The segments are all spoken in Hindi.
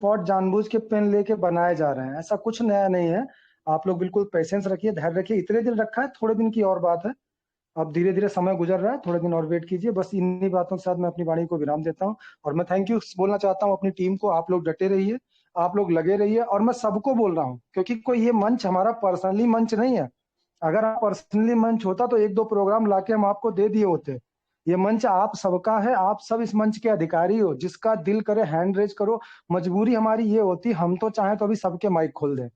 स्पॉट जानबूझ के पेन लेके बनाए जा रहे हैं, ऐसा कुछ नया नहीं है। आप लोग बिल्कुल पेशेंस रखिए, धैर्य रखिए। इतने दिन रखा है, थोड़े दिन की और बात है। अब धीरे धीरे समय गुजर रहा है, थोड़े दिन और वेट कीजिए। बस इन्हीं बातों के साथ मैं अपनी वाणी को विराम देता हूँ। और मैं थैंक यू बोलना चाहता हूँ अपनी टीम को। आप लोग डटे रहिए, आप लोग लगे रहिए। और मैं सबको बोल रहा हूँ, क्योंकि कोई ये मंच हमारा पर्सनली मंच नहीं है। अगर आप पर्सनली मंच होता तो एक दो प्रोग्राम लाके हम आपको दे दिए होते। ये मंच आप सबका है, आप सब इस मंच के अधिकारी हो। जिसका दिल करे हैंड रेज करो। मजबूरी हमारी ये होती, हम तो चाहें तो अभी सबके माइक खोल दें,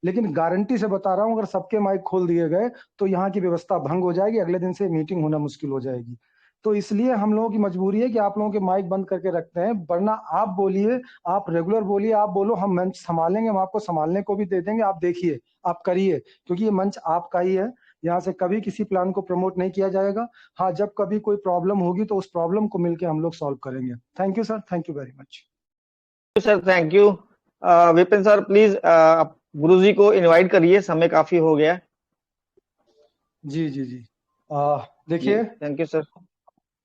लेकिन गारंटी से बता रहा हूं, अगर सबके माइक खोल दिए गए तो यहाँ की व्यवस्था भंग हो जाएगी, अगले दिन से मीटिंग होना मुश्किल हो जाएगी। तो इसलिए हम लोगों की मजबूरी है कि आप लोगों के माइक बंद करके रखते हैं। वरना आप बोलिए, आप रेगुलर बोलिए, आप बोलो, हम मंच संभालेंगे, हम आपको संभालने को भी दे देंगे। आप देखिए, आप करिए, क्योंकि ये मंच आपका ही है। यहाँ से कभी किसी प्लान को प्रमोट नहीं किया जाएगा। हाँ, जब कभी कोई प्रॉब्लम होगी तो उस प्रॉब्लम को मिलकर हम लोग सॉल्व करेंगे। Thank you sir, thank you very much. Sir thank you. Vipin sir please आप गुरु जी को इनवाइट करिए, समय काफी हो गया। जी जी जी। जी देखिए, थैंक यू सर।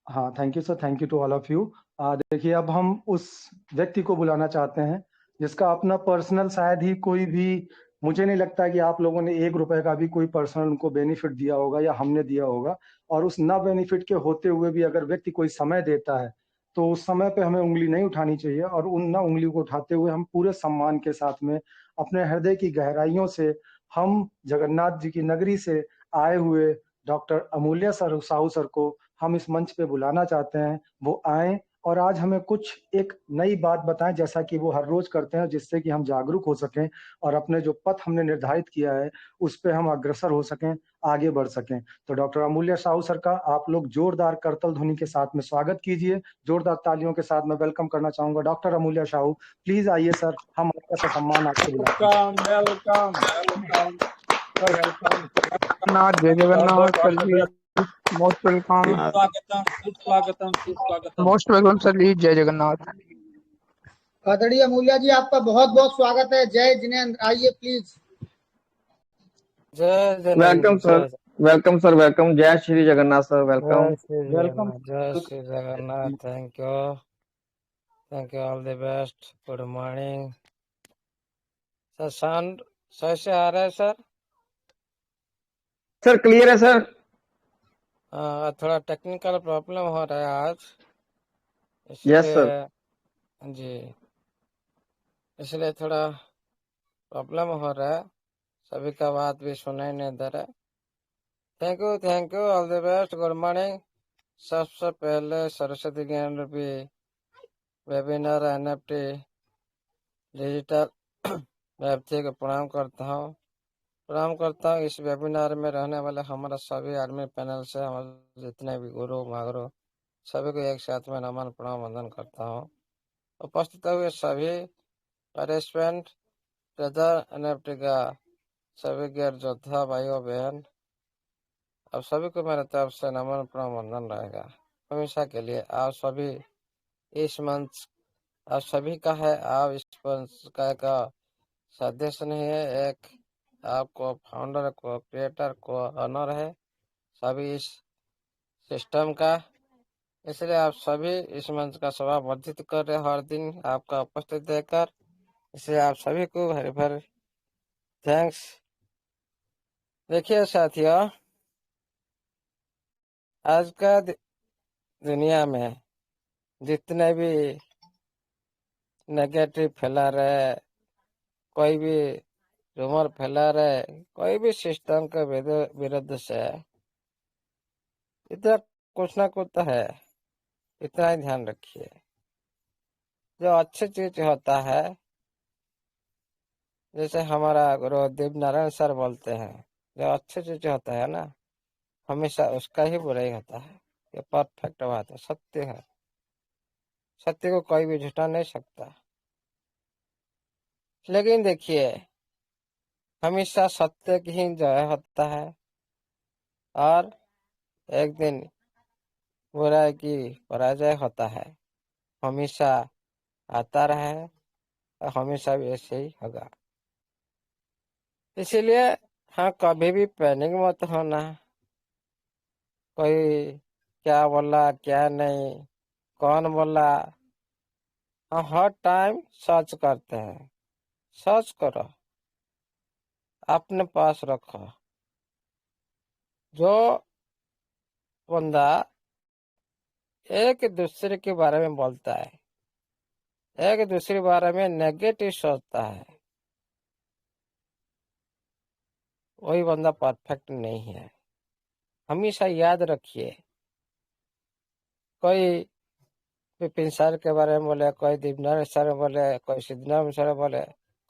हाँ, thank you sir, thank you to all of you. देखिए, अब हम उस व्यक्ति को बुलाना चाहते हैं जिसका अपना पर्सनल शायद ही कोई भी, मुझे नहीं लगता कि आप लोगों ने 1 रुपए का भी कोई पर्सनल उनको बेनिफिट दिया होगा या हमने दिया होगा। और उस ना बेनिफिट के होते हुए भी अगर व्यक्ति कोई समय देता है तो उस समय पे हमें उंगली नहीं उठानी चाहिए। और उन ना उंगली को उठाते हुए हम पूरे सम्मान के साथ में अपने हृदय की गहराइयों से हम जगन्नाथ जी की नगरी से आए हुए डॉक्टर अमूल्य सर साहू सर को हम इस मंच पे बुलाना चाहते हैं। वो आए और आज हमें कुछ एक नई बात बताएं, जैसा कि वो हर रोज करते हैं, जिससे कि हम जागरूक हो सकें और अपने जो पथ हमने निर्धारित किया है उस पे हम अग्रसर हो सकें, आगे बढ़ सकें। तो डॉक्टर अमूल्य साहू सर का आप लोग जोरदार करतल ध्वनि के साथ में स्वागत कीजिए। जोरदार तालियों के साथ मैं वेलकम करना चाहूंगा डॉक्टर अमूल्य साहू। प्लीज आइए सर, हम आपका ससम्मान आपसे बुलाते हैं। वेलकम वेलकम वेलकम जगन्नाथ, जय Jagannath sir ji. Most welcome. सुस्वागतम सुस्वागतम सुस्वागतम। मोस्ट वेलकम सर जी, जय जगन्नाथ। आदरणीय अमूल्य जी, आपका बहुत बहुत स्वागत है। जय जिनेन्द्र, आइए प्लीज। जय welcome Jagannath, sir. Welcome sir, welcome. जय श्री जगन्नाथ सर, वेलकम। जय श्री वेलकम। जगन्नाथ, जय Shri Jagannath. Thank you, all the best, good morning sir. Sound सही से आ रहा है सर? सर क्लियर है सर। थोड़ा टेक्निकल प्रॉब्लम हो रहा है आज, यस सर। इसलिए जी, इसलिए थोड़ा प्रॉब्लम हो रहा है। सभी का बात भी सुनाई नहीं दे रहा है। Thank you, all the best, good morning. सबसे पहले सरस्वती ज्ञान रूपी वेबिनार एनएफटी डिजिटल व्यक्ति को प्रणाम करता हूँ। इस वेबिनार में रहने वाले हमारा सभी आदमी पैनल से हमारे जितने भी गुरु मागुरु सभी को एक साथ में नमन प्रणाम वंदन करता हूँ। उपस्थित हुए सभी पार्टिसिपेंट, ब्रदर एनएफटी का सभी गैर योद्धा भाइयों बहन, अब सभी को मेरे तरफ से नमन प्रणाम वंदन रहेगा हमेशा के लिए। आप सभी इस मंच आप सभी का है। आप इस मंच का सदस्य नहीं है, एक आपको फाउंडर को, क्रिएटर को ऑनर है सभी इस सिस्टम का। इसलिए आप सभी इस मंच का शोभा वर्धित कर रहे हर दिन आपका उपस्थित देकर। इसलिए आप सभी को भरी भरी थैंक्स। देखिए साथियों, आज का दुनिया में जितने भी नेगेटिव फैला रहे, कोई भी रूमर फैला रहे, कोई भी सिस्टम के विरुद्ध से, इतना कुछ ना कुछ तो है। इतना ही ध्यान रखिए, जो अच्छी चीज होता है, जैसे हमारा गुरु देव नारायण सर बोलते हैं, जो अच्छी चीज होता है ना, हमेशा उसका ही बुराई होता है। ये परफेक्ट बात है, सत्य है। सत्य को कोई भी झुठा नहीं सकता। लेकिन देखिए, हमेशा सत्य की ही जय होता है और एक दिन बुराई की पराजय होता है। हमेशा आता रहे और हमेशा भी ऐसे ही होगा। इसीलिए हाँ, कभी भी पैनिक मत होना। कोई क्या बोला क्या नहीं, कौन बोला, हम हर टाइम सर्च करते हैं। सर्च करो, अपने पास रखो। जो बंदा एक दूसरे के बारे में बोलता है, एक दूसरे के बारे में नेगेटिव सोचता है, वही बंदा परफेक्ट नहीं है। हमेशा याद रखिए, कोई विपिन सर के बारे में बोले, कोई दीपनारायण सर बोले, कोई सिद्धनारायण सर बोले,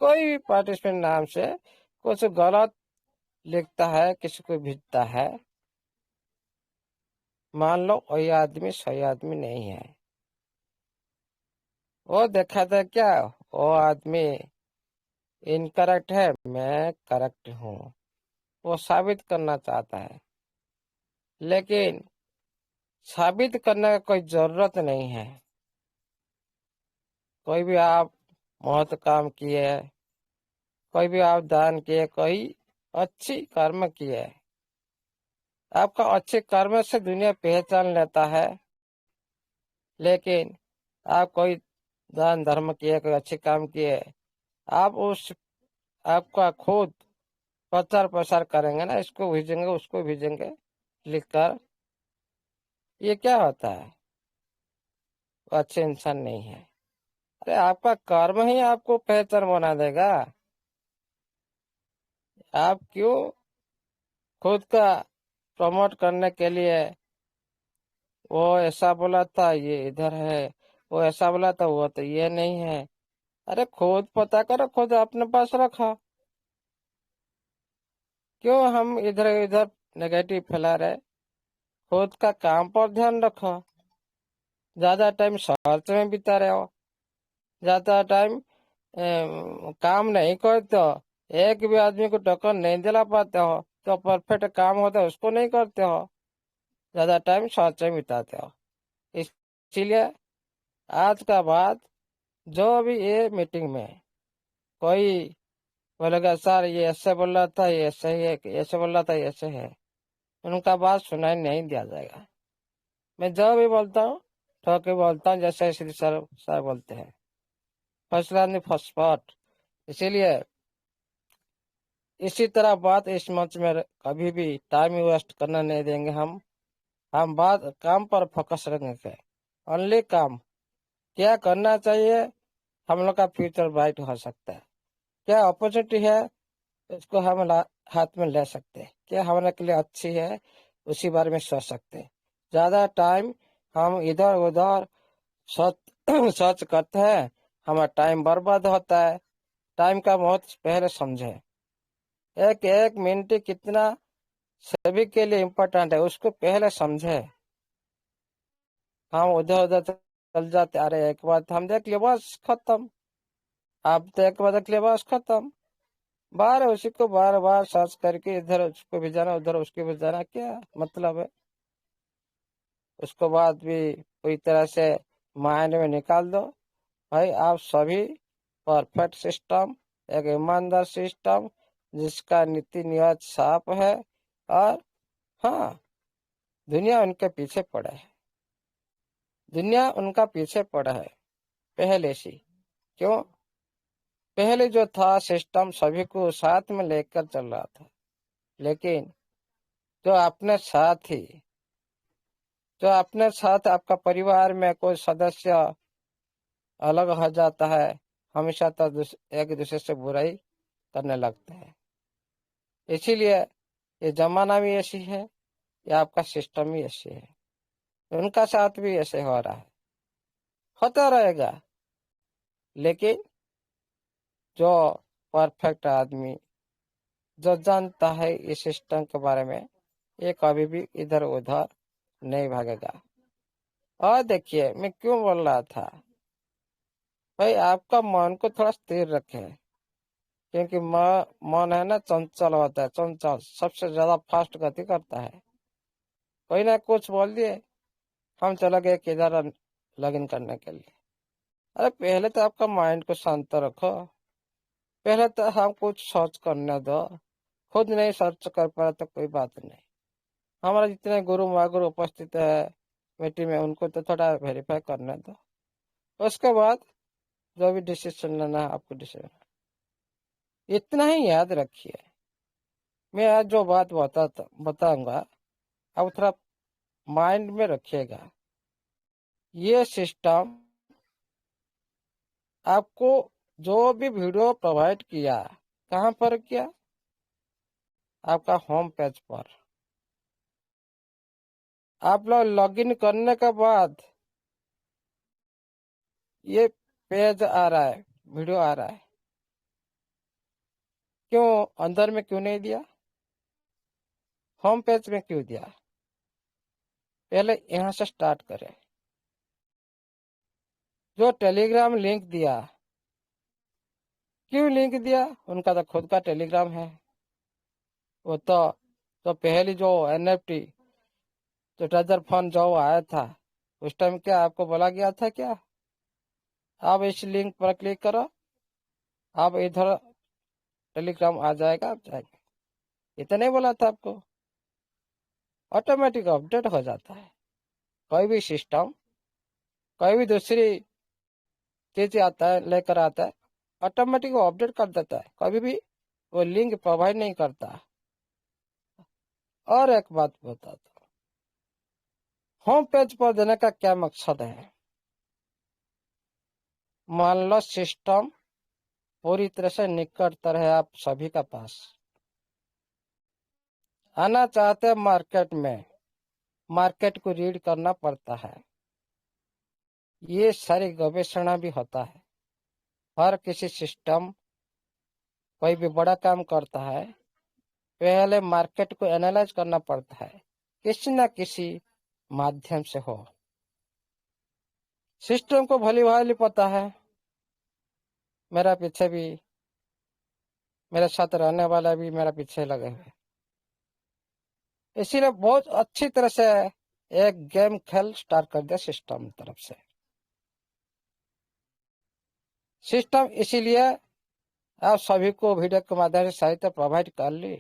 कोई भी पार्टिसिपेंट नाम से कुछ गलत लिखता है, किसी को भेजता है, मान लो वही आदमी सही आदमी नहीं है। वो देखा था क्या, वो आदमी इनकरेक्ट है, मैं करेक्ट हूँ, वो साबित करना चाहता है। लेकिन साबित करने का कोई जरूरत नहीं है। कोई भी आप बहुत काम किए, कोई भी आप दान किए, कोई अच्छी कर्म किए, आपका अच्छे कर्म से दुनिया पहचान लेता है। लेकिन आप कोई दान धर्म किए, कोई अच्छे काम किए, आप उस आपका खुद प्रचार प्रसार करेंगे ना, इसको भेजेंगे उसको भेजेंगे लिखकर, ये क्या होता है? वो अच्छे इंसान नहीं है। अरे आपका कर्म ही आपको पहचान बना देगा। आप क्यों खुद का प्रमोट करने के लिए, वो ऐसा बोला था ये इधर है, वो ऐसा बोला था वो तो ये नहीं है। अरे खुद पता करो, खुद अपने पास रखो। क्यों हम इधर इधर नेगेटिव फैला रहे? खुद का काम पर ध्यान रखो। ज्यादा टाइम सर्च में बिता रहे हो, ज्यादा टाइम काम नहीं करते हो, एक भी आदमी को टक्कर नहीं दिला पाते हो, तो परफेक्ट काम होता है उसको नहीं करते हो, ज्यादा टाइम सर्च में बिताते हो। इसीलिए आज का बात, जो भी ये मीटिंग में कोई बोलेगा सर ये ऐसे बोल रहा था, ये ऐसे ही है, ऐसे बोल रहा था, ये ऐसे है, उनका बात सुनाई नहीं दिया जाएगा। मैं जो भी बोलता हूँ ठोक के बोलता हूँ, जैसे श्री सर सर बोलते हैं, फर्स्ट लैंड फर्स्ट स्पॉट। इसीलिए इसी तरह बात इस मंच में कभी भी टाइम वेस्ट करना नहीं देंगे। हम बात काम पर फोकस रखेंगे, ओनली काम। क्या करना चाहिए, हम लोग का फ्यूचर ब्राइट हो सकता है, क्या अपॉर्चुनिटी है उसको हम हाथ में ले सकते हैं, क्या हमारे के लिए अच्छी है उसी बारे में सोच सकते हैं। ज्यादा टाइम हम इधर उधर सोच सोच करते हैं, हमारा टाइम बर्बाद होता है। टाइम का बहुत पहले समझे, एक एक मिनट कितना सभी के लिए इम्पोर्टेंट है उसको पहले समझे। हम उधर उधर चल जाते, अरे एक बात हम देख लिया बस खत्म, आप तो एक बार देख लिया बस खत्म, बार उसी को बार बार सर्च करके इधर उसको भेजाना उधर उसको भेजाना, क्या मतलब है? उसको बाद भी पूरी तरह से माइंड में निकाल दो। भाई आप सभी परफेक्ट सिस्टम, एक ईमानदार सिस्टम जिसका नीति नियत साफ है, और हाँ, दुनिया उनके पीछे पड़ा है, दुनिया उनका पीछे पड़ा है पहले से। क्यों? पहले जो था सिस्टम सभी को साथ में लेकर चल रहा था, लेकिन जो अपने साथ ही, जो अपने साथ आपका परिवार में कोई सदस्य अलग हो जाता है, हमेशा तो एक दूसरे से बुराई करने लगते हैं। इसीलिए ये जमाना भी ऐसी है, या आपका सिस्टम भी ऐसी है, उनका साथ भी ऐसे हो रहा है, होता रहेगा। लेकिन जो परफेक्ट आदमी, जो जानता है इस सिस्टम के बारे में, ये कभी भी इधर उधर नहीं भागेगा। और देखिए मैं क्यों बोल रहा था, भाई आपका मन को थोड़ा स्थिर रखें, क्योंकि मन है ना चंचल होता है, चंचल सबसे ज्यादा फास्ट गति करता है। कोई ना कुछ बोल दिए, हम चले गए किधर लॉगिन करने के लिए। अरे पहले तो आपका माइंड को शांत रखो, पहले तो हम कुछ सर्च करने दो। खुद नहीं सर्च कर पा रहे तो कोई बात नहीं, हमारा जितने गुरु महागुरु उपस्थित है मीटिंग में, उनको तो थोड़ा वेरीफाई करने दो। उसके बाद जो भी डिसीजन लेना है आपको डिसीजन, इतना ही याद रखिए। मैं आज जो बात बताऊंगा अब थोड़ा माइंड में रखिएगा। ये सिस्टम आपको जो भी वीडियो प्रोवाइड किया, कहाँ पर किया? आपका होम पेज पर। आप लोग लॉगिन करने के बाद ये पेज आ रहा है, वीडियो आ रहा है, क्यों अंदर में क्यों नहीं दिया? होम पेज में क्यों दिया? पहले यहाँ से स्टार्ट करें। जो टेलीग्राम लिंक दिया, क्यों लिंक दिया? उनका तो खुद का टेलीग्राम है। वो तो पहली जो NFT तो ट्रेजर फंड जो आया था उस टाइम क्या आपको बोला गया था क्या? आप इस लिंक पर क्लिक करो, आप इधर टेलीग्राम आ जाएगा, आप जाएगा। इतना नहीं बोला था आपको? ऑटोमेटिक अपडेट हो जाता है। कोई भी सिस्टम, कोई भी दूसरी चीज आता है, लेकर आता है, ऑटोमेटिक वो अपडेट कर देता है, कभी भी वो लिंक प्रोवाइड नहीं करता। और एक बात बताता हूँ, होम पेज पर देने का क्या मकसद है? मान लो सिस्टम पूरी तरह से निकटतर है आप सभी का पास, आना चाहते हैं मार्केट में, मार्केट को रीड करना पड़ता है। ये सारी गवेषणा भी होता है। हर किसी सिस्टम कोई भी बड़ा काम करता है, पहले मार्केट को एनालाइज करना पड़ता है, किसी न किसी माध्यम से हो। सिस्टम को भली भाली पता है, मेरा पीछे भी, मेरे साथ रहने वाला भी मेरा पीछे लगे हुए, इसीलिए बहुत अच्छी तरह से एक गेम खेल स्टार्ट कर दिया सिस्टम तरफ से। सिस्टम इसीलिए आप सभी को वीडियो के माध्यम से साहित्य प्रोवाइड कर ली,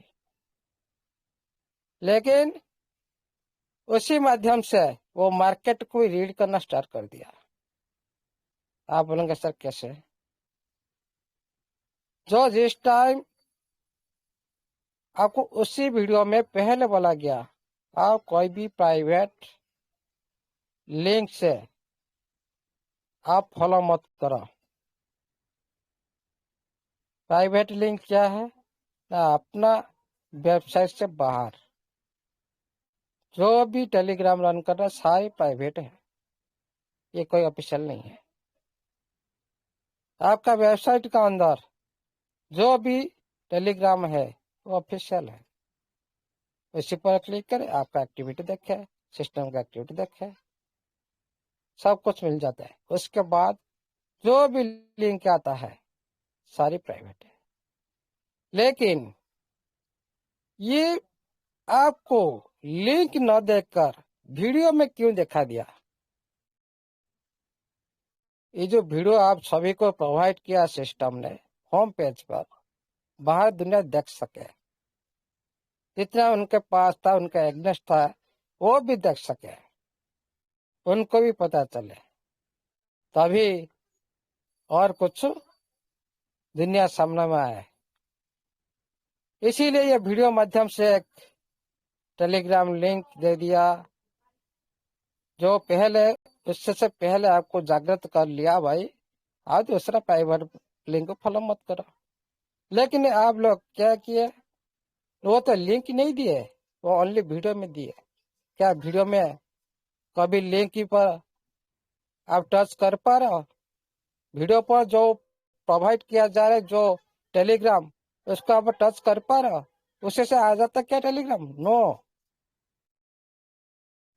लेकिन उसी माध्यम से वो मार्केट को रीड करना स्टार्ट कर दिया। आप बोलेंगे सर कैसे? जो जिस टाइम आपको उसी वीडियो में पहले बोला गया, आप कोई भी प्राइवेट लिंक से आप फॉलो मत करो। प्राइवेट लिंक क्या है? अपना वेबसाइट से बाहर जो भी टेलीग्राम रन कर रहा है सारी प्राइवेट है, ये कोई ऑफिशियल नहीं है। आपका वेबसाइट का अंदर जो भी टेलीग्राम है वो ऑफिशियल है। उसी पर क्लिक करें, आपका एक्टिविटी देखे, सिस्टम का एक्टिविटी देखे, सब कुछ मिल जाता है। उसके बाद जो भी लिंक आता है सारी प्राइवेट है। लेकिन ये आपको लिंक न देखकर वीडियो में क्यों दिखा दिया? ये जो वीडियो आप सभी को प्रोवाइड किया सिस्टम ने होम पेज पर, बाहर दुनिया देख सके, जितना उनके पास था, उनका एग्नेस्ट था, वो भी देख सके, उनको भी पता चले, तभी और कुछ दुनिया सामने में आए। इसीलिए ये वीडियो माध्यम से एक टेलीग्राम लिंक दे दिया, जो पहले उससे से पहले आपको जागृत कर लिया, भाई आप दूसरा प्राइवेट लिंक को फॉलो मत करो। लेकिन आप लोग क्या किए? वो तो लिंक नहीं दिए, वो ओनली वीडियो में दिए। क्या वीडियो में कभी लिंक पर आप टच कर पा रहे हो? वीडियो पर जो प्रोवाइड किया जा रहा है जो टेलीग्राम, उसको आप टच कर पा रहे हो? उसी से आ जाता क्या टेलीग्राम? नो,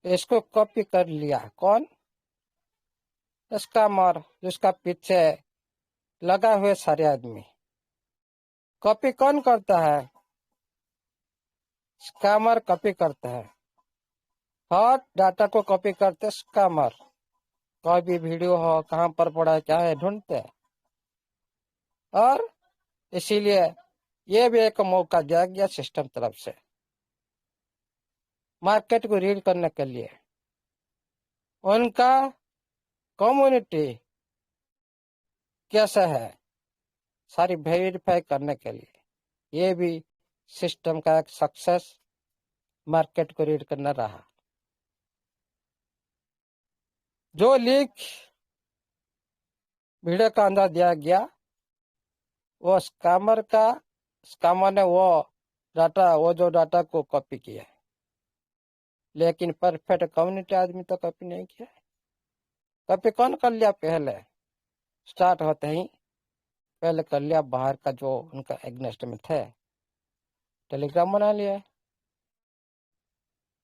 इसको कॉपी कर लिया कौन? स्कैमर, जिसका पीछे लगा हुए सारे आदमी। कॉपी कौन करता है? स्कैमर कॉपी करता है। हर डाटा को कॉपी करते स्कैमर। कोई भी वीडियो हो, कहाँ पर पड़ा है, क्या है, ढूंढते हैं। और इसीलिए ये भी एक मौका दिया गया सिस्टम तरफ से मार्केट को रीड करने के लिए। उनका कम्युनिटी कैसा है सारी वेरीफाई करने के लिए। ये भी सिस्टम का एक सक्सेस मार्केट को रीड करना रहा। जो लीक वीडियो का अंदर दिया गया वो स्कैमर ने वो जो डाटा को कॉपी किया है, लेकिन परफेक्ट कम्युनिटी आदमी तो कॉपी नहीं किया। कॉपी कौन कर लिया? पहले स्टार्ट होते ही पहले कर लिया बाहर का जो उनका एग्नेस्ट में थे, टेलीग्राम बना लिया।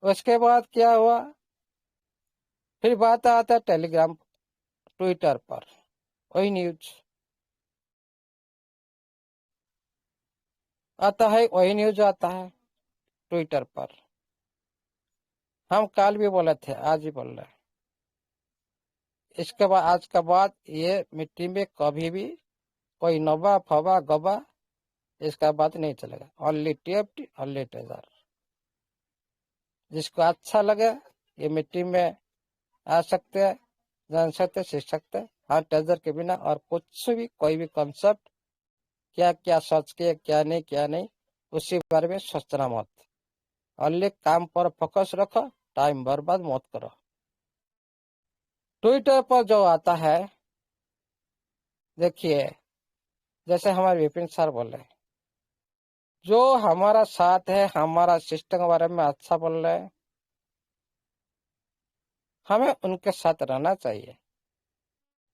उसके बाद क्या हुआ? फिर बात आता है टेलीग्राम ट्विटर पर, वही न्यूज आता है, वही न्यूज आता है ट्विटर पर। हम कल भी बोले थे, आज ही बोल रहे हैं। इसके बाद आज के बाद ये मिट्टी में कभी भी कोई नवा फवा गबा इसका बात नहीं चलेगा। Only TFT, only treasure. जिसको अच्छा लगे ये मिट्टी में आ सकते हैं, जान सकते, सीख सकते हैं। हाँ, ट्रेजर के बिना और कुछ भी कोई भी कॉन्सेप्ट क्या क्या सोच के क्या नहीं उसी बारे में सोचना मत। ओनली काम पर फोकस रखो, टाइम बर्बाद मत करो। ट्विटर पर जो आता है, देखिए जैसे हमारे विपिन सर बोले, जो हमारा साथ है, हमारा सिस्टम के बारे में अच्छा बोल रहे हैं, हमें उनके साथ रहना चाहिए।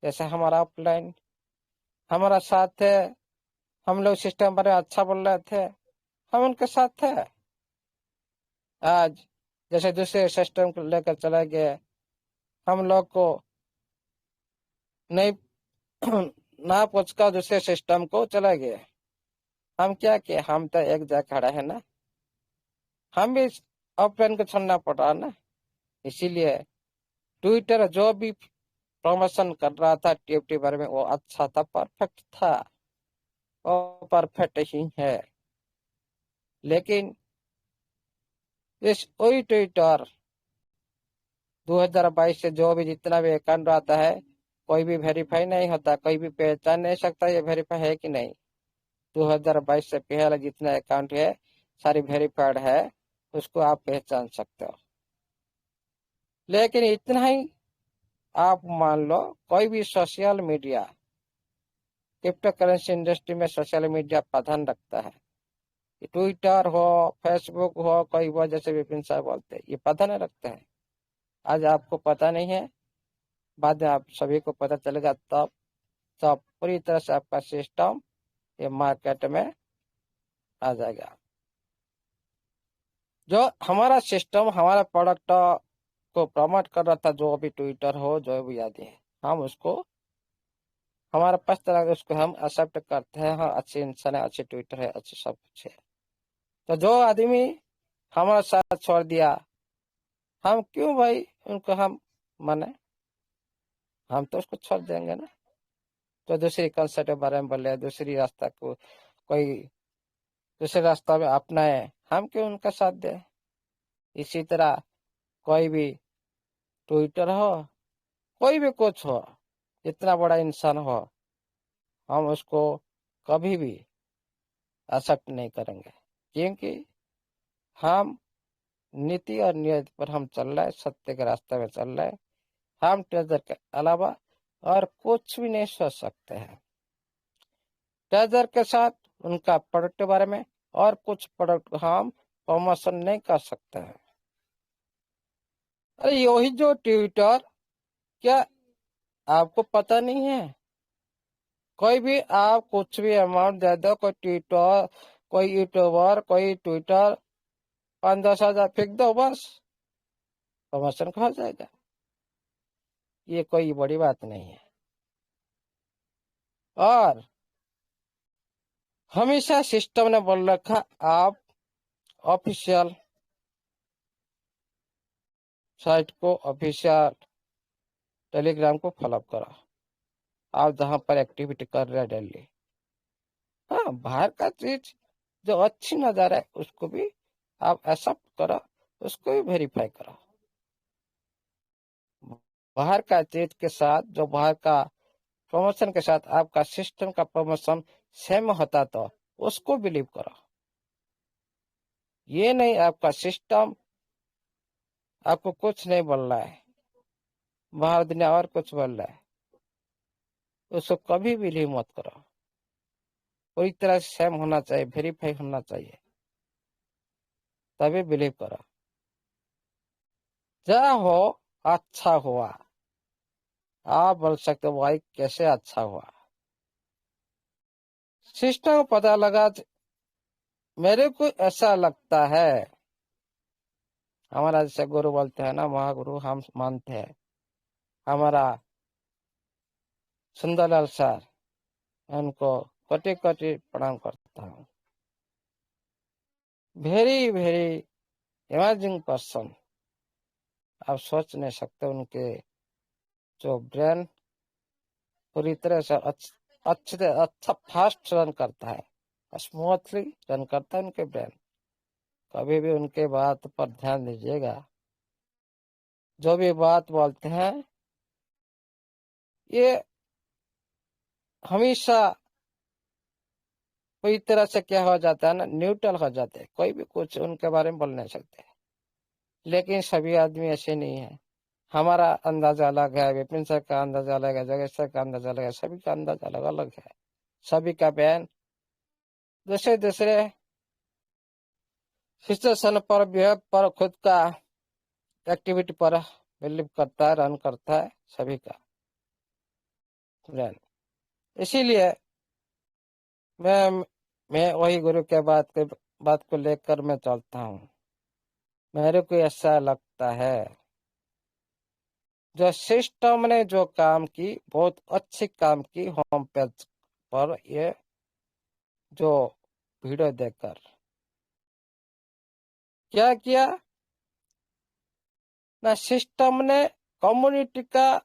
जैसे हमारा अपलाइन हमारा साथ है, हम लोग सिस्टम बारे में अच्छा बोल रहे थे, हम उनके साथ थे। आज जैसे दूसरे सिस्टम को लेकर चले गए, हम लोग को नहीं ना पूछकर दूसरे सिस्टम को चले गए। हम क्या किए? हम तो एक जगह खड़ा है ना, हम भी अपलाइन को छोड़ना पड़ रहा ना। इसीलिए ट्विटर जो भी प्रमोशन कर रहा था टीएफटी बारे में वो अच्छा था, परफेक्ट था, वो परफेक्ट ही है। लेकिन इस वही ट्विटर 2022 से जो भी जितना भी अकाउंट आता है, कोई भी वेरीफाई नहीं होता, कोई भी पहचान नहीं सकता ये वेरीफाई है कि नहीं। 2022 से पहले जितना अकाउंट है सारी वेरीफाइड है, उसको आप पहचान सकते हो। लेकिन इतना ही आप मान लो, कोई भी social media, crypto currency industry में सोशल मीडिया प्रधान रखता है। ट्विटर हो, फेसबुक हो, कोई वो जैसे विपिन साहब बोलते हैं, ये प्रधान रखते हैं। आज आपको पता नहीं है, बाद में आप सभी को पता चलेगा, तब पूरी तरह से आपका सिस्टम ये मार्केट में आ जाएगा। जो हमारा सिस्टम हमारा प्रोडक्ट को प्रमोट कर रहा था, जो भी ट्विटर हो, जो भी आदि है, हम उसको हमारे पास तरह उसको हम एक्सेप्ट करते हैं। हाँ, अच्छे इंसान है, अच्छे ट्विटर है, अच्छे सब कुछ है। तो जो आदमी हमारे साथ छोड़ दिया, हम क्यों भाई उनको हम माने? हम तो उसको छोड़ देंगे ना। तो दूसरी कंसेप्ट के बारे में बोले, दूसरी रास्ता को कोई दूसरे रास्ता में अपनाए, हम क्यों उनका साथ दें? इसी तरह कोई भी ट्विटर हो, कोई भी कुछ हो, जितना बड़ा इंसान हो, हम उसको कभी भी एक्सेप्ट नहीं करेंगे, क्योंकि हम नीति और नियत पर हम चल रहे हैं, सत्य के रास्ते में चल रहे हैं। हम ट्रेजर के अलावा और कुछ भी नहीं सोच सकते हैं। ट्रेजर के साथ उनका प्रोडक्ट के बारे में और कुछ प्रोडक्ट हम प्रमोशन नहीं कर सकते हैं। अरे यही जो ट्विटर, क्या आपको पता नहीं है? कोई भी आप कुछ भी अमाउंट दे दो, कोई ट्विटर, कोई यूट्यूबर, कोई ट्विटर, 5-10 हजार फेंक दो, बस प्रमोशन हो जाएगा। ये कोई बड़ी बात नहीं है। और हमेशा सिस्टम ने बोल रखा, आप ऑफिशियल साइट को, ऑफिशियल टेलीग्राम को फॉलो करो, आप जहां पर एक्टिविटी कर रहे हैं डेली। हाँ, बाहर का चीज जो अच्छी नजर है उसको भी आप एक्सेप्ट करो, उसको भी वेरीफाई करो। बाहर का चीज के साथ जो बाहर का प्रमोशन के साथ आपका सिस्टम का प्रमोशन सेम होता तो उसको बिलीव करो। ये नहीं आपका सिस्टम आपको कुछ नहीं बोल रहा है, बाहर दुनिया और कुछ बोल रहा है, उसको कभी बिलीव मत करो। पूरी तरह से सेम होना चाहिए, वेरीफाई होना चाहिए, तभी बिलीव करो। जा हो अच्छा हुआ, आप बोल सकते हो भाई कैसे अच्छा हुआ। सिस्टम को पता लगा, मेरे को ऐसा लगता है, हमारा जैसे गुरु बोलते हैं ना, महागुरु हम मानते हैं, हमारा सुंदरलाल सर, उनको कोटि कोटि प्रणाम करता हूँ। वेरी वेरी इमेजिंग पर्सन, आप सोच नहीं सकते उनके जो ब्रेन पूरी तरह से अच्छा फास्ट रन करता है, स्मूथली रन करता है उनके ब्रेन। कभी भी उनके बात पर ध्यान दीजिएगा, जो भी बात बोलते हैं ये हमेशा कोई तरह से क्या हो जाता है ना, न्यूट्रल हो जाते हैं, कोई भी कुछ उनके बारे में बोल नहीं सकते। लेकिन सभी आदमी ऐसे नहीं है, हमारा अंदाजा अलग है, विपिन सर का अंदाजा अलग है, जगह सर का अंदाजा अलग है, सभी का अंदाजा अलग अलग है। सभी का बयान दूसरे दूसरे सिचुएशन पर, बिहेव पर, खुद का एक्टिविटी पर बिलीव करता है, रन करता है सभी का बयान। इसीलिए मैं वही गुरु के बात को लेकर मैं चलता हूँ। मेरे को ऐसा लगता है जो सिस्टम ने जो काम की, बहुत अच्छी काम की होम पेज पर, ये जो वीडियो देखकर क्या किया ना, सिस्टम ने कम्युनिटी का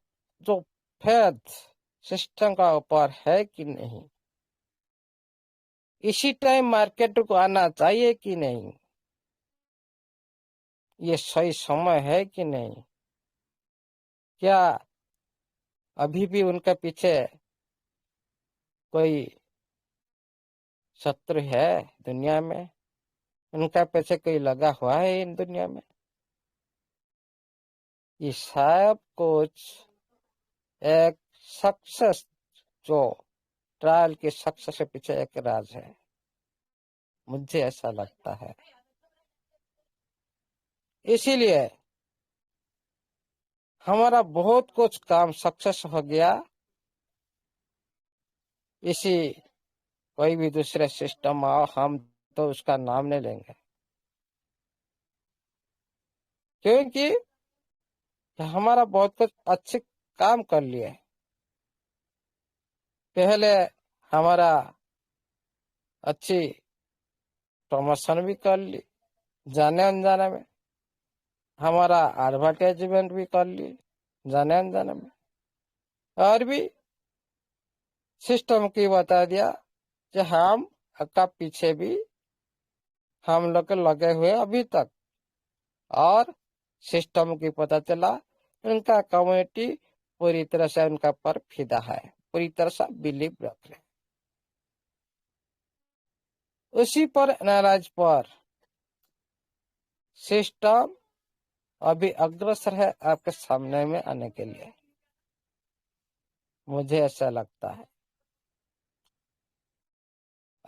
जो फेथ सिस्टम का ऊपर है कि नहीं, इसी टाइम मार्केट को आना चाहिए कि नहीं, ये सही समय है कि नहीं, क्या अभी भी उनके पीछे कोई शत्रु है दुनिया में, उनका पीछे कोई लगा हुआ है इन दुनिया में। ये सब कुछ एक सक्सेस, जो ट्रायल के सक्सेस के पीछे एक राज है, मुझे ऐसा लगता है। इसीलिए हमारा बहुत कुछ काम सक्सेस हो गया, इसी कोई भी दूसरे सिस्टम आओ हम तो उसका नाम नहीं लेंगे, क्योंकि हमारा बहुत कुछ अच्छे काम कर लिए। पहले हमारा अच्छी प्रमोशन भी कर ली, जाने अनजाने में हमारा एडवर्टाइजमेंट भी कर ली जाने अनजाने में, और भी सिस्टम की बता दिया कि हम का पीछे भी हम लोग लगे हुए अभी तक, और सिस्टम की पता चला उनका कम्युनिटी पूरी तरह से उनका पर फिदा है, पूरी तरह से बिलीव रख रहे। उसी पर नाराज पर सिस्टम अभी अग्रसर है आपके सामने में आने के लिए, मुझे ऐसा लगता है।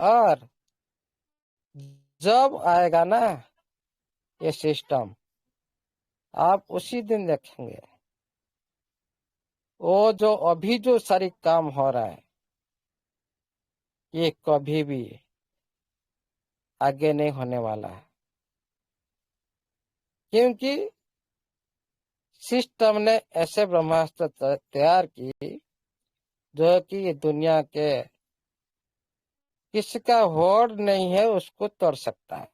और जब आएगा ना ये सिस्टम, आप उसी दिन देखेंगे वो जो अभी जो सारी काम हो रहा है, ये कभी भी आगे नहीं होने वाला है, क्योंकि सिस्टम ने ऐसे ब्रह्मास्त्र तैयार की जो कि दुनिया के किसका होड़ नहीं है उसको तोड़ सकता है,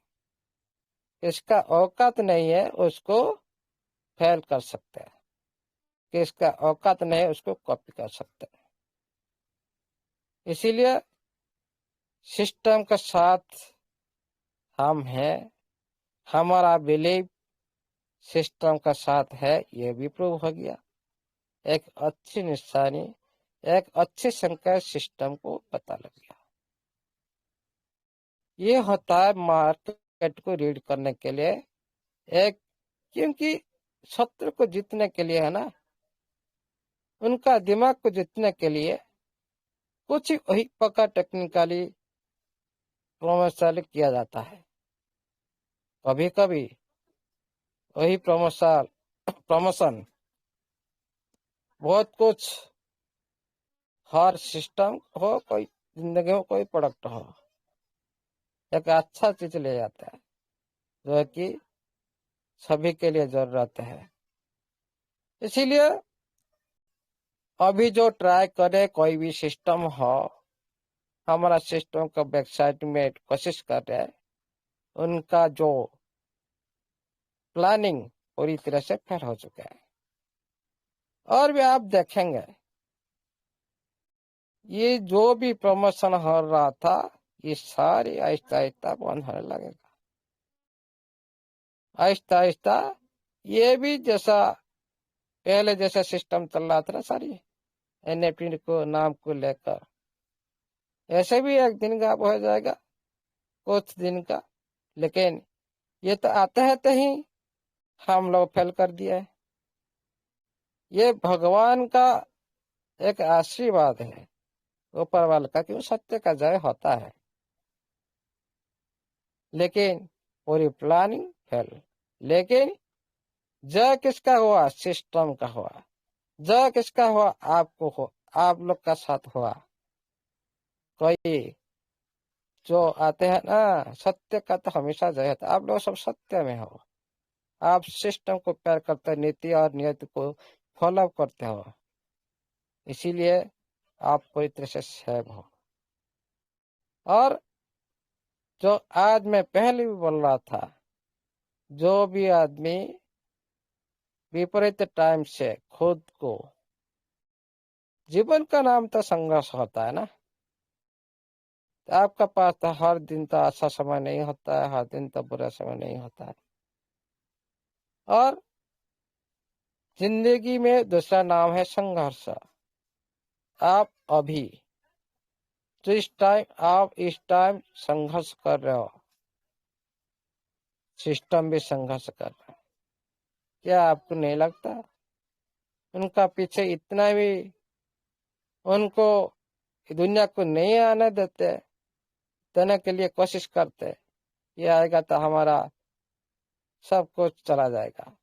किसका औकात नहीं है उसको फेल कर सकते हैं, किसका औकात नहीं है उसको कॉपी कर सकते हैं। इसीलिए सिस्टम के साथ हम हैं, हमारा बिलीव सिस्टम का साथ है, ये भी प्रूव हो गया। एक अच्छी निशानी एक अच्छे संकेत सिस्टम को पता लग गया। ये होता है मार्केट को रीड करने के लिए एक, क्योंकि शत्रु को जीतने के लिए है ना, उनका दिमाग को जीतने के लिए कुछ वही पक्का टेक्निकली प्रमोशन किया जाता है। कभी कभी वही प्रमोशन बहुत कुछ, हर सिस्टम हो, कोई जिंदगी में कोई प्रोडक्ट हो, एक अच्छा चीज ले जाता है जो कि सभी के लिए जरूरत है। इसीलिए अभी जो ट्राई करे कोई भी सिस्टम हो, हमारा सिस्टम का वेबसाइट में कोशिश कर रहे हैं, उनका जो प्लानिंग पूरी तरह से फेल हो चुका है। और भी आप देखेंगे ये जो भी प्रमोशन हो रहा था, ये सारी आहिस्ता आहिस्ता बंद होने लगेगा। आहिस्ता आहिस्ता ये भी जैसा पहले जैसा सिस्टम चल रहा था ना, सारी एनएफटी को नाम को लेकर, ऐसे भी एक दिन गायब हो जाएगा, कुछ दिन का। लेकिन ये तो आते हैं तो ही हम लोग फेल कर दिए है। ये भगवान का एक आशीर्वाद है ऊपर वाले का, क्यों सत्य का जय होता है। लेकिन पूरी प्लानिंग फेल। लेकिन जय किसका हुआ? सिस्टम का हुआ। जय किसका हुआ? आपको हो, आप लोग का साथ हुआ। कोई जो आते हैं ना, सत्य का तो हमेशा जय होता है। आप लोग सब सत्य में हो, आप सिस्टम को प्यार करते, नीति और नियति को फॉलो करते हो, इसीलिए आप पूरी तरह से सेव हो। और जो आज मैं पहले भी बोल रहा था, जो भी आदमी विपरीत टाइम से खुद को, जीवन का नाम तो संघर्ष होता है ना, तो आपका पास तो हर दिन तो अच्छा समय नहीं होता है, हर दिन तो बुरा समय नहीं होता है। और जिंदगी में दूसरा नाम है संघर्ष। आप अभी तो इस टाइम संघर्ष कर रहे हो, सिस्टम भी संघर्ष कर रहा है। क्या आपको नहीं लगता उनका पीछे इतना भी उनको दुनिया को नहीं आने देते, देने के लिए कोशिश करते, ये आएगा तो हमारा सब कुछ चला जाएगा,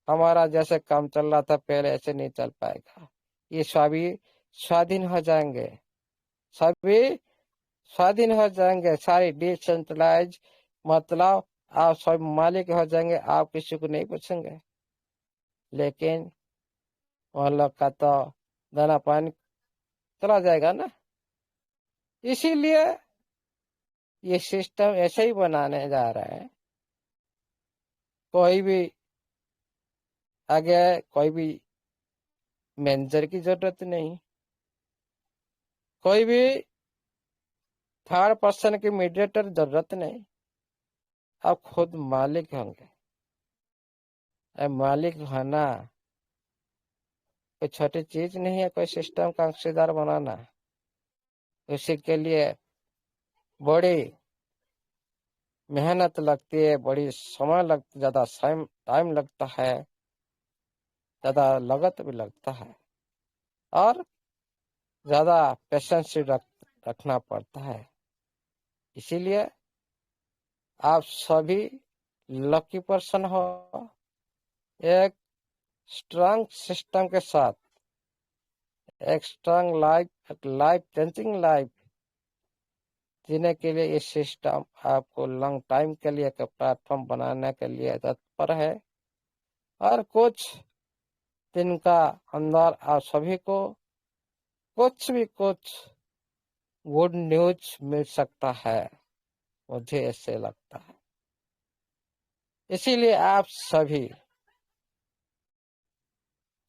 हमारा जैसे काम चल रहा था पहले ऐसे नहीं चल पाएगा, ये सभी स्वाधीन हो जाएंगे, सभी स्वाधीन हो जाएंगे, सारी डिसेंट्रलाइज, मतलब आप सब मालिक हो जाएंगे, आप किसी को नहीं पूछेंगे। लेकिन वह लोग का तो दाना पानी चला जाएगा ना। इसीलिए ये सिस्टम ऐसे ही बनाने जा रहा है। कोई भी आगे, कोई भी मैनेजर की जरूरत नहीं, कोई भी थर्ड पर्सन की मीडिएटर जरूरत नहीं, आप खुद मालिक होंगे। मालिक होना कोई छोटी चीज नहीं है, कोई सिस्टम का अंशीदार बनाना। उसी के लिए बड़ी मेहनत लगती है, बड़ी समय लगता, ज्यादा टाइम लगता है, ज्यादा लागत भी लगता है, और ज्यादा पेशेंस रखना पड़ता है। इसीलिए आप सभी लकी पर्सन हो, एक स्ट्रांग सिस्टम के साथ, एक स्ट्रांग लाइफ, एक लाइफ चेंजिंग लाइफ जीने के लिए ये सिस्टम आपको लॉन्ग टाइम के लिए एक प्लेटफॉर्म बनाने के लिए तत्पर है। और कुछ दिन का अंदर आप सभी को कुछ गुड न्यूज मिल सकता है, मुझे ऐसे लगता है। इसीलिए आप सभी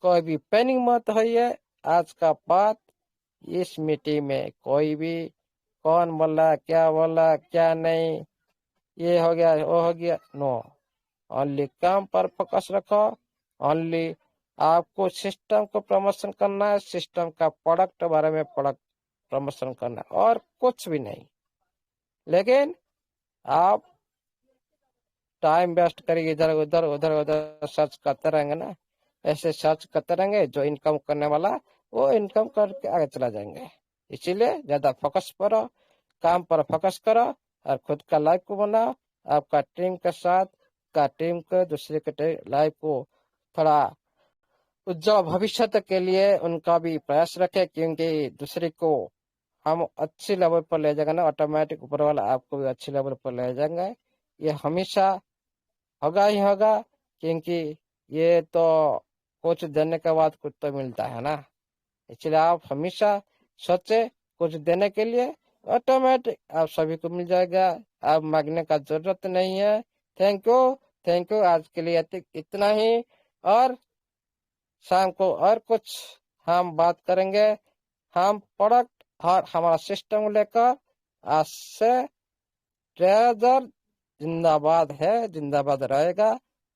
कोई भी पैनिक मत होइए। आज का बात इस मीटिंग में कोई भी कौन बोला, क्या नहीं, ये हो गया वो हो गया, नो, ओनली काम पर फोकस रखो, ओनली आपको सिस्टम को प्रमोशन करना है, सिस्टम का प्रोडक्ट बारे में प्रोडक्ट प्रमोशन करना है, और कुछ भी नहीं। लेकिन आप टाइम वेस्ट करिए, इधर उधर उधर उधर सर्च करते रहेंगे ना, ऐसे सर्च करते रहेंगे, जो इनकम करने वाला वो इनकम करके आगे चला जाएंगे। इसीलिए ज्यादा फोकस करो, काम पर फोकस करो, और खुद का लाइफ को बनाओ, आपका टीम के साथ का टीम को, दूसरे के लाइफ को थोड़ा उज्जवल भविष्य तक के लिए उनका भी प्रयास रखे, क्योंकि दूसरे को हम अच्छी लेवल पर ले जाएंगे ना, ऑटोमेटिक ऊपर वाला आपको भी अच्छी लेवल पर ले जाएंगे। ये हमेशा होगा ही होगा, क्योंकि ये तो कुछ देने के बाद कुछ तो मिलता है ना। इसलिए आप हमेशा सोचे कुछ देने के लिए, ऑटोमेटिक आप सभी को मिल जाएगा, आप मांगने का जरूरत नहीं है। थैंक यू आज के लिए इतना ही, और शाम को और कुछ हम बात करेंगे। हम प्रोडक्ट और हमारा सिस्टम लेकर आज से ट्रेजर जिंदाबाद है, जिंदाबाद रहेगा।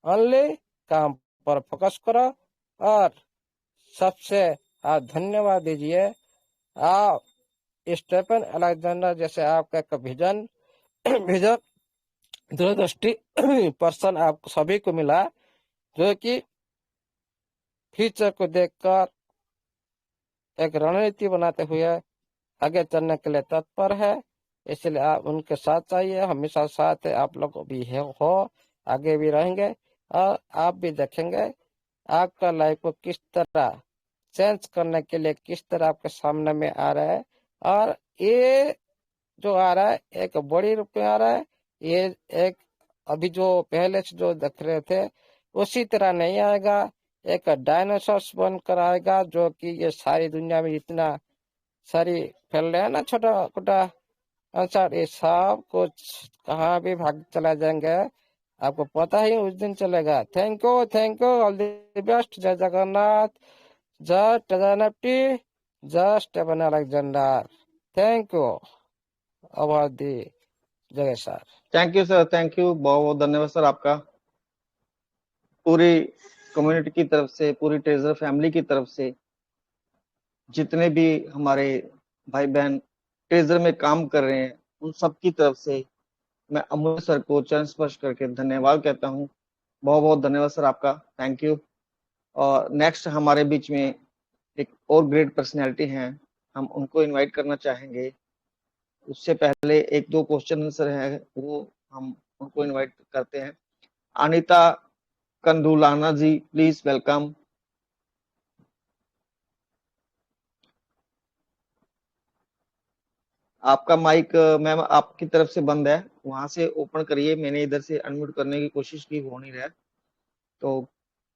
ओनली काम पर फोकस करो, और सबसे आप धन्यवाद दीजिए। आप स्टीफन अलेक्जेंडर जैसे आपका एक विजन विजन दूरदृष्टि पर्सन आप सभी को मिला, जो कि फ्यूचर को देखकर एक रणनीति बनाते हुए आगे चलने के लिए तत्पर है। इसलिए आप उनके साथ चाहिए, हमेशा साथ आप लोग भी हो, आगे भी रहेंगे, और आप भी देखेंगे आपका लाइफ को किस तरह चेंज करने के लिए किस तरह आपके सामने में आ रहा है। और ये जो आ रहा है एक बड़ी रूप में आ रहा है, ये एक अभी जो पहले से जो देख रहे थे उसी तरह नहीं आएगा, एक डायनासोर्स बनकर आएगा, जो कि ये सारी दुनिया में इतना सारी फैल रहे हैं ना, छोटा छोटा अंसर, ये सब कुछ कहाँ भी भाग चला जाएंगे, आपको पता ही उस दिन चलेगा। Thank you all the best. जय जगन्नाथ, जय टेजानप्टी, जय Stephen Alexander. Thank you over the जगह sir. Thank you sir, thank you, बहुत बहुत धन्यवाद सर आपका। पूरी कम्युनिटी की तरफ से, पूरी ट्रेजर फैमिली की तरफ से, जितने भी हमारे भाई बहन ट्रेजर में काम कर रहे हैं, उन सब की तरफ से मैं अमूल्य सर को चरण स्पर्श करके धन्यवाद कहता हूँ। बहुत बहुत धन्यवाद सर आपका, थैंक यू। और नेक्स्ट हमारे बीच में एक और ग्रेट पर्सनैलिटी हैं, हम उनको इनवाइट करना चाहेंगे। उससे पहले एक दो क्वेश्चन आंसर है, वो हम उनको इनवाइट करते हैं। अनीता कंदुलाना जी, प्लीज वेलकम। आपका माइक मैम आपकी तरफ से बंद है, वहां से ओपन करिए, मैंने इधर से अनम्यूट करने की कोशिश की, हो नहीं रहा। तो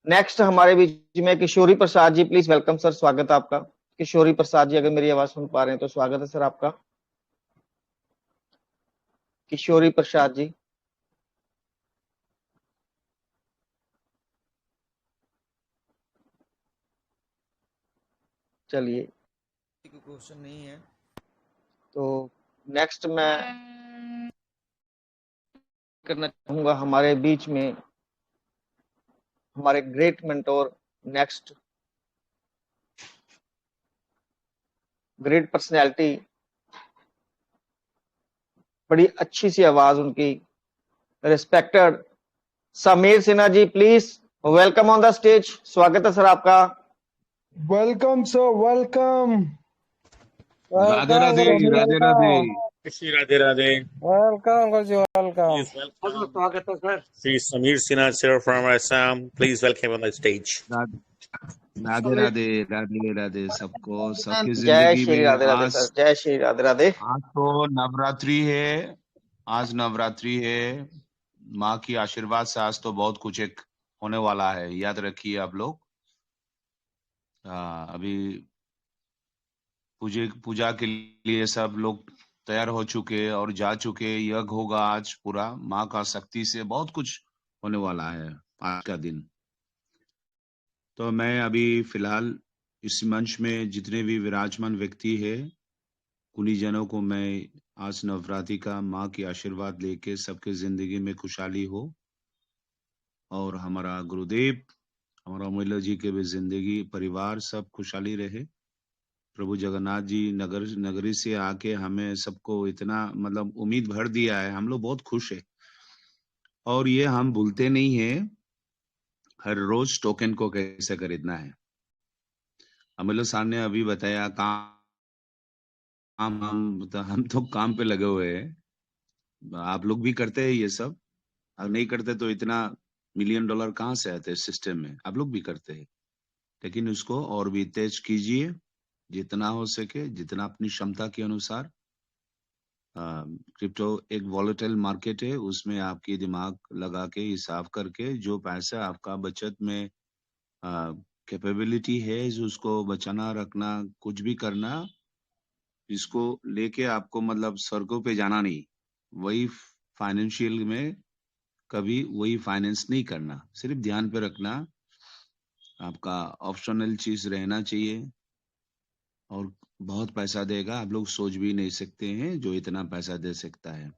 नेक्स्ट हमारे बीच में किशोरी Prasad ji, please welcome sir, स्वागत है आपका। किशोरी प्रसाद जी, अगर मेरी आवाज सुन पा रहे हैं तो स्वागत है सर आपका। किशोरी प्रसाद जी, चलिए क्वेश्चन नहीं है तो नेक्स्ट मैं करना चाहूंगा हमारे बीच में हमारे great mentor, next great personality, बड़ी अच्छी सी आवाज उनकी, respected Sameer Sinha ji, please welcome on the stage, स्वागत है सर आपका। Welcome sir, welcome. Radhe Radhe, Radhe Radhe, Shri Radhe Radhe. Welcome guruji, welcome. Please welcome. स्वागत है sir. Shri Sameer Sinha sir from Assam. Please welcome on the stage. Radhe Radhe, Radhe Radhe सबको, सबकी जय जिंदगी श्री में। राधे राधे आज सर, जय श्री राधे राधे। आज तो नवरात्रि है, आज नवरात्रि है, माँ की आशीर्वाद से आज तो बहुत कुछ एक होने वाला है, याद रखिए आप लोग। अभी पूजा के लिए सब लोग तैयार हो चुके और जा चुके, यज्ञ होगा आज पूरा, माँ का शक्ति से बहुत कुछ होने वाला है आज का दिन। तो मैं अभी फिलहाल इस मंच में जितने भी विराजमान व्यक्ति है, उन्हीं जनों को मैं आज नवरात्रि का माँ की आशीर्वाद लेके सबके जिंदगी में खुशहाली हो, और हमारा गुरुदेव हमारा अमूल्य जी के भी जिंदगी परिवार सब खुशहाली रहे। प्रभु जगन्नाथ जी नगरी से आके हमें सबको इतना मतलब उम्मीद भर दिया है, हम लोग बहुत खुश है। और ये हम भूलते नहीं है हर रोज टोकन को कैसे खरीदना है। अमूल्य सर ने अभी बताया काम हम तो काम पे लगे हुए हैं। आप लोग भी करते हैं ये सब, अगर नहीं करते तो इतना $1 मिलियन कहाँ से आते सिस्टम में। आप लोग भी करते हैं, लेकिन उसको और भी तेज कीजिए जितना हो सके, जितना अपनी क्षमता के अनुसार। क्रिप्टो एक वॉलेटाइल मार्केट है, उसमें आपकी दिमाग लगा के हिसाब करके जो पैसा आपका बचत में कैपेबिलिटी है, जो उसको बचाना रखना कुछ भी करना, इसको लेके आपको मतलब सड़कों पे जाना नहीं, वही फाइनेंशियल में कभी वही फाइनेंस नहीं करना, सिर्फ ध्यान पे रखना आपका ऑप्शनल चीज रहना चाहिए। और बहुत पैसा देगा, आप लोग सोच भी नहीं सकते हैं जो इतना पैसा दे सकता है,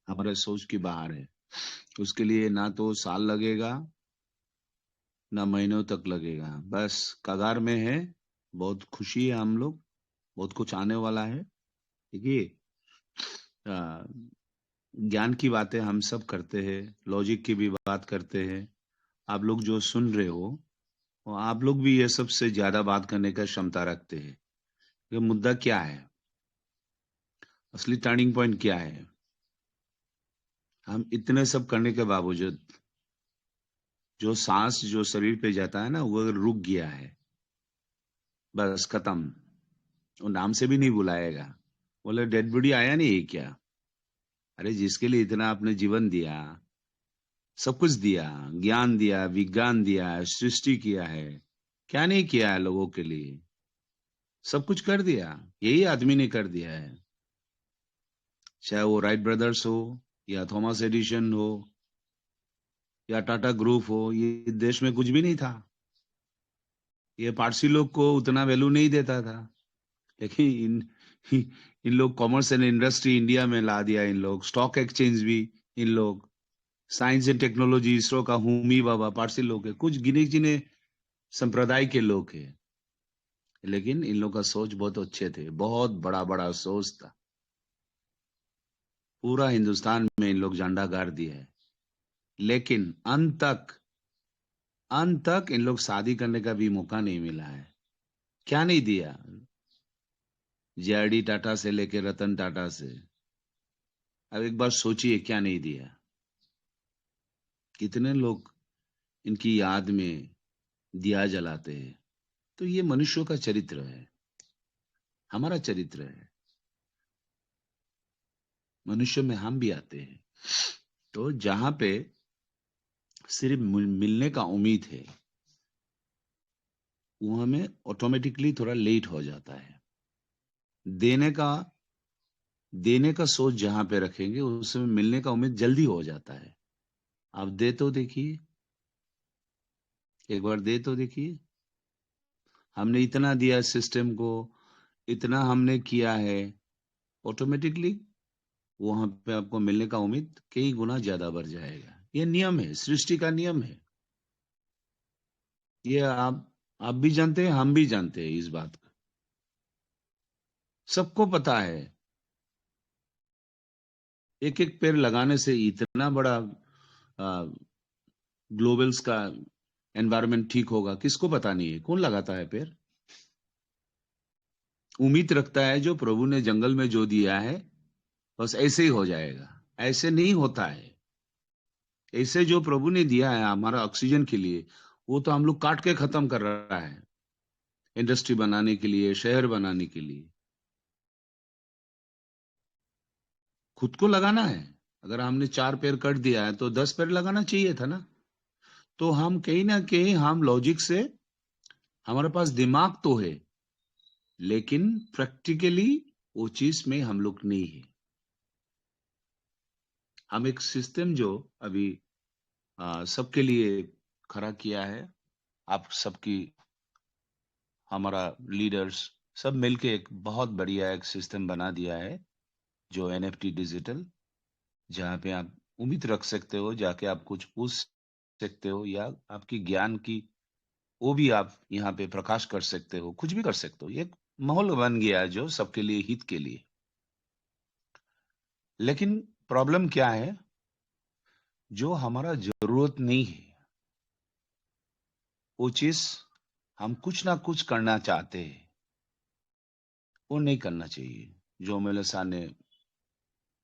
हमारे सोच की बाहर है। उसके लिए ना तो साल लगेगा ना महीनों तक लगेगा, बस कगार में है। बहुत खुशी है, हम लोग बहुत कुछ आने वाला है। देखिए ज्ञान की बातें हम सब करते हैं, लॉजिक की भी बात करते हैं। आप लोग जो सुन रहे हो और आप लोग भी ये सब से ज्यादा बात करने का क्षमता रखते हैं। ये मुद्दा क्या है, असली टर्निंग पॉइंट क्या है? हम इतने सब करने के बावजूद जो सांस जो शरीर पे जाता है ना, वो रुक गया है, बस खत्म। वो नाम से भी नहीं बुलाएगा, बोले डेड बॉडी आया नहीं क्या? अरे जिसके लिए इतना आपने जीवन दिया, सब कुछ दिया, ज्ञान दिया, विज्ञान दिया, सृष्टि किया है, क्या नहीं किया है लोगों के लिए? सब कुछ कर दिया, यही आदमी ने कर दिया है। चाहे वो राइट ब्रदर्स हो या थॉमस एडिशन हो या टाटा ग्रुप हो, ये देश में कुछ भी नहीं था। ये पारसी लोग को उतना वैल्यू नहीं देता था, लेकिन इन लोग कॉमर्स एंड इंडस्ट्री इंडिया में ला दिया। इन लोग स्टॉक एक्सचेंज भी, इन लोग साइंस एंड टेक्नोलॉजी, इसरो का होमी बाबा पारसी लोग है। कुछ गिने चिने संप्रदाय के लोग हैं, लेकिन इन लोग का सोच बहुत अच्छे थे, बहुत बड़ा बड़ा सोच था। पूरा हिंदुस्तान में इन लोग झंडा गाड़ दिया है, लेकिन अंत तक इन लोग शादी करने का भी मौका नहीं मिला है। क्या नहीं दिया? जेआरडी टाटा से लेके रतन टाटा से, अब एक बार सोचिए क्या नहीं दिया। कितने लोग इनकी याद में दिया जलाते हैं। तो ये मनुष्यों का चरित्र है, हमारा चरित्र है। मनुष्य में हम भी आते हैं। तो जहां पे सिर्फ मिलने का उम्मीद है, वो हमें ऑटोमेटिकली थोड़ा लेट हो जाता है। देने का सोच जहां पे रखेंगे, उसमें मिलने का उम्मीद जल्दी हो जाता है। आप दे तो देखिए, एक बार दे तो देखिए। हमने इतना दिया सिस्टम को, इतना हमने किया है, ऑटोमेटिकली वहां पे आपको मिलने का उम्मीद कई गुना ज्यादा बढ़ जाएगा। ये नियम है, सृष्टि का नियम है। ये आप भी जानते हैं, हम भी जानते हैं इस बात को, सबको पता है। एक एक पेड़ लगाने से इतना बड़ा ग्लोबल्स का एनवायरनमेंट ठीक होगा, किसको पता नहीं है? कौन लगाता है पेड़? उम्मीद रखता है जो प्रभु ने जंगल में जो दिया है बस ऐसे ही हो जाएगा। ऐसे नहीं होता है। ऐसे जो प्रभु ने दिया है हमारा ऑक्सीजन के लिए, वो तो हम लोग काट के खत्म कर रहा है, इंडस्ट्री बनाने के लिए, शहर बनाने के लिए। खुद को लगाना है। अगर हमने 4 पेड़ कट दिया है तो 10 पेड़ लगाना चाहिए था ना। तो हम कहीं ना कहीं हम लॉजिक से, हमारे पास दिमाग तो है, लेकिन प्रैक्टिकली वो चीज में हम लोग नहीं है। हम एक सिस्टम जो अभी सबके लिए खड़ा किया है, आप सबकी, हमारा लीडर्स सब मिलके एक बहुत बढ़िया एक सिस्टम बना दिया है, जो एनएफटी डिजिटल, जहाँ पे आप उम्मीद रख सकते हो, जाके आप कुछ पूछ सकते हो, या आपकी ज्ञान की वो भी आप यहाँ पे प्रकाश कर सकते हो, कुछ भी कर सकते हो। ये माहौल बन गया है जो सबके लिए, हित के लिए। लेकिन प्रॉब्लम क्या है, जो हमारा जरूरत नहीं है वो चीज हम कुछ ना कुछ करना चाहते हैं, वो नहीं करना चाहिए। जो एमएलए साहब ने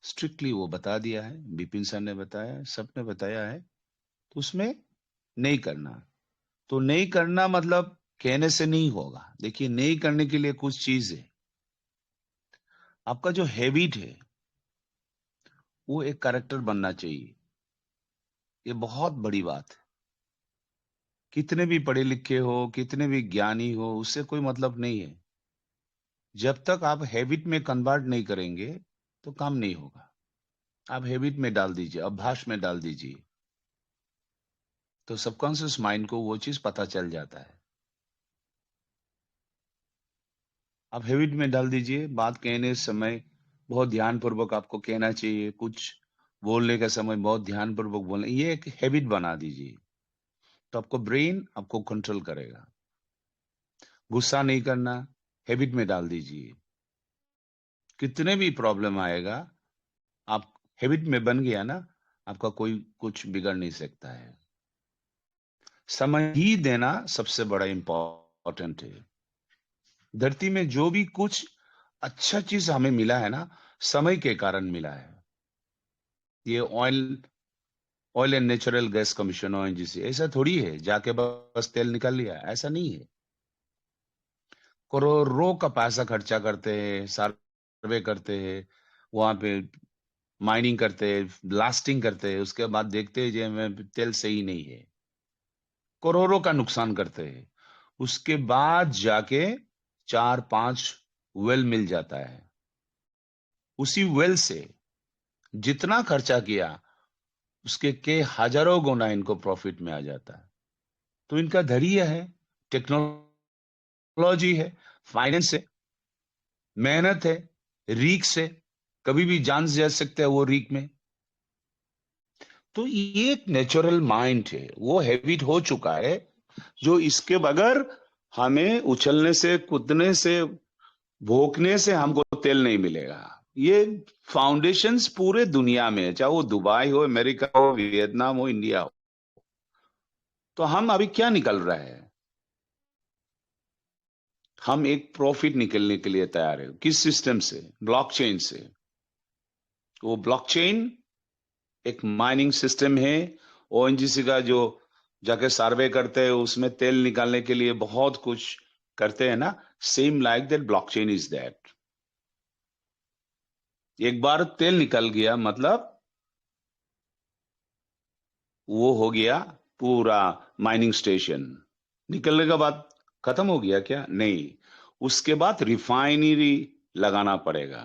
स्ट्रिक्टली वो बता दिया है, बिपिन सर ने बताया, सबने बताया है, तो उसमें नहीं करना। तो नहीं करना मतलब कहने से नहीं होगा। देखिए, नहीं करने के लिए कुछ चीज है। आपका जो हैबिट है वो एक कैरेक्टर बनना चाहिए। ये बहुत बड़ी बात है। कितने भी पढ़े लिखे हो, कितने भी ज्ञानी हो, उससे कोई मतलब नहीं है। जब तक आप हैबिट में कन्वर्ट नहीं करेंगे तो काम नहीं होगा। आप हैबिट में डाल दीजिए, अभ्यास में डाल दीजिए, तो सबकॉन्शियस माइंड को वो चीज पता चल जाता है। आप हैबिट में डाल दीजिए। बात कहने समय बहुत ध्यानपूर्वक आपको कहना चाहिए, कुछ बोलने का समय बहुत ध्यानपूर्वक बोलना, ये एक हैबिट बना दीजिए, तो आपको ब्रेन आपको कंट्रोल करेगा। गुस्सा नहीं करना, हैबिट में डाल दीजिए। कितने भी प्रॉब्लम आएगा, आप हैबिट में बन गया ना, आपका कोई कुछ बिगड़ नहीं सकता है। समय ही देना सबसे बड़ा इंपॉर्टेंट है। धरती में जो भी कुछ अच्छा चीज हमें मिला है ना, समय के कारण मिला है। ये oil and natural gas commission, ONGC, ऐसा थोड़ी है जाके बस तेल निकाल लिया, ऐसा नहीं है। करोड़ों का पैसा खर्चा करते हैं, सर्वे करते हैं, वहां पे माइनिंग करते हैं, ब्लास्टिंग करते हैं, उसके बाद देखते हैं जो तेल सही नहीं है, करोड़ों का नुकसान करते हैं। उसके बाद जाके 4-5 वेल मिल जाता है। उसी वेल से जितना खर्चा किया उसके के हजारों गुना इनको प्रॉफिट में आ जाता है। तो इनका धैर्य है, टेक्नोलॉजी है, फाइनेंस है, मेहनत है, रीक से कभी भी जान जा सकते हैं वो रीक में। तो ये एक नेचुरल माइंड है, वो हैबिट हो चुका है, जो इसके बगैर हमें उछलने से, कूदने से, भोंकने से हमको तेल नहीं मिलेगा। ये फाउंडेशंस पूरे दुनिया में है, चाहे वो दुबई हो, अमेरिका हो, वियतनाम हो, इंडिया हो। तो हम अभी क्या निकल रहे हैं, हम एक प्रॉफिट निकलने के लिए तैयार है। किस सिस्टम से? ब्लॉकचेन से। वो ब्लॉकचेन एक माइनिंग सिस्टम है। ONGC का जो जाके सर्वे करते हैं, उसमें तेल निकालने के लिए बहुत कुछ करते हैं ना, same like that blockchain is that. एक बार तेल निकल गया मतलब वो हो गया पूरा माइनिंग स्टेशन। निकलने के बाद खत्म हो गया क्या? नहीं, उसके बाद रिफाइनरी लगाना पड़ेगा।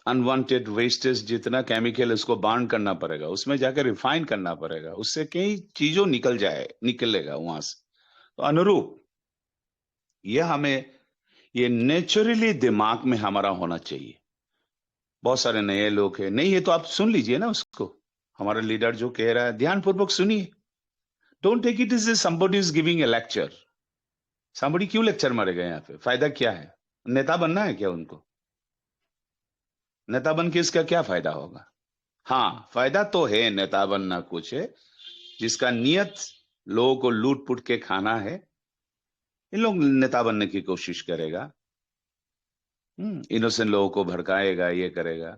अनवांटेड वेस्टेज जितना केमिकल, इसको बर्न करना पड़ेगा, उसमें जाकर रिफाइन करना पड़ेगा, उससे कई चीजों निकलेगा वहां से। तो अनुरूप ये नेचुरली दिमाग में हमारा होना चाहिए। बहुत सारे नए लोग हैं, नहीं है तो आप सुन लीजिए ना उसको। हमारा लीडर जो कह रहा है ध्यानपूर्वक सुनिए। Don't take it is somebody is giving a lecture. Somebody क्यों लेक्चर मारेगा यहाँ पे? फायदा क्या है? नेता बनना है क्या उनको? नेता बन के इसका क्या फायदा होगा? हाँ, फायदा तो है, नेता बनना कुछ है, जिसका नियत लोगों को लूट पुट के खाना है, इन लोग नेता बनने की कोशिश करेगा। इनोसेंट लोगों को भड़काएगा, ये करेगा।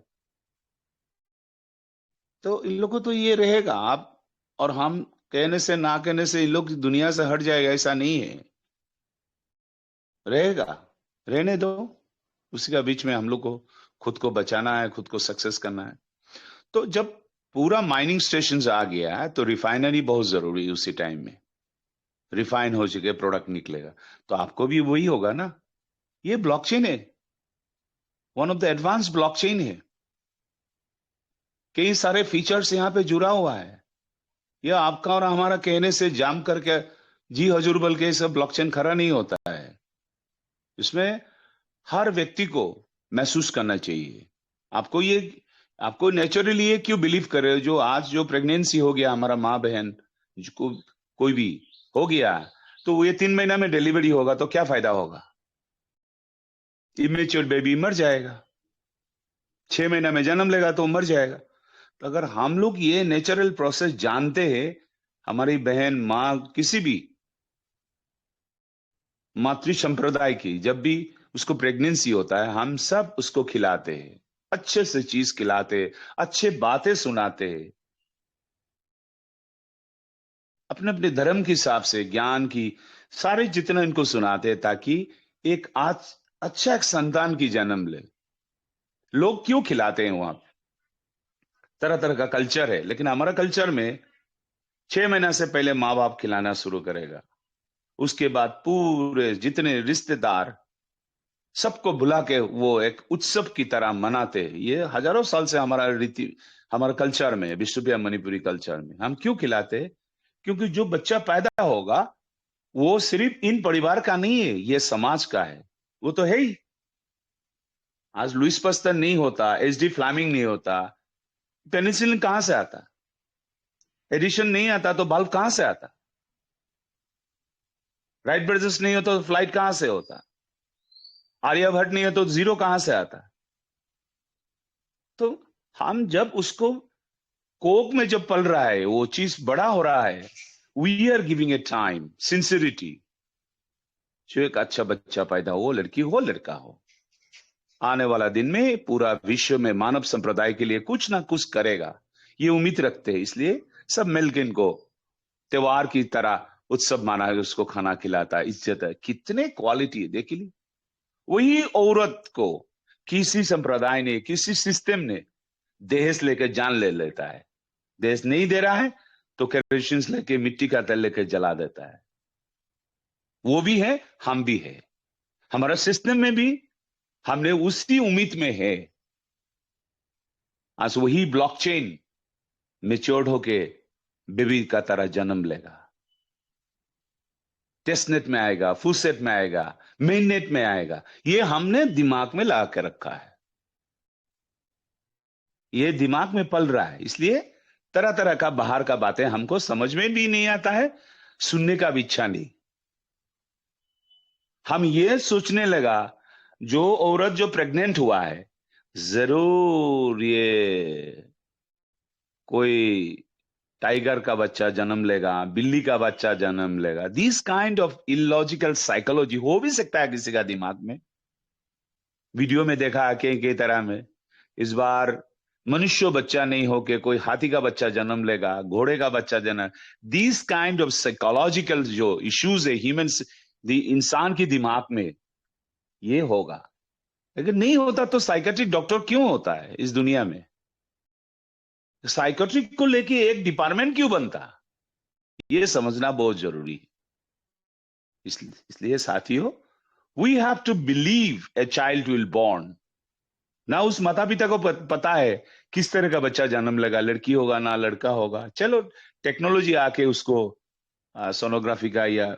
तो इन लोगों को तो ये रहेगा। आप और हम कहने से, ना कहने से इन लोग दुनिया से हट जाएगा ऐसा नहीं है, रहेगा। रहने दो, उसी का बीच में हम लोग को खुद को बचाना है, खुद को सक्सेस करना है। तो जब पूरा माइनिंग स्टेशन आ गया है तो रिफाइनरी बहुत जरूरी है। उसी टाइम में रिफाइन हो चुके प्रोडक्ट निकलेगा, तो आपको भी वही होगा ना। ये ब्लॉकचेन है, one of the advance blockchain है। कई सारे फीचर्स यहाँ पे जुड़ा हुआ है। यह आपका और हमारा कहने से जाम करके जी हजूर बोल के सब ब्लॉकचेन खड़ा नहीं होता है। इसमें हर व्यक्ति को महसूस करना चाहिए। आपको नेचुरली ये क्यों बिलीव करे? जो आज जो प्रेगनेंसी हो गया हमारा माँ बहन, जिसको कोई भी हो गया तो ये 3 महीना में डिलीवरी होगा तो क्या फायदा होगा? इमेच्योर बेबी मर जाएगा, 6 महीना में जन्म लेगा तो मर जाएगा। तो अगर हम लोग ये नेचुरल प्रोसेस जानते हैं, हमारी बहन, माँ, किसी भी मातृ संप्रदाय की जब भी उसको प्रेगनेंसी होता है, हम सब उसको खिलाते हैं, अच्छे से चीज खिलाते हैं, अच्छे बातें सुनाते हैं, अपने अपने धर्म के हिसाब से ज्ञान की सारे जितना इनको सुनाते हैं, ताकि एक आज अच्छा एक संतान की जन्म ले। लोग क्यों खिलाते हैं? वहां तरह तरह का कल्चर है, लेकिन हमारा कल्चर में 6 महीना से पहले माँ बाप खिलाना शुरू करेगा, उसके बाद पूरे जितने रिश्तेदार सबको बुला के वो एक उत्सव की तरह मनाते हैं। ये हजारों साल से हमारा रीति, हमारा कल्चर में, विष्णुप्रिया मणिपुरी कल्चर में हम क्यों खिलाते हैं? क्योंकि जो बच्चा पैदा होगा वो सिर्फ इन परिवार का नहीं है, ये समाज का है, वो तो है ही। आज लुईस पास्चर नहीं होता, एच.डी. फ्लेमिंग नहीं होता, पेनिसिलिन कहां से आता? एडिशन नहीं आता तो बल्ब कहां से आता? राइट ब्रदर्स नहीं होता तो फ्लाइट कहां से होता? आर्यभट्ट नहीं है तो जीरो कहां से आता? तो हम जब उसको कोक में जब पल रहा है, वो चीज बड़ा हो रहा है, we are giving a time, sincerity. जो एक अच्छा बच्चा पैदा हो, लड़की हो लड़का हो, आने वाला दिन में पूरा विश्व में मानव संप्रदाय के लिए कुछ ना कुछ करेगा, ये उम्मीद रखते हैं। इसलिए सब मिलकर इनको त्योहार की तरह उत्सव माना है, उसको खाना खिलाता है, इज्जत है, कितने क्वालिटी है देख ली। वही औरत को किसी संप्रदाय ने, किसी सिस्टम ने दहेज लेकर जान ले लेता है, दहेज नहीं दे रहा है तो क्रिश्चियंस लेके मिट्टी का तेल लेकर जला देता है। वो भी है, हम भी है, हमारा सिस्टम में भी हमने उसी उम्मीद में है। आज वही ब्लॉकचेन मेच्योर्ड होके बेबी का तरह जन्म लेगा, टेस्टनेट में आएगा, फुलसेट में आएगा, मेननेट में आएगा। ये हमने दिमाग में ला के रखा है, ये दिमाग में पल रहा है। इसलिए तरह तरह का बाहर का बातें हमको समझ में भी नहीं आता है, सुनने का भी इच्छा नहीं। हम ये सोचने लगा जो औरत जो प्रेग्नेंट हुआ है, जरूर ये कोई टाइगर का बच्चा जन्म लेगा, बिल्ली का बच्चा जन्म लेगा। This kind of illogical psychology हो भी सकता है किसी का दिमाग में। वीडियो में देखा कई तरह में, इस बार मनुष्य बच्चा नहीं होके कोई हाथी का बच्चा जन्म लेगा, घोड़े का बच्चा जन्म। दिस काइंड ऑफ साइकोलॉजिकल जो इश्यूज है ह्यूमंस, इंसान के दिमाग में, ये होगा। लेकिन नहीं होता तो साइकेट्रिक डॉक्टर क्यों होता है इस दुनिया में? साइकेट्रिक को लेके एक डिपार्टमेंट क्यों बनता? ये समझना बहुत जरूरी है। इसलिए साथियों, we have to believe a child will born. ना उस माता पिता को पता है किस तरह का बच्चा जन्म लेगा, लड़की होगा ना लड़का होगा। चलो टेक्नोलॉजी आके उसको सोनोग्राफी का या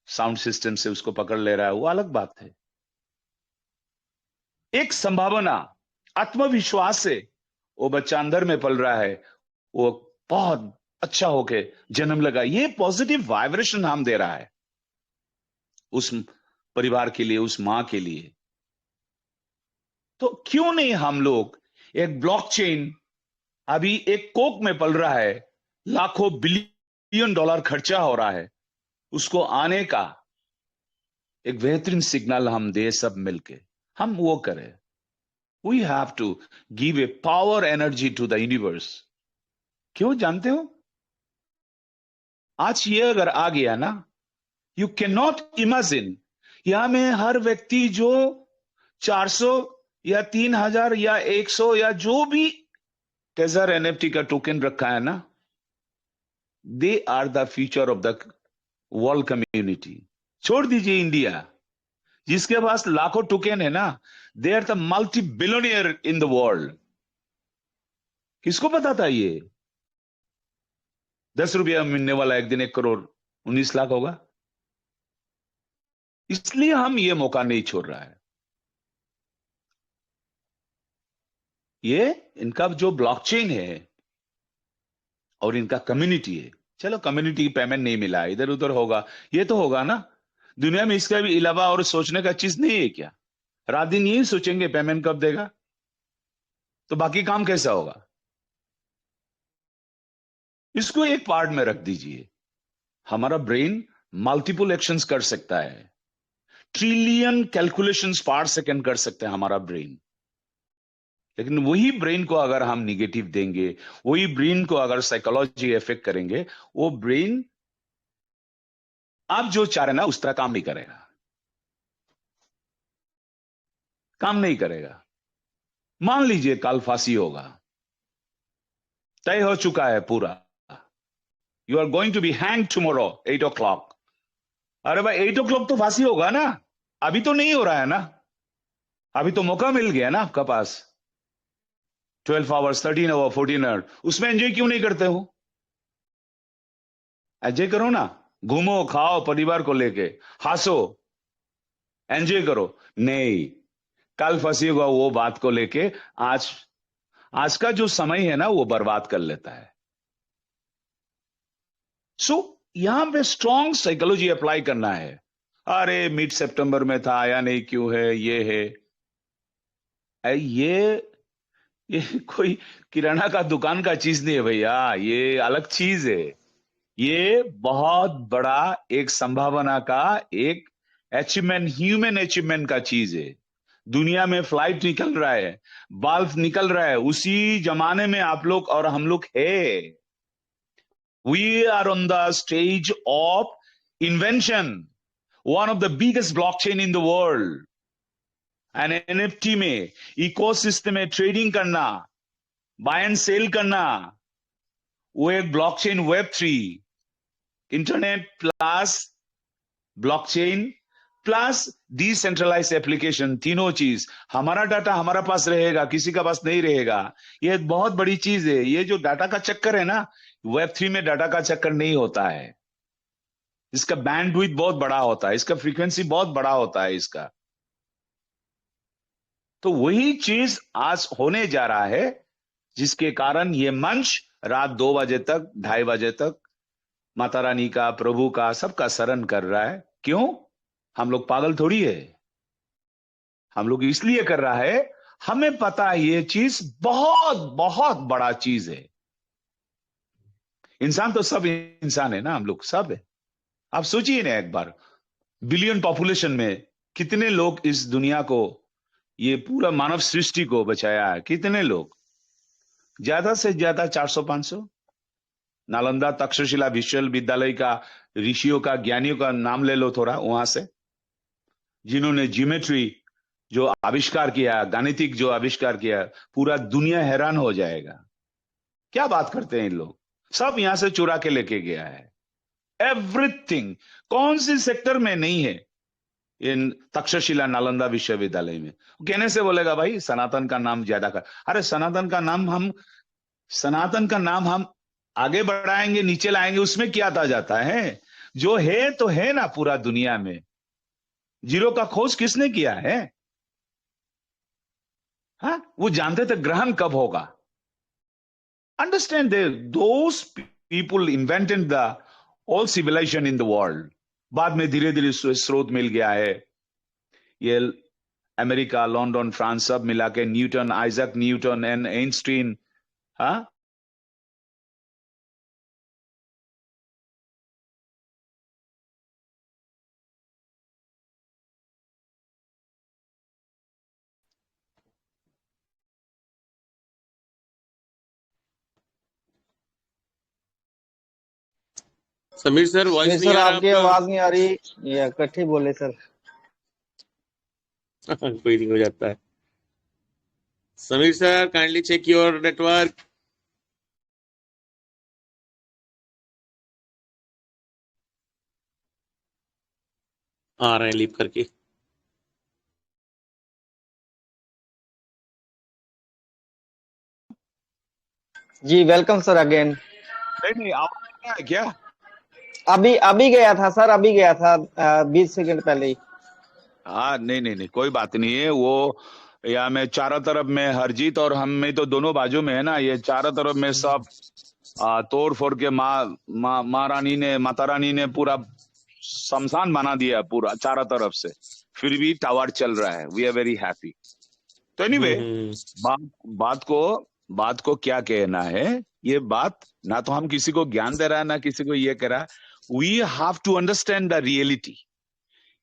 साउंड सिस्टम से उसको पकड़ ले रहा है, वो अलग बात है। एक संभावना, आत्मविश्वास से वो बच्चा अंदर में पल रहा है, वो बहुत अच्छा होके जन्म लगा, ये पॉजिटिव वाइब्रेशन हम दे रहा है उस परिवार के लिए, उस मां के लिए। तो क्यों नहीं हम लोग एक ब्लॉकचेन, अभी एक कोक में पल रहा है, लाखों बिलियन डॉलर खर्चा हो रहा है, उसको आने का एक बेहतरीन सिग्नल हम दे, सब मिलके हम वो करें। We have to give a power energy to the universe. क्यों जानते हो? आज ये अगर आ गया ना, यू कैन नॉट इमेजिन, यहां में हर व्यक्ति जो 400 या 3000 या 100 या जो भी टेजर एनएफटी का टोकन रखा है ना, they are the future of the world community. छोड़ दीजिए इंडिया, जिसके पास लाखों टोकन है ना, they are the multi billionaire in the world. किसको पता था ये 10 रुपया मिलने वाला एक दिन 1 करोड़ 19 लाख होगा? इसलिए हम ये मौका नहीं छोड़ रहा है। ये इनका जो ब्लॉकचेन है और इनका कम्युनिटी है, चलो कम्युनिटी पेमेंट नहीं मिला, इधर उधर होगा, ये तो होगा ना। दुनिया में इसके अलावा और सोचने का चीज नहीं है क्या? रात दिन यही सोचेंगे पेमेंट कब देगा, तो बाकी काम कैसा होगा? इसको एक पार्ट में रख दीजिए। हमारा ब्रेन मल्टीपल एक्शंस कर सकता है, ट्रिलियन कैलकुलेशंस पर सेकंड कर सकता है हमारा ब्रेन। लेकिन वही ब्रेन को अगर हम निगेटिव देंगे, वही ब्रेन को अगर साइकोलॉजी इफेक्ट करेंगे, वो ब्रेन आप जो चाह रहे ना उस तरह काम नहीं करेगा, काम नहीं करेगा। मान लीजिए कल फांसी होगा, तय हो चुका है पूरा, you are going to be hang tomorrow 8 o'clock। अरे भाई 8 o'clock तो फांसी होगा ना, अभी तो नहीं हो रहा है ना, अभी तो मौका मिल गया ना आपका पास, 12 hours, 13 hours, 14 hours, उसमें एंजॉय क्यों नहीं करते हो? एंजॉय करो ना, घूमो खाओ परिवार को लेके, हंसो, एंजॉय करो। नहीं, कल फंसी होगा वो बात को लेके आज का जो समय है ना वो बर्बाद कर लेता है। सो यहां पे स्ट्रॉन्ग साइकोलॉजी अप्लाई करना है। अरे मिड सितंबर में था, आया नहीं क्यों है, ये है, ये कोई किराना का दुकान का चीज नहीं है भैया, ये अलग चीज है। ये बहुत बड़ा एक संभावना का एक अचीवमेंट, ह्यूमन अचीवमेंट का चीज है। दुनिया में फ्लाइट निकल रहा है, बल्ब निकल रहा है, उसी जमाने में आप लोग और हम लोग है। We are on the stage of invention, one of the biggest blockchain in the world. And NFT में, इकोसिस्टम में ट्रेडिंग करना, बाय एंड सेल करना, वो एक ब्लॉकचेन वेब3, internet plus blockchain plus decentralize application, तीनों चीज। हमारा डाटा हमारा पास रहेगा, किसी का पास नहीं रहेगा। ये एक बहुत बड़ी चीज है। ये जो डाटा का चक्कर है ना, वेब3 में डाटा का चक्कर नहीं होता है। इसका बैंडविड्थ बहुत बड़ा होता है, इसका फ्रीक्वेंसी बहुत बड़ा होता है इसका। तो वही चीज आज होने जा रहा है, जिसके कारण ये मंच रात 2 बजे तक, 2:30 बजे तक माता रानी का, प्रभु का, सबका शरण कर रहा है। क्यों? हम लोग पागल थोड़ी है, हम लोग इसलिए कर रहा है, हमें पता है ये चीज बहुत बहुत बड़ा चीज है। इंसान तो सब इंसान है ना, हम लोग सब है। आप सोचिए ना एक बार, बिलियन पॉपुलेशन में कितने लोग इस दुनिया को, ये पूरा मानव सृष्टि को बचाया है? कितने लोग? ज्यादा से ज्यादा 400-500। नालंदा तक्षशिला विश्वविद्यालय का ऋषियों का, ज्ञानियों का नाम ले लो थोड़ा वहां से, जिन्होंने ज्योमेट्री जो आविष्कार किया, गाणितिक जो आविष्कार किया, पूरा दुनिया हैरान हो जाएगा। क्या बात करते हैं इन लोग, सब यहां से चुरा के लेके गया है एवरीथिंग। कौन सी सेक्टर में नहीं है इन तक्षशिला नालंदा विश्वविद्यालय में? कहने से बोलेगा भाई सनातन का नाम ज्यादा कर। अरे सनातन का नाम हम आगे बढ़ाएंगे, नीचे लाएंगे, उसमें क्या आता जाता है? जो है तो है ना पूरा दुनिया में। जीरो का खोज किसने किया है? हाँ, वो जानते थे ग्रहण कब होगा। Understand, those people invented the all civilization in the world. बाद में धीरे धीरे स्रोत मिल गया है। ये अमेरिका, लंदन, फ्रांस सब मिला के Newton, Isaac Newton and Einstein, हाँ, समीर सर वॉइस नहीं सर आ रहा आपकी आपका। आवाज नहीं आ रही, ये इकट्ठी बोले सर। कोई नहीं, हो जाता है। Sameer sir kindly check your network. आ रहे हैं लीव करके। जी वेलकम सर अगेन। नहीं आवाज नहीं है क्या? अभी गया था सर, अभी गया था 20 सेकंड पहले ही। हाँ, नहीं कोई बात नहीं है। वो या में चारों तरफ में हरजीत और हम में तो दोनों बाजू में है ना, ये चारों तरफ में सब तोड़ फोड़ के माता रानी ने पूरा शमशान बना दिया पूरा चारों तरफ से, फिर भी टावर चल रहा है। We are very happy. तो एनीवे, बात को क्या कहना है, ये बात ना तो हम किसी को ज्ञान दे रहा है ना किसी को ये कह रहा है। We have to understand the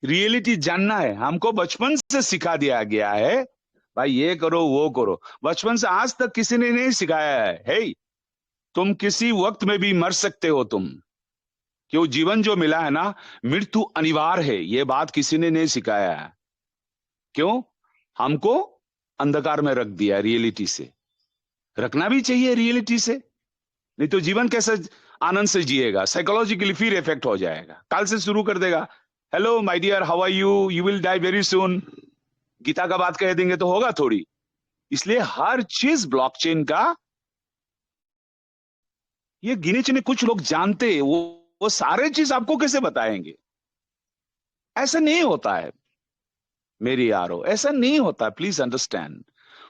reality जानना है। हमको बचपन से सिखा दिया गया है भाई ये करो वो करो, बचपन से आज तक किसी ने नहीं सिखाया है हे तुम किसी वक्त में भी मर सकते हो तुम, क्यों जीवन जो मिला है ना, मृत्यु अनिवार्य है, ये बात किसी ने नहीं सिखाया है। क्यों हमको अंधकार में रख दिया, रियलिटी से रखना भी चाहिए, रियलिटी से, नहीं तो जीवन कैसे आनंद से जिएगा, साइकोलॉजिकली फिर इफेक्ट हो जाएगा। कल से शुरू कर देगा, hello my dear how are you, you will die very soon, Gita का बात कह देंगे तो होगा थोड़ी। इसलिए हर चीज ब्लॉकचेन का, ये गिने चुने कुछ लोग जानते हैं, वो सारे चीज आपको कैसे बताएंगे? ऐसा नहीं होता है मेरी यारो, ऐसा नहीं होता। Please understand,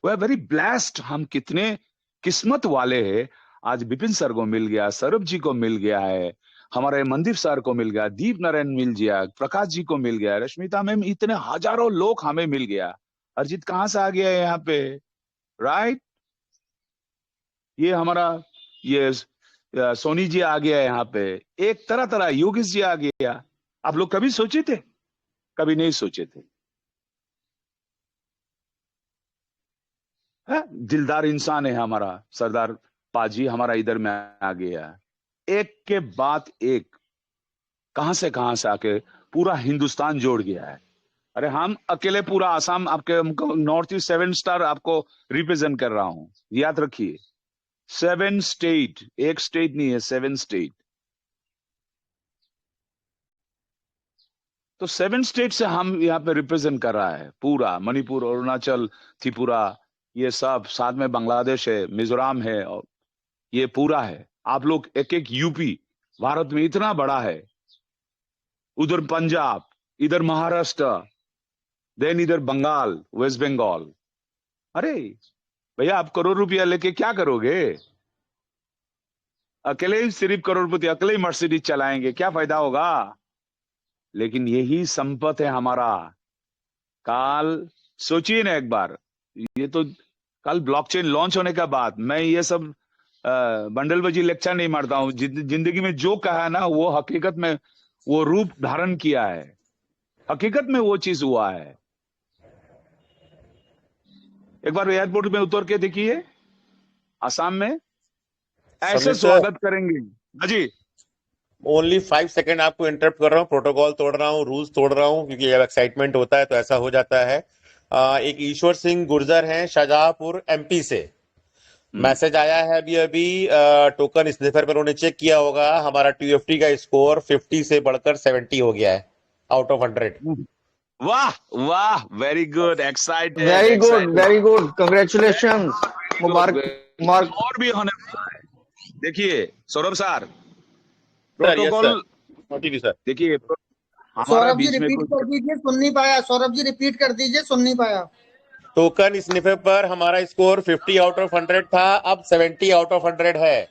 we are very blessed. हम कितने किस्मत वाले हैं, आज विपिन सर को मिल गया, सौरभ जी को मिल गया है, हमारे मंदिर सर को मिल गया, दीप नारायण मिल गया, प्रकाश जी को मिल गया, रश्मिता मैम, इतने हजारों लोग हमें मिल गया। अरिजीत कहां से आ गया है यहाँ पे, राइट? ये हमारा ये सोनी जी आ गया है यहाँ पे, एक तरह योगेश जी आ गया। आप लोग कभी सोचे थे? कभी नहीं सोचे थे। दिलदार इंसान है हमारा सरदार पाजी, हमारा इधर में आ गया, एक के बाद एक कहां से आके पूरा हिंदुस्तान जोड़ गया है। अरे हम अकेले पूरा आसाम, आपके नॉर्थ ईस्ट 7 स्टार आपको रिप्रेजेंट कर रहा हूं, याद रखिए। 7 स्टेट, एक स्टेट नहीं है, 7 स्टेट। तो 7 स्टेट से हम यहाँ पे रिप्रेजेंट कर रहा है पूरा, मणिपुर, अरुणाचल, त्रिपुरा, ये सब साथ में बांग्लादेश है, मिजोरम है, और ये पूरा है। आप लोग एक एक यूपी, भारत में इतना बड़ा है, उधर पंजाब, इधर महाराष्ट्र, देन इधर बंगाल, वेस्ट बंगाल। अरे भैया आप करोड़ रुपया लेके क्या करोगे? अकेले ही सिर्फ करोड़पति, अकेले ही मर्सिडीज चलाएंगे, क्या फायदा होगा? लेकिन यही संपत्ति है हमारा। कल सोचिए ना एक बार, ये तो कल ब्लॉकचेन लॉन्च होने का बाद, मैं ये सब बंडलबाजी लेक्चर नहीं मारता हूं, जिंदगी में जो कहा है ना वो हकीकत में वो रूप धारण किया है, हकीकत में वो चीज हुआ है। एक बार एयरपोर्ट में उतर के देखिए आसाम में, ऐसे स्वागत करेंगे। जी ओनली 5 सेकेंड आपको इंटरप्ट कर रहा हूँ, प्रोटोकॉल तोड़ रहा हूँ, रूल्स तोड़ रहा हूँ, क्योंकि जब एक्साइटमेंट होता है तो ऐसा हो जाता है। एक ईश्वर सिंह गुर्जर हैं शाहजहांपुर एमपी से, मैसेज आया है अभी टोकन स्निफर पर उन्होंने चेक किया होगा, हमारा TFT का स्कोर 50 से बढ़कर 70 हो गया है आउट ऑफ 100। वाह वाह, very good, excited, very good, congratulations, मुबारक। और भी होने वाला है। देखिए सौरभ सर, प्रोटोकॉल सर देखिए, सौरभ जी रिपीट कर दीजिए, सुन नहीं पाया। सौरभ जी रिपीट कर दीजिए, सुन नहीं पाया। टोकन स्निफर पर हमारा स्कोर 50 आउट ऑफ 100 था, अब 70 आउट ऑफ 100 है।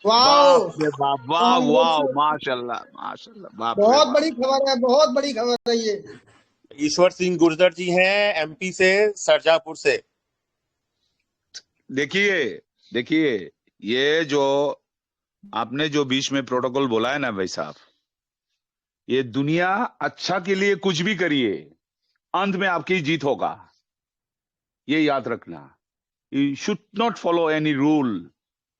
वाह वाह वाह, माशाल्लाह माशाल्लाह, बहुत बड़ी खबर है, बहुत बड़ी खबर है ये। ईश्वर सिंह गुर्जर जी हैं एमपी से, शाहजहांपुर से। देखिए ये जो आपने जो बीच में प्रोटोकॉल बोला है ना भाई साहब, ये दुनिया अच्छा के लिए कुछ भी करिए, अंत में आपकी जीत होगा, ये याद रखना। You should not follow any rule,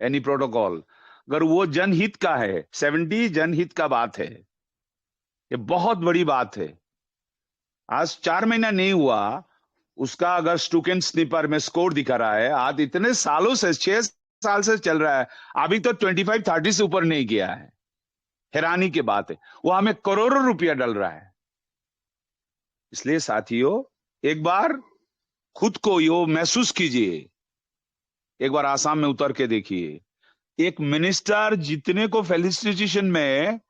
any protocol, अगर वो जनहित का है। 70 जनहित का बात है, ये बहुत बड़ी बात है। आज 4 महीना नहीं हुआ उसका, अगर टोकन स्निपर में स्कोर दिखा रहा है, आज इतने सालों से 6 साल से चल रहा है, अभी तो 25-30 से ऊपर नहीं गया है। हैरानी की बात है, वो हमें करोड़ों रुपया डल रहा है। इसलिए साथियों, एक बार खुद को यो महसूस कीजिए, एक बार आसाम में उतर के देखिए, एक मिनिस्टर जितने को फेलिसिटेशन में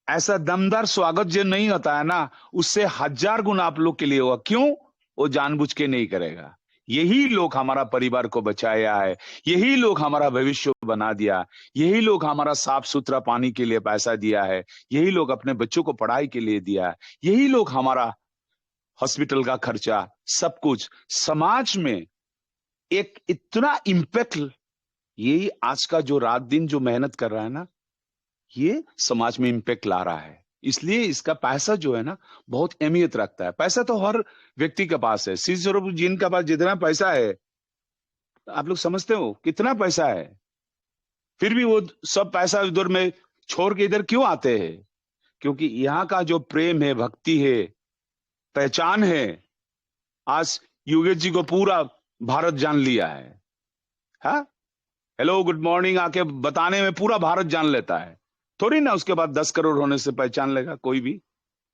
ऐसा दमदार स्वागत जो नहीं होता है ना, उससे 1000 गुना आप लोग के लिए होगा। क्यों? वो जानबूझ के नहीं करेगा, यही लोग हमारा परिवार को बचाया है, यही लोग हमारा भविष्य बना दिया, यही लोग हमारा साफ सुथरा पानी के लिए पैसा दिया है, यही लोग अपने बच्चों को पढ़ाई के लिए दिया है, यही लोग हमारा हॉस्पिटल का खर्चा, सब कुछ समाज में एक इतना इम्पैक्ट, यही आज का जो रात दिन जो मेहनत कर रहा है ना, ये समाज में इम्पैक्ट ला रहा है। इसलिए इसका पैसा जो है ना बहुत अहमियत रखता है। पैसा तो हर व्यक्ति के पास है। श्री स्वरूप जिनका पास जितना पैसा है, आप लोग समझते हो कितना पैसा है, फिर भी वो सब पैसा उधर में छोड़ के इधर क्यों आते हैं? क्योंकि यहाँ का जो प्रेम है, भक्ति है, पहचान है, आज योगेश जी को पूरा भारत जान लिया है। हाँ, हेलो गुड मॉर्निंग आके बताने में पूरा भारत जान लेता है, थोड़ी ना उसके बाद 10 करोड़ होने से पहचान लेगा कोई भी,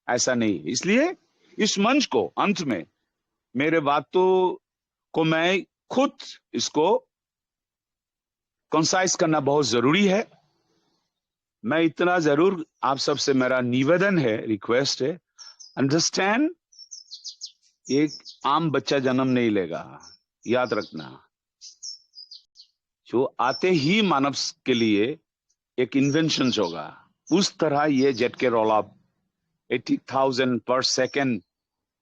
ऐसा नहीं। इसलिए इस मंच को अंत में मेरे बातों को मैं खुद इसको कंसाइज करना बहुत जरूरी है। मैं इतना जरूर आप सबसे मेरा निवेदन है, रिक्वेस्ट है, अंडरस्टैंड, एक आम बच्चा जन्म नहीं लेगा, याद रखना। जो आते ही मानव के लिए एक इन्वेंशन होगा, उस तरह ये जेट के रोल अप 80,000 पर सेकेंड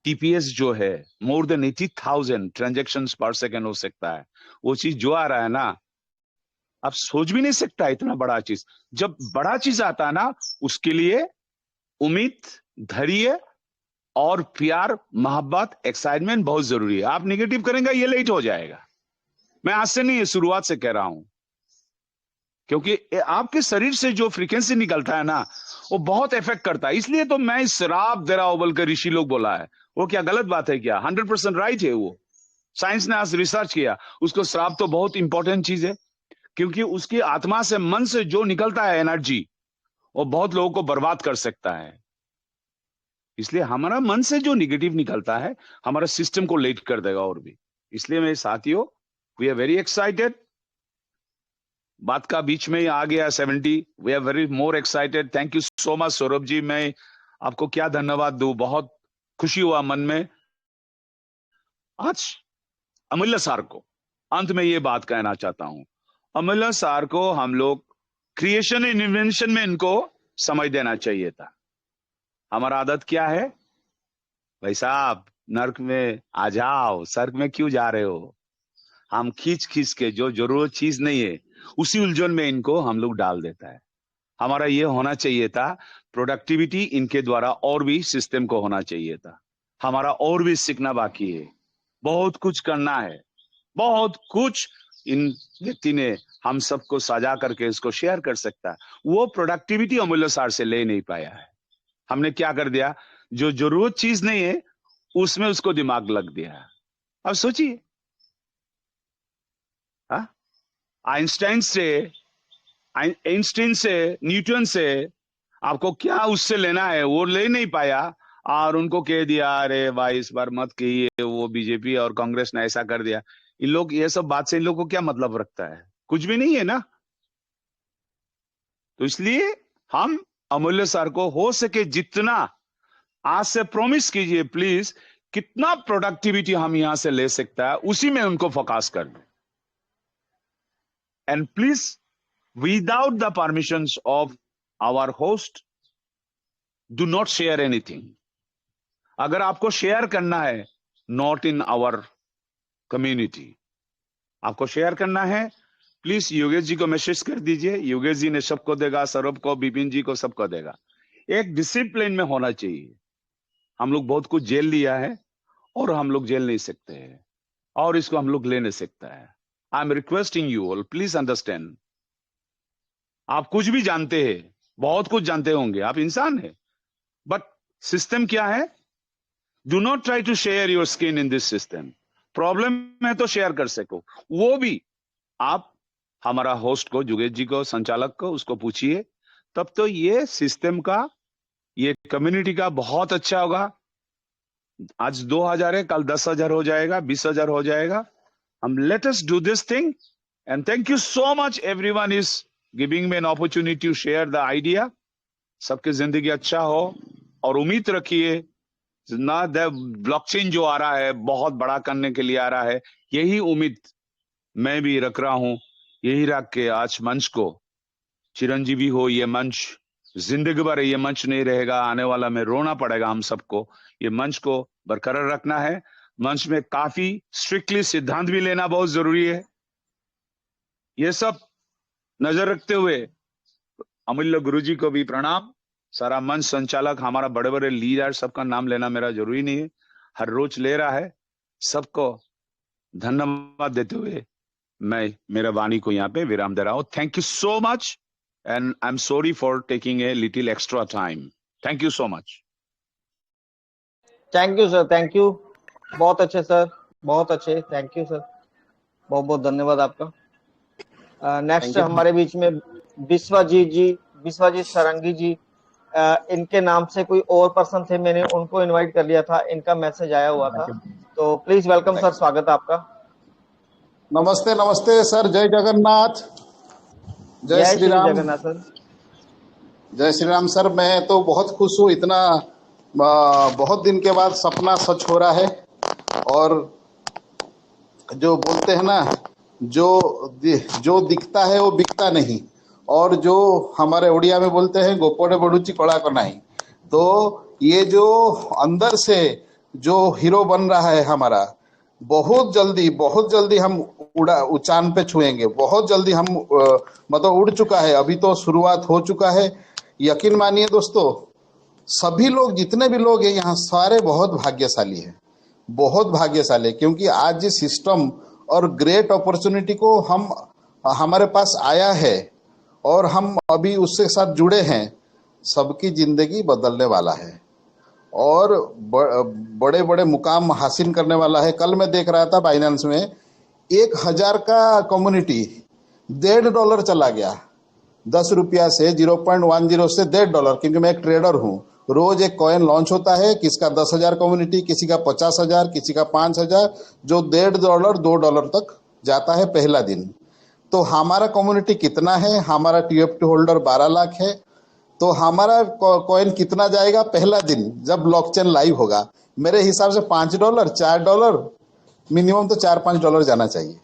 टीपीएस जो है, मोर देन 80,000 ट्रांजैक्शंस पर सेकेंड हो सकता है। वो चीज जो आ रहा है ना, आप सोच भी नहीं सकता इतना बड़ा चीज। जब बड़ा चीज आता है ना, उसके लिए उम्मीद, धैर्य और प्यार, मोहब्बत, एक्साइटमेंट बहुत जरूरी है। आप निगेटिव करेंगे ये लेट हो जाएगा। मैं आज से नहीं, शुरुआत से कह रहा हूं, क्योंकि आपके शरीर से जो फ्रीक्वेंसी निकलता है ना, वो बहुत इफेक्ट करता है। इसलिए तो मैं श्राप दे रहा हूं बोल कर ऋषि लोग बोला है। वो क्या गलत बात है क्या? 100% राइट है। वो साइंस ने आज रिसर्च किया, उसको श्राप तो बहुत इंपॉर्टेंट चीज है, क्योंकि उसकी आत्मा से, मन से जो निकलता है एनर्जी, वो बहुत लोगों को बर्बाद कर सकता है। इसलिए हमारा मन से जो निगेटिव निकलता है, हमारा सिस्टम को लेट कर देगा और भी। इसलिए मेरे साथियों, वी आर वेरी एक्साइटेड। बात का बीच में ही आ गया 70, we are very more excited. Thank you so much Saurabh ji. मैं आपको क्या धन्यवाद दूं, बहुत खुशी हुआ मन में। आज अमूल्य सार को अंत में ये बात कहना चाहता हूं, अमूल्य सार को हम लोग क्रिएशन एंड इन्वेंशन में इनको समझ देना चाहिए था। हमारा आदत क्या है, भाई साहब नर्क में आ जाओ, स्वर्ग में क्यों जा रहे हो? हम खींच खींच के जो जरूरत चीज नहीं है, उसी उलझन में इनको हम लोग डाल देता है। हमारा ये होना चाहिए था, प्रोडक्टिविटी इनके द्वारा और भी सिस्टम को होना चाहिए था। हमारा और भी सीखना बाकी है, बहुत कुछ करना है, बहुत कुछ इन व्यक्ति ने हम सबको साझा करके इसको शेयर कर सकता है। वो प्रोडक्टिविटी अमूल्य सार से ले नहीं पाया है। हमने क्या कर दिया, जो जरूरत चीज नहीं है उसमें उसको दिमाग लग दिया। अब सोचिए, आइंस्टाइन से, न्यूटन से आपको क्या उससे लेना है, वो ले नहीं पाया और उनको कह दिया अरे भाई इस बार मत कहिए, वो बीजेपी और कांग्रेस ने ऐसा कर दिया। इन लोग ये सब बात से इन लोगों को क्या मतलब रखता है? कुछ भी नहीं है ना। तो इसलिए हम अमूल्य सार को हो सके जितना आज से प्रॉमिस कीजिए प्लीज, कितना प्रोडक्टिविटी हम यहां से ले सकता है उसी में उनको फोकस कर दें। And please without the permissions of our host do not share anything. अगर आपको शेयर करना है, नॉट इन आवर कम्युनिटी, आपको शेयर करना है, प्लीज योगेश जी को मैसेज कर दीजिए। योगेश जी ने सबको देगा, सौरभ को, बिपिन जी को, सबको देगा। एक डिसिप्लिन में होना चाहिए। हम लोग बहुत कुछ जेल लिया है और हम लोग जेल नहीं सकते हैं और इसको हम लोग ले नहीं सकता है। I am requesting you all, please understand. आप कुछ भी जानते हैं, बहुत कुछ जानते होंगे, आप इंसान हैं, बट सिस्टम क्या है? Do not try to share your skin in this system. Problem है तो शेयर कर सको, वो भी आप हमारा होस्ट को, योगेश जी को, संचालक को, उसको पूछिए, तब तो ये सिस्टम का, ये कम्युनिटी का बहुत अच्छा होगा। आज 2000 है, कल 10,000 हो जाएगा, 20,000 हो जाएगा। हम let us do this thing and thank you so much everyone is giving me an opportunity to share the idea. सबकी जिंदगी अच्छा हो और उम्मीद रखिए ना ब्लॉकचेन जो आ रहा है बहुत बड़ा करने के लिए आ रहा है, यही उम्मीद मैं भी रख रहा हूं। यही रख के आज मंच को चिरंजीवी हो, ये मंच जिंदगी भर ये मंच नहीं रहेगा, आने वाला में रोना पड़ेगा हम सबको। ये मंच को बरकरार रखना है। मंच में काफी स्ट्रिक्टली सिद्धांत भी लेना बहुत जरूरी है। ये सब नजर रखते हुए अमूल्य गुरुजी को भी प्रणाम। सारा मंच संचालक, हमारा बड़े बड़े लीडर, सबका नाम लेना मेरा जरूरी नहीं है, हर रोज ले रहा है। सबको धन्यवाद देते हुए मैं मेरा वाणी को यहाँ पे विराम दे रहा हूं। Thank you so much and I am sorry for taking a little extra time. Thank you so much. Thank you sir, thank you, बहुत अच्छे सर, बहुत अच्छे, थैंक यू सर, बहुत बहुत धन्यवाद आपका। नेक्स्ट हमारे बीच में विश्वजीत सारंगी जी, इनके नाम से कोई और पर्सन थे, मैंने उनको इनवाइट कर लिया था, इनका मैसेज आया हुआ था, तो प्लीज वेलकम सर, स्वागत है आपका। नमस्ते नमस्ते सर, जय जगन्नाथ, जय श्री राम। जगन्नाथ सर, जय श्री राम सर। मैं तो बहुत खुश हूँ, इतना बहुत दिन के बाद सपना सच हो रहा है। और जो बोलते हैं ना, जो दिखता है वो बिकता नहीं, और जो हमारे उड़िया में बोलते हैं गोपोड़े बड़ूची कड़ा को नहीं। तो ये जो अंदर से जो हीरो बन रहा है हमारा, बहुत जल्दी हम उचान पे छुएंगे। बहुत जल्दी हम मतलब उड़ चुका है, अभी तो शुरुआत हो चुका है। यकीन मानिए दोस्तों, सभी लोग, जितने भी लोग हैं यहाँ, सारे बहुत भाग्यशाली हैं, बहुत भाग्यशाली, क्योंकि आज जिस सिस्टम और ग्रेट अपॉर्चुनिटी को हमारे पास आया है और हम अभी उसके साथ जुड़े हैं, सबकी जिंदगी बदलने वाला है और बड़े बड़े मुकाम हासिल करने वाला है। कल मैं देख रहा था बाइनेंस में 1000 का कम्युनिटी $1.5 चला गया, 10 रुपया से 0.10 से $1.5, क्योंकि मैं एक ट्रेडर हूँ। रोज एक कॉइन लॉन्च होता है, किसका 10,000 कम्युनिटी, किसी का 50,000, किसी का 5,000, जो $1.5 $2 तक जाता है पहला दिन। तो हमारा कम्युनिटी कितना है? हमारा TFT होल्डर 12 लाख है। तो हमारा कॉइन कितना जाएगा पहला दिन जब ब्लॉकचेन लाइव होगा? मेरे हिसाब से $5 $4, मिनिमम तो $4-5 जाना चाहिए।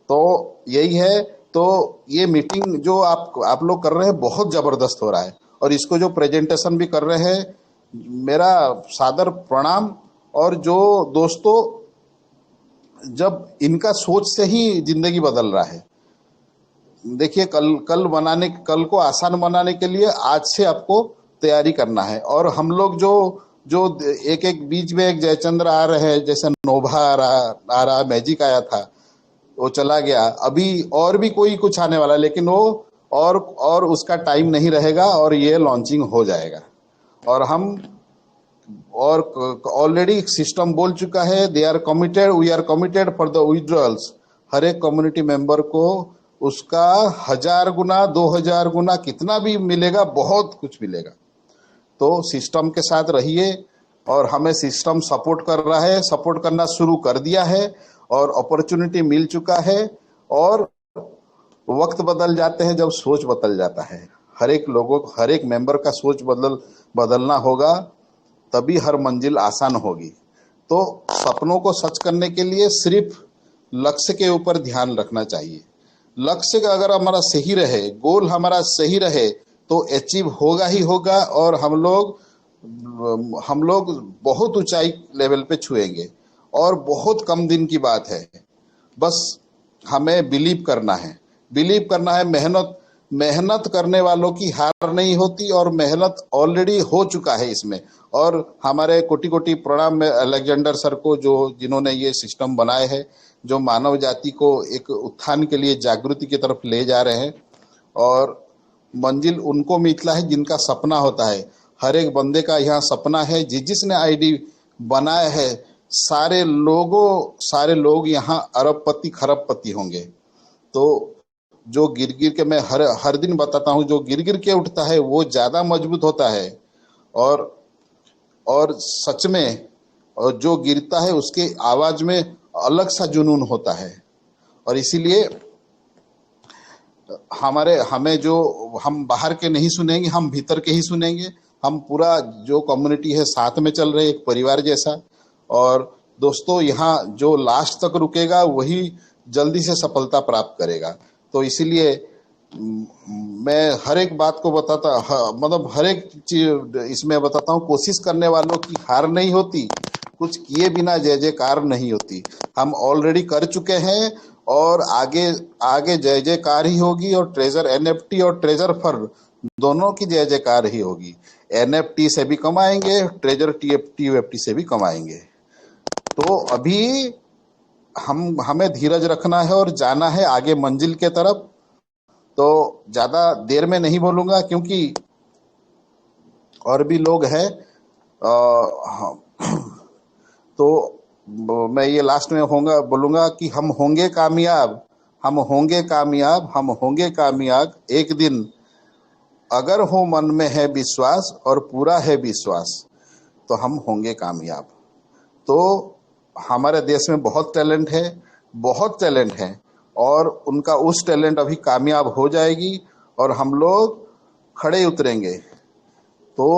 तो यही है। तो ये मीटिंग जो आप लोग कर रहे हैं बहुत जबरदस्त हो रहा है, और इसको जो प्रेजेंटेशन भी कर रहे हैं, मेरा सादर प्रणाम। और जो दोस्तों, जब इनका सोच से ही जिंदगी बदल रहा है। देखिए, कल को आसान बनाने के लिए आज से आपको तैयारी करना है। और हम लोग जो एक बीच में एक जयचंद्र आ रहे हैं, जैसे नोभा आ रहा, मैजिक आया था, वो चला गया, अभी और भी कोई कुछ आने वाला है, लेकिन वो और उसका टाइम नहीं रहेगा और ये लॉन्चिंग हो जाएगा। और हम ऑलरेडी सिस्टम बोल चुका है, we are committed for the withdrawals. हर एक कम्युनिटी मेंबर को उसका 1000 गुना 2000 गुना कितना भी मिलेगा, बहुत कुछ मिलेगा। तो सिस्टम के साथ रहिए, और हमें सिस्टम सपोर्ट कर रहा है, सपोर्ट करना शुरू कर दिया है, और अपॉर्चुनिटी मिल चुका है। और वक्त बदल जाते हैं जब सोच बदल जाता है। हर एक मेंबर का सोच बदलना होगा, तभी हर मंजिल आसान होगी। तो सपनों को सच करने के लिए सिर्फ लक्ष्य के ऊपर ध्यान रखना चाहिए। लक्ष्य का अगर हमारा सही रहे, गोल हमारा सही रहे, तो अचीव होगा ही होगा, और हम लोग बहुत ऊंचाई लेवल पे छुएंगे। और बहुत कम दिन की बात है, बस हमें बिलीव करना है। मेहनत करने वालों की हार नहीं होती, और मेहनत ऑलरेडी हो चुका है इसमें। और हमारे कोटि प्रणाम में अलेक्जेंडर सर को, जिन्होंने ये सिस्टम बनाए हैं, जो मानव जाति को एक उत्थान के लिए जागृति की तरफ ले जा रहे हैं। और मंजिल उनको मिलता है जिनका सपना होता है। हर एक बंदे का यहाँ सपना है। जिसने आईडी बनाया है, सारे लोग यहाँ अरबपति खरबपति होंगे। तो जो गिर के मैं हर दिन बताता हूँ, जो गिर के उठता है वो ज्यादा मजबूत होता है। और सच में, और जो गिरता है उसके आवाज में अलग सा जुनून होता है। और इसीलिए हम बाहर के नहीं सुनेंगे, हम भीतर के ही सुनेंगे। हम पूरा जो कम्युनिटी है साथ में चल रहे, एक परिवार जैसा। और दोस्तों, यहाँ जो लास्ट तक रुकेगा वही जल्दी से सफलता प्राप्त करेगा। तो इसीलिए मैं हर एक बात को बताता, मतलब हर एक चीज इसमें बताता हूँ, कोशिश करने वालों की हार नहीं होती, कुछ किए बिना जय जयकार नहीं होती। हम ऑलरेडी कर चुके हैं और आगे आगे जय जयकार ही होगी। और ट्रेजर एनएफटी और ट्रेजर फंड दोनों की जय जयकार ही होगी। एनएफटी से भी कमाएंगे, ट्रेजर टीएफटी से भी कमाएंगे। तो अभी हमें धीरज रखना है और जाना है आगे मंजिल के तरफ। तो ज्यादा देर में नहीं बोलूंगा क्योंकि और भी लोग हैं। तो मैं ये लास्ट में बोलूंगा कि हम होंगे कामयाब, हम होंगे कामयाब, हम होंगे कामयाब एक दिन, अगर हो मन में है विश्वास और पूरा है विश्वास तो हम होंगे कामयाब। तो हमारे देश में बहुत टैलेंट है, बहुत टैलेंट है, और उनका उस टैलेंट अभी कामयाब हो जाएगी और हम लोग खड़े उतरेंगे। तो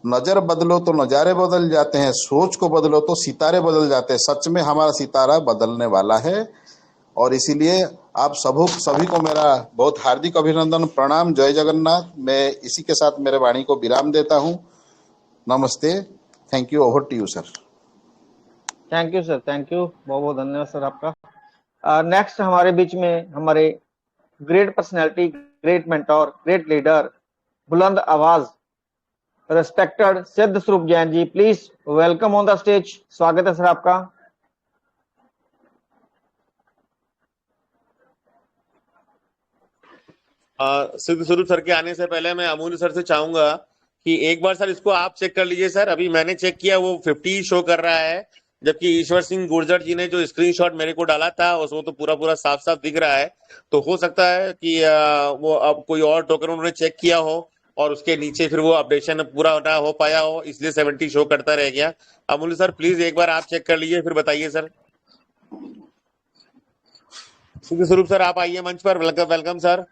नजर बदलो तो नजारे बदल जाते हैं, सोच को बदलो तो सितारे बदल जाते हैं। सच में हमारा सितारा बदलने वाला है। और इसीलिए आप सभी को मेरा बहुत हार्दिक अभिनंदन, प्रणाम, जय जगन्नाथ। मैं इसी के साथ मेरे वाणी को विराम देता हूँ। नमस्ते, thank you, over to you sir. Thank you sir, thank you, बहुत बहुत धन्यवाद सर आपका। नेक्स्ट हमारे बीच में हमारे great personality, great mentor, great leader, बुलंद आवाज, respected Siddh Swaroop Jain ji, please welcome on the stage. स्वागत है सर आपका। सिद्ध स्वरूप सर के आने से पहले मैं अमूल्य सर से चाहूंगा कि एक बार सर इसको आप चेक कर लीजिए सर। अभी मैंने चेक किया, वो 50 शो कर रहा है, जबकि ईश्वर सिंह गुर्जर जी ने जो स्क्रीनशॉट मेरे को डाला था उसको तो पूरा पूरा साफ साफ दिख रहा है। तो हो सकता है कि वो अब कोई और टोकन उन्होंने चेक किया हो और उसके नीचे फिर वो अपडेशन पूरा ना हो पाया हो, इसलिए 70 शो करता रह गया। अमूल्य सर प्लीज एक बार आप चेक कर लीजिए, फिर बताइए सर। सिद्ध स्वरूप सर आप आइए मंच पर। Welcome, welcome sir.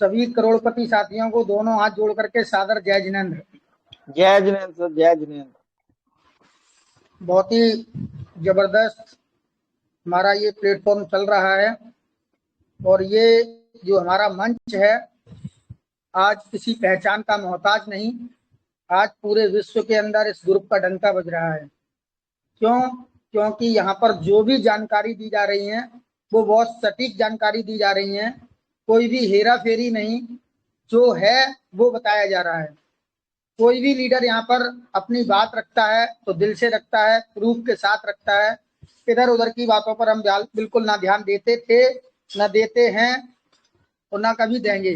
सभी करोड़पति साथियों को दोनों हाथ जोड़ करके सादर जय जिनेंद्र। जय जिनेंद्र सर, जय जिनेंद्र। बहुत ही जबरदस्त हमारा ये प्लेटफॉर्म चल रहा है और ये जो हमारा मंच है आज किसी पहचान का मोहताज नहीं, आज पूरे विश्व के अंदर इस ग्रुप का डंका बज रहा है। क्यों? क्योंकि यहाँ पर जो भी जानकारी दी जा रही है वो बहुत सटीक जानकारी दी जा रही है, कोई भी हेरा फेरी नहीं, जो है वो बताया जा रहा है। कोई भी लीडर यहाँ पर अपनी बात रखता है तो दिल से रखता है, प्रूफ के साथ रखता है। इधर उधर की बातों पर हम बिल्कुल ना ध्यान देते थे, ना देते हैं और ना कभी देंगे।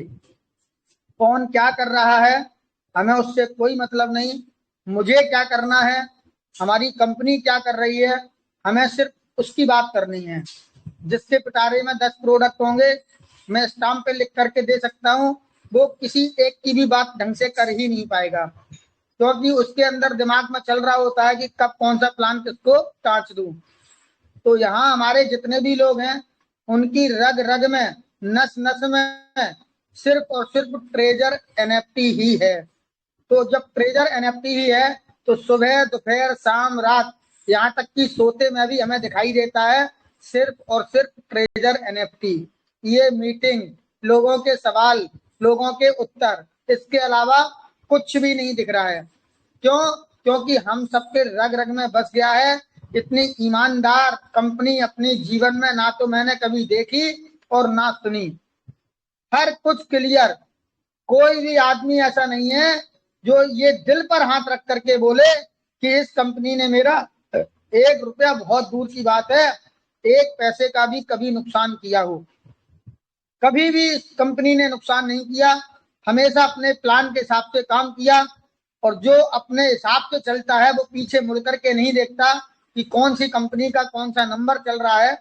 कौन क्या कर रहा है हमें उससे कोई मतलब नहीं, मुझे क्या करना है, हमारी कंपनी क्या कर रही है, हमें सिर्फ उसकी बात करनी है। जिसके पिटारे में 10 प्रोडक्ट होंगे मैं स्टाम्प पे लिख करके दे सकता हूँ, वो किसी एक की भी बात ढंग से कर ही नहीं पाएगा, क्योंकि उसके अंदर दिमाग में चल रहा होता है कि कब कौन सा प्लान किसको टाँच दूं। तो यहाँ हमारे जितने भी लोग हैं उनकी रग रग में, नस नस में सिर्फ और सिर्फ ट्रेजर एनएफटी ही है। तो जब ट्रेजर एनएफटी ही है तो सुबह दोपहर शाम रात यहाँ तक कि सोते में भी हमें दिखाई देता है सिर्फ और सिर्फ ट्रेजर एनएफटी। ये मीटिंग, लोगों के सवाल, लोगों के उत्तर, इसके अलावा कुछ भी नहीं दिख रहा है। क्यों? क्योंकि हम सबके रग रग में बस गया है। इतनी ईमानदार कंपनी अपनी जीवन में ना तो मैंने कभी देखी और ना सुनी। हर कुछ क्लियर, कोई भी आदमी ऐसा नहीं है जो ये दिल पर हाथ रख करके बोले कि इस कंपनी ने मेरा 1 रुपया, बहुत दूर की बात है, 1 पैसे का भी कभी नुकसान किया हो। कभी भी इस कंपनी ने नुकसान नहीं किया, हमेशा अपने प्लान के हिसाब से काम किया। और जो अपने हिसाब से चलता है वो पीछे मुड़ करके नहीं देखता कि कौन सी कंपनी का कौन सा नंबर चल रहा है।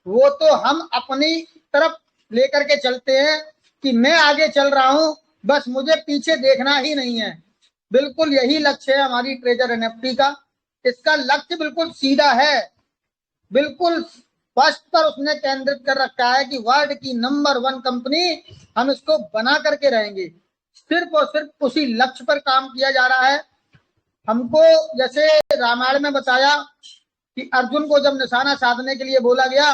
वो तो हम अपनी तरफ लेकर के चलते हैं कि मैं आगे चल रहा हूं, बस मुझे पीछे देखना ही नहीं है। बिल्कुल यही लक्ष्य है हमारी ट्रेजर एनएफटी का। इसका लक्ष्य बिल्कुल सीधा है, बिल्कुल फर्स्ट पर उसने केंद्रित कर रखा है कि वर्ल्ड की नंबर 1 कंपनी हम इसको बना करके रहेंगे। सिर्फ और सिर्फ उसी लक्ष्य पर काम किया जा रहा है। हमको जैसे रामायण में बताया कि अर्जुन को जब निशाना साधने के लिए बोला गया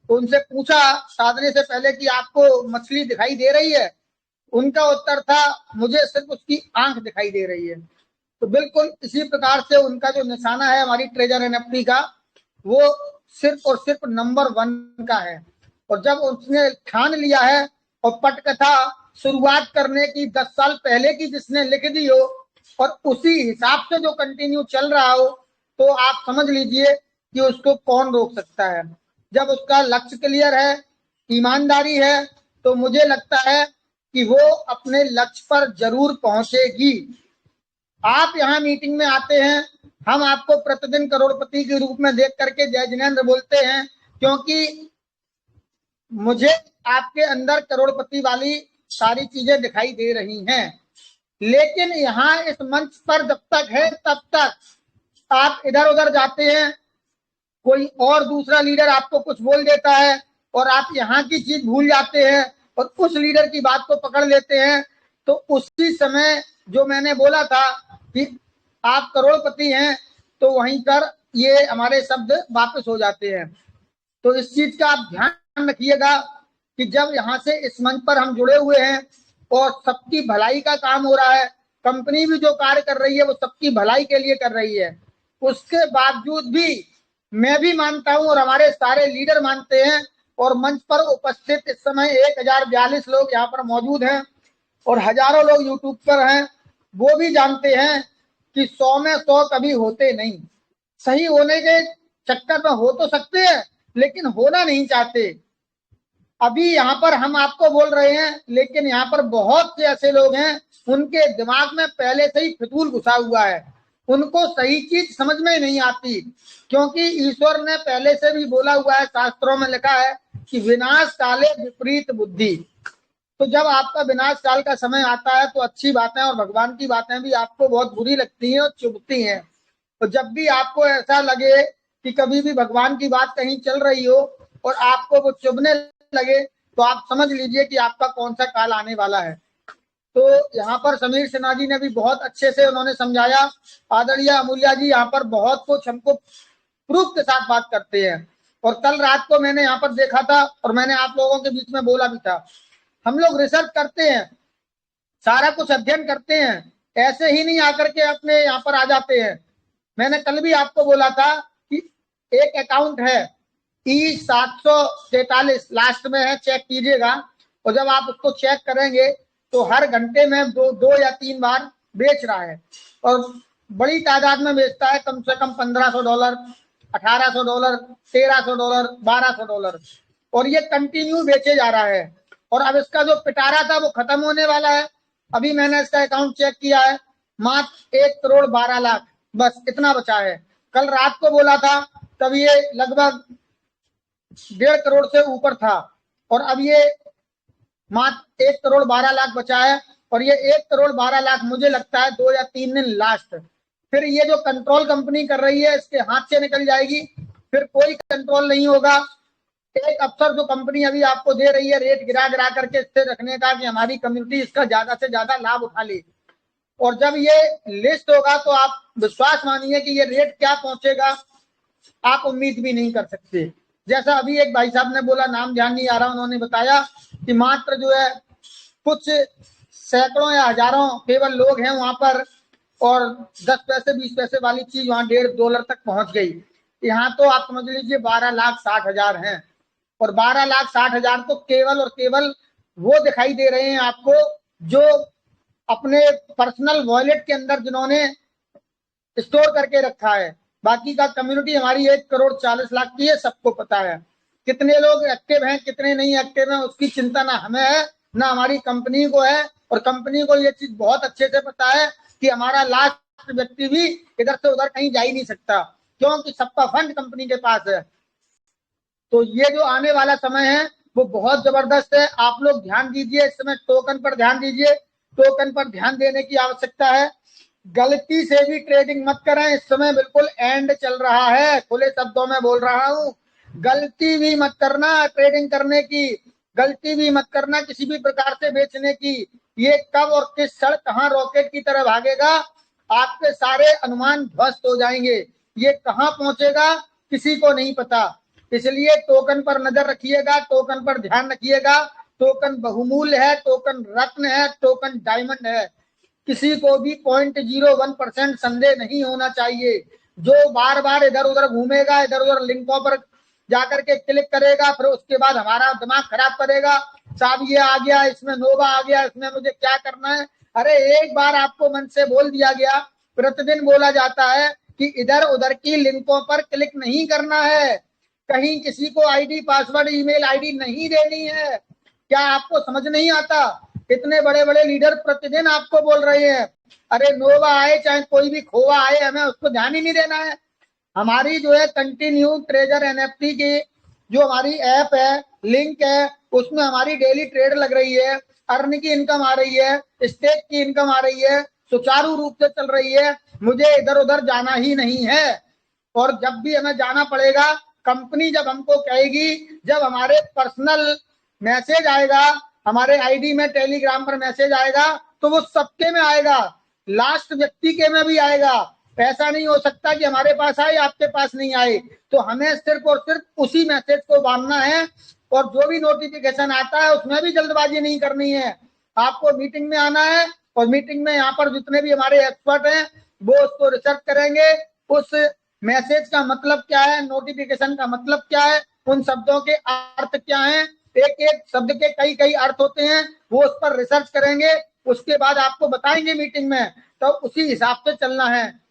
तो उनसे पूछा साधने से पहले कि आपको मछली दिखाई दे रही है? उनका उत्तर था मुझे सिर्फ उसकी आंख दिखाई दे रही है। तो बिल्कुल इसी प्रकार से उनका जो निशाना है हमारी ट्रेजर एनएफटी का, वो सिर्फ और सिर्फ नंबर 1 का है। और जब उसने ठान लिया है और पटकथा शुरुआत करने की 10 साल पहले की जिसने लिख दी हो और उसी हिसाब से जो कंटिन्यू चल रहा हो, तो आप समझ लीजिए कि उसको कौन रोक सकता है। जब उसका लक्ष्य क्लियर है, ईमानदारी है, तो मुझे लगता है कि वो अपने लक्ष्य पर जरूर पहुंचेगी। आप यहाँ मीटिंग में आते हैं, हम आपको प्रतिदिन करोड़पति के रूप में देख करके जय जिनेंद्र बोलते हैं, क्योंकि मुझे आपके अंदर करोड़पति वाली सारी चीजें दिखाई दे रही हैं। लेकिन यहाँ इस मंच पर जब तक है तब तक आप इधर उधर जाते हैं, कोई और दूसरा लीडर आपको कुछ बोल देता है और आप यहाँ की चीज भूल जाते हैं और उस लीडर की बात को पकड़ लेते हैं, तो उसी समय जो मैंने बोला था कि आप करोड़पति हैं, तो वहीं पर ये हमारे शब्द वापस हो जाते हैं। तो इस चीज का आप ध्यान रखिएगा कि जब यहाँ से इस मंच पर हम जुड़े हुए हैं और सबकी भलाई का काम हो रहा है, कंपनी भी जो कार्य कर रही है वो सबकी भलाई के लिए कर रही है, उसके बावजूद भी मैं भी मानता हूं और हमारे सारे लीडर मानते हैं और मंच पर उपस्थित इस समय 1042 लोग यहाँ पर मौजूद हैं और हजारों लोग यूट्यूब पर हैं, वो भी जानते हैं कि 100 में 100 कभी होते नहीं। सही होने के चक्कर में हो तो सकते हैं लेकिन होना नहीं चाहते। अभी यहाँ पर हम आपको बोल रहे हैं, लेकिन यहाँ पर बहुत से ऐसे लोग हैं उनके दिमाग में पहले से ही फितूल घुसा हुआ है, उनको सही चीज समझ में नहीं आती, क्योंकि ईश्वर ने पहले से भी बोला हुआ है, शास्त्रों में लिखा है कि विनाश काले विपरीत बुद्धि। तो जब आपका विनाश काल का समय आता है तो अच्छी बातें और भगवान की बातें भी आपको बहुत बुरी लगती हैं और चुभती हैं। तो जब भी आपको ऐसा लगे कि कभी भी भगवान की बात कहीं चल रही हो और आपको वो चुभने लगे, तो आप समझ लीजिए कि आपका कौन सा काल आने वाला है। तो यहाँ पर समीर सिन्हा जी ने भी बहुत अच्छे से उन्होंने समझाया। आदरणीय अमूल्या जी यहाँ पर बहुत कुछ हमको प्रूफ के साथ बात करते हैं। और कल रात को मैंने यहाँ पर देखा था और मैंने आप लोगों के बीच में बोला भी था, हम लोग रिसर्च करते हैं, सारा कुछ अध्ययन करते हैं, ऐसे ही नहीं आकर के अपने यहाँ पर आ जाते हैं। मैंने कल भी आपको बोला था कि एक अकाउंट है E743 लास्ट में है, चेक कीजिएगा। और जब आप उसको चेक करेंगे तो हर घंटे में दो या 3 बार बेच रहा है और बड़ी तादाद में बेचता है, कम से कम $1500, $1800, $1300, $1200, और ये कंटिन्यू बेचे जा रहा है। और अब इसका जो पिटारा था वो खत्म होने वाला है। अभी मैंने इसका अकाउंट चेक किया है, मात्र 1,12,00,000 बस इतना बचा है। कल रात को बोला था तब ये लगभग 1.5 करोड़ से ऊपर था और अब ये मात्र 1,12,00,000 बचा है। और ये 1,12,00,000 मुझे लगता है 2 या 3 दिन लास्ट, फिर ये जो कंट्रोल कंपनी कर रही है इसके हाथ से निकल जाएगी, फिर कोई कंट्रोल नहीं होगा। एक अफसर जो कंपनी अभी आपको दे रही है रेट गिरा गिरा करके स्थिर रखने का कि हमारी कम्युनिटी इसका ज्यादा से ज्यादा लाभ उठा ले, और जब ये लिस्ट होगा तो आप विश्वास मानिए कि ये रेट क्या पहुंचेगा आप उम्मीद भी नहीं कर सकते। जैसा अभी एक भाई साहब ने बोला, नाम ध्यान नहीं आ रहा, उन्होंने बताया कि मात्र जो है कुछ सैकड़ों या हजारों केवल लोग हैं वहां पर और 10 पैसे 20 पैसे वाली चीज वहां $1.5 तक पहुंच गई। यहाँ तो आप समझ लीजिए 12,60,000 हैं और 12,60,000 तो केवल और केवल वो दिखाई दे रहे हैं आपको जो अपने पर्सनल वॉलेट के अंदर जिन्होंने स्टोर करके रखा है। बाकी का कम्युनिटी हमारी 1,40,00,000 की है, सबको पता है। कितने लोग एक्टिव हैं कितने नहीं एक्टिव हैं उसकी चिंता ना हमें है ना हमारी कंपनी को है, और कंपनी को ये चीज बहुत अच्छे से पता है कि हमारा लास्ट व्यक्ति भी इधर से उधर कहीं जा ही नहीं सकता, क्योंकि सबका फंड कंपनी के पास है। तो ये जो आने वाला समय है वो बहुत जबरदस्त है। आप लोग ध्यान दीजिए, इस समय टोकन पर ध्यान दीजिए, टोकन पर ध्यान देने की आवश्यकता है। गलती से भी ट्रेडिंग मत करें, इस समय बिल्कुल एंड चल रहा है, खुले शब्दों में बोल रहा हूं, गलती भी मत करना ट्रेडिंग करने की, गलती भी मत करना किसी भी प्रकार से बेचने की। ये कब और किस क्षण कहाँ रॉकेट की तरह भागेगा, आपके सारे अनुमान ध्वस्त हो जाएंगे। ये कहाँ पहुंचेगा किसी को नहीं पता। इसलिए टोकन पर नजर रखिएगा, टोकन पर ध्यान रखिएगा। टोकन बहुमूल्य है, टोकन रत्न है, टोकन डायमंड है। किसी को भी 0.01% संदेह नहीं होना चाहिए। जो बार बार इधर उधर घूमेगा, इधर उधर लिंकों पर जाकर के क्लिक करेगा, फिर उसके बाद हमारा दिमाग खराब करेगा, साहब ये आ गया, इसमें नोवा आ गया, इसमें मुझे क्या करना है। अरे एक बार आपको मन से बोल दिया गया, प्रतिदिन बोला जाता है कि इधर उधर की लिंकों पर क्लिक नहीं करना है, कहीं किसी को आईडी पासवर्ड ईमेल आईडी नहीं देनी है। क्या आपको समझ नहीं आता? इतने बड़े बड़े लीडर प्रतिदिन आपको बोल रहे हैं। अरे नोवा आए चाहे कोई भी खोवा आए, हमें उसको ध्यान ही नहीं देना है। हमारी जो है कंटिन्यू ट्रेजर एनएफटी की जो हमारी ऐप है, लिंक है, उसमें हमारी डेली ट्रेड लग रही है, अर्न की इनकम आ रही है, स्टेक की इनकम आ रही है, सुचारू रूप से चल रही है। मुझे इधर उधर जाना ही नहीं है। और जब भी हमें जाना पड़ेगा, कंपनी जब हमको कहेगी, जब हमारे पर्सनल मैसेज आएगा, हमारे आईडी में टेलीग्राम पर मैसेज आएगा, तो वो सबके में आएगा, लास्ट व्यक्ति के में भी आएगा। ऐसा नहीं हो सकता कि हमारे पास आए आपके पास नहीं आए। तो हमें सिर्फ और सिर्फ उसी मैसेज को बांधना है, और जो भी नोटिफिकेशन आता है उसमें भी जल्दबाजी नहीं करनी है। आपको मीटिंग में आना है, और मीटिंग में यहाँ पर जितने भी हमारे एक्सपर्ट हैं वो उसको रिसर्च करेंगे, उस मैसेज का मतलब क्या है, नोटिफिकेशन का मतलब क्या है, उन शब्दों के अर्थ क्या है, एक एक शब्द के कई कई अर्थ होते हैं, वो उस पर रिसर्च करेंगे, उसके बाद आपको बताएंगे मीटिंग में, तो उसी हिसाब से चलना है।